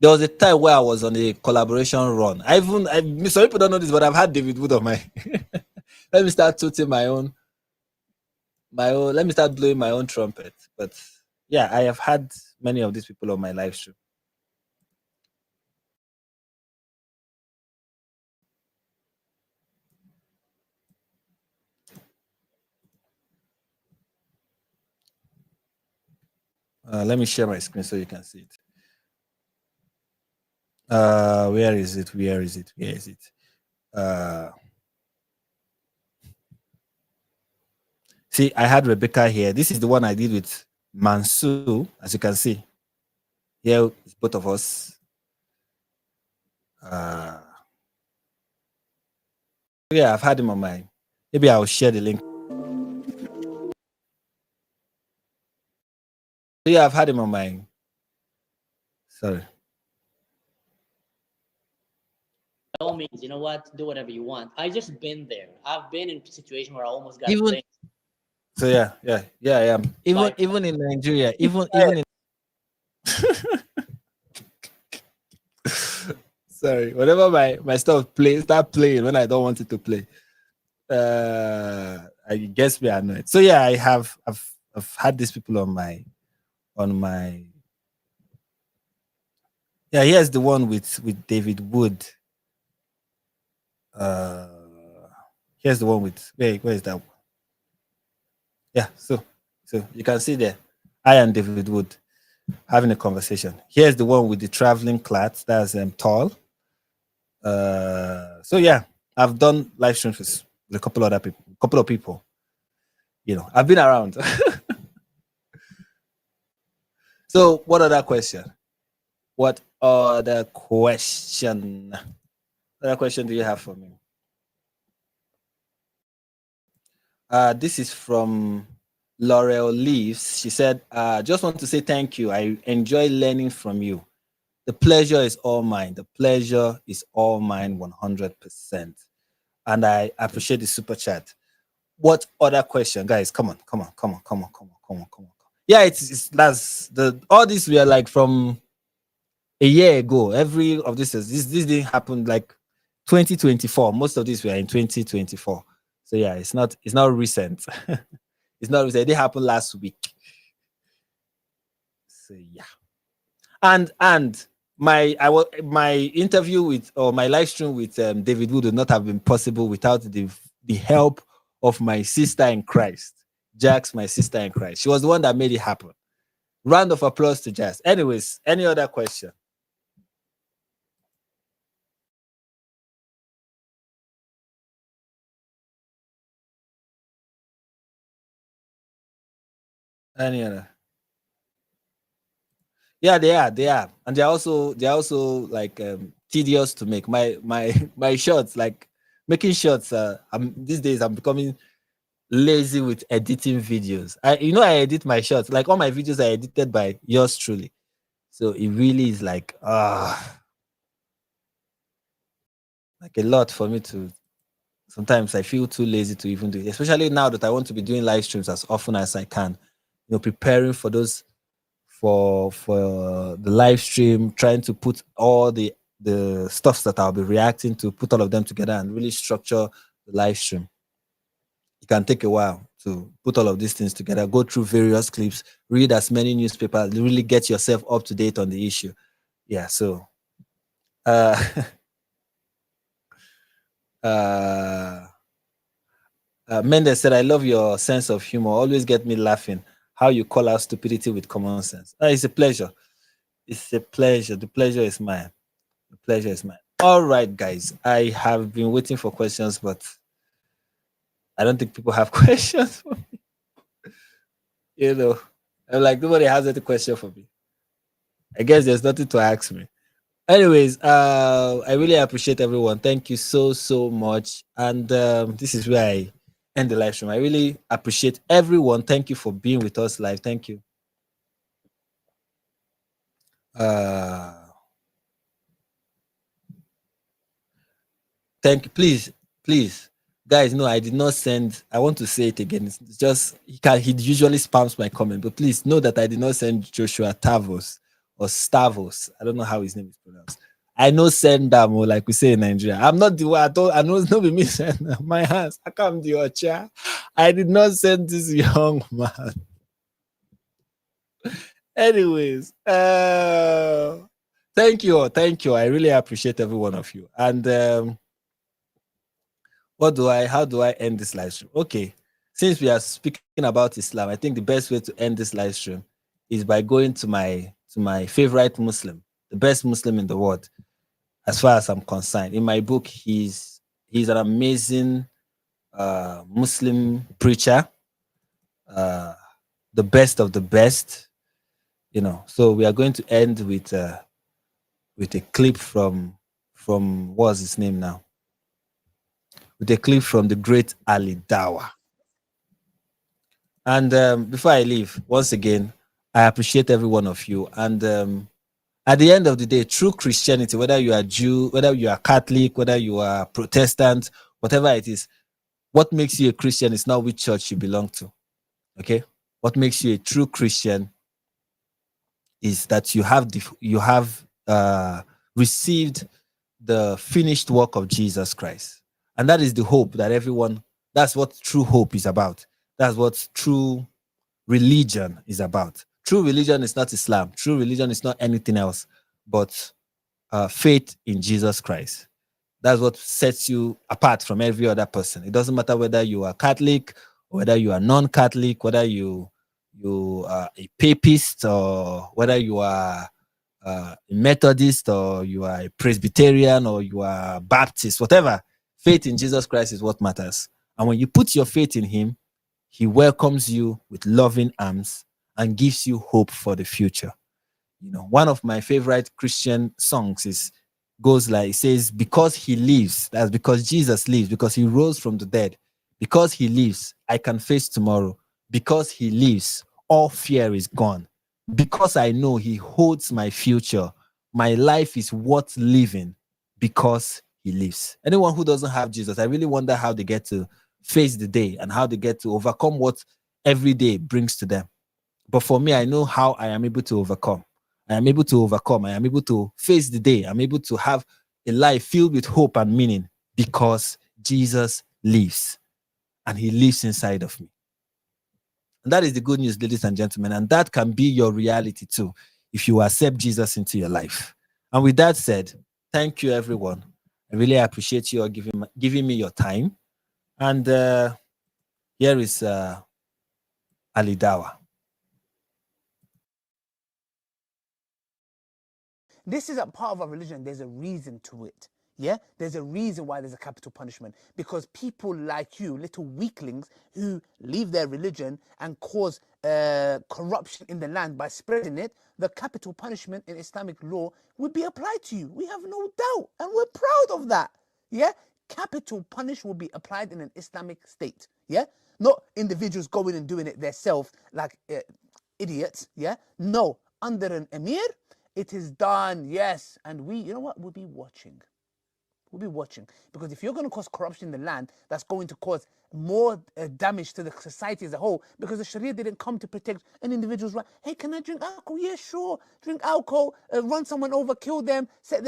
There was a time where I was on a collaboration run. Some people don't know this, but I've had David Wood on my. Let me start tooting my own. Let me start blowing my own trumpet. But yeah, I have had many of these people on my live stream. Let me share my screen so you can see it. Where is it? See, I had Rebecca here. This is the one I did with Mansour, as you can see. Here is both of us. Yeah, I've had him on my Maybe I'll share the link. So yeah, I've had him on my. Sorry. By all means, you know what? Do whatever you want. I just been there. I've been in a situation where I almost got Even lynched. so, yeah, I am. Even in Nigeria, even in. Sorry, whenever my stuff start playing when I don't want it to play, I guess me annoyed. So yeah, I've had these people on my. Yeah, here's the one with David Wood. Here's the one with where is that one? Yeah, so you can see there, I and David Wood having a conversation. Here's the one with the traveling clat. That's tall. So yeah, I've done live streams with a couple of people. You know, I've been around. So what other question? What other question? What other question do you have for me? This is from Laurel Leaves. She said, just want to say thank you. I enjoy learning from you. The pleasure is all mine. The pleasure is all mine 100%. And I appreciate the super chat. What other question? Guys, come on. Yeah, it's that's all this we are like from a year ago. Every of this didn't happen like 2024. Most of this were in 2024. So yeah, it's not recent. It's not recent. It happened last week. So yeah. And my interview with or my live stream with David Wood would not have been possible without the help of my sister in Christ. Jax, my sister in Christ. She was the one that made it happen. Round of applause to Jax. Anyways, any other question? Any other? Yeah, they are, and they're also like tedious to make. My shots, like making shots. These days I'm becoming lazy with editing videos. I edit my shots. Like all my videos are edited by yours truly. So it really is like like a lot for me to. Sometimes I feel too lazy to even do it, especially now that I want to be doing live streams as often as I can. Preparing for those for the live stream, trying to put all the stuffs that I'll be reacting to, put all of them together and really structure the live stream. It can take a while to put all of these things together, go through various clips, read as many newspapers, really get yourself up to date on the issue. Yeah, so Mendes said, I love your sense of humor. Always get me laughing. How you call out stupidity with common sense. It's a pleasure. It's a pleasure. The pleasure is mine. The pleasure is mine. All right, guys. I have been waiting for questions, but I don't think people have questions for me. I'm like, nobody has any question for me. I guess there's nothing to ask me. Anyways, I really appreciate everyone. Thank you so much. And this is where I end the live stream. I really appreciate everyone. Thank you for being with us live. Thank you. Thank you. Please, guys. No, I did not send. I want to say it again. It's just he usually spams my comment, but please know that I did not send Joshua Tavos or Stavos. I don't know how his name is pronounced. I know send them, or like we say in Nigeria. I'm not the one. I know it's not me send my hands. I can't do your chair. I did not send this young man. Anyways, thank you. I really appreciate every one of you. And how do I end this live stream? Okay, since we are speaking about Islam, I think the best way to end this live stream is by going to my favorite Muslim, the best Muslim in the world, as far as I'm concerned. In my book, he's an amazing Muslim preacher, the best of the best. So we are going to end with a clip from what's his name now? with a clip from the great Ali Dawa. And before I leave, once again, I appreciate every one of you. And at the end of the day, true Christianity, whether you are Jew, whether you are Catholic, whether you are Protestant, whatever it is, what makes you a Christian is not which church you belong to. Okay? What makes you a true Christian is that you have received the finished work of Jesus Christ. And that is the hope that everyone, that's what true hope is about. That's what true religion is about. True religion is not Islam. True religion is not anything else but faith in Jesus Christ. That's what sets you apart from every other person. It doesn't matter whether you are Catholic, or whether you are non-Catholic, whether you are a papist, or whether you are a Methodist, or you are a Presbyterian, or you are Baptist, whatever. Faith in Jesus Christ is what matters. And when you put your faith in him, he welcomes you with loving arms and gives you hope for the future. You know, one of my favorite Christian songs goes like, it says, because he lives, that's because Jesus lives, because he rose from the dead. Because he lives, I can face tomorrow. Because he lives, all fear is gone. Because I know he holds my future, my life is worth living because he lives. Anyone who doesn't have Jesus, I really wonder how they get to face the day and how they get to overcome what every day brings to them. But for me, I know how I am able to overcome. I am able to overcome. I am able to face the day. I'm able to have a life filled with hope and meaning because Jesus lives and he lives inside of me. And that is the good news, ladies and gentlemen. And that can be your reality too, if you accept Jesus into your life. And with that said, thank you, everyone. I really appreciate you all giving me your time. And here is Ali Dawa. This isn't part of our religion. There's a reason to it. Yeah, there's a reason why there's a capital punishment, because people like you, little weaklings who leave their religion and cause corruption in the land by spreading it, the capital punishment in Islamic law would be applied to you. We have no doubt, and we're proud of that. Yeah, capital punishment will be applied in an Islamic state. Yeah, not individuals going and doing it themselves like idiots. Yeah, no, under an emir, it is done. Yes, and we, you know what, we'll be watching. We'll be watching, because if you're going to cause corruption in the land, that's going to cause more damage to the society as a whole, because the Sharia didn't come to protect an individual's right. Hey, can I drink alcohol? Yeah, sure. Drink alcohol, run someone over, kill them, set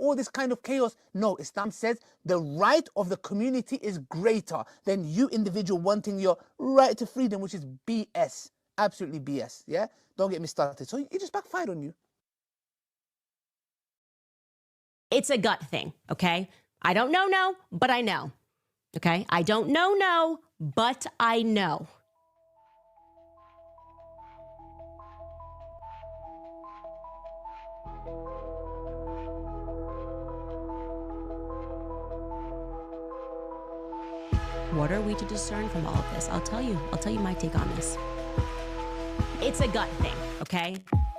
all this kind of chaos. No, Islam says the right of the community is greater than you individual wanting your right to freedom, which is BS. Absolutely BS. Yeah? Don't get me started. So it just backfired on you. It's a gut thing, okay? I don't know, but I know, okay? I don't know, but I know. What are we to discern from all of this? I'll tell you my take on this. It's a gut thing, okay?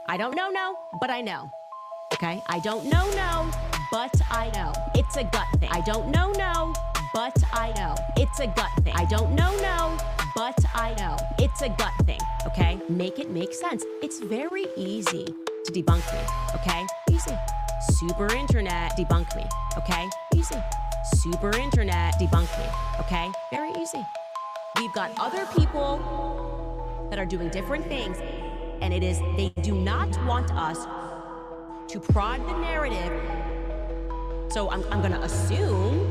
I don't know, but I know. Okay? I don't know, but I know. It's a gut thing. I don't know, but I know. It's a gut thing. I don't know, but I know. It's a gut thing. Okay? Make it make sense. It's very easy to debunk me. Okay? Easy. Super internet, debunk me. Okay? Easy. Super internet, debunk me. Okay? Very easy. We've got other people that are doing different things, and they do not want us to prod the narrative. So I'm going to assume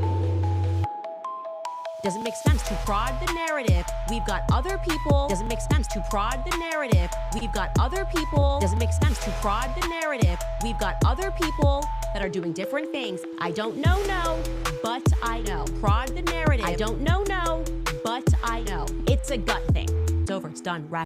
doesn't make sense to prod the narrative. We've got other people. Doesn't make sense to prod the narrative. We've got other people. Doesn't make sense to prod the narrative. We've got other people that are doing different things. I don't know, but I know. Prod the narrative. I don't know, but I know. It's a gut thing. It's over. It's done. Wrap.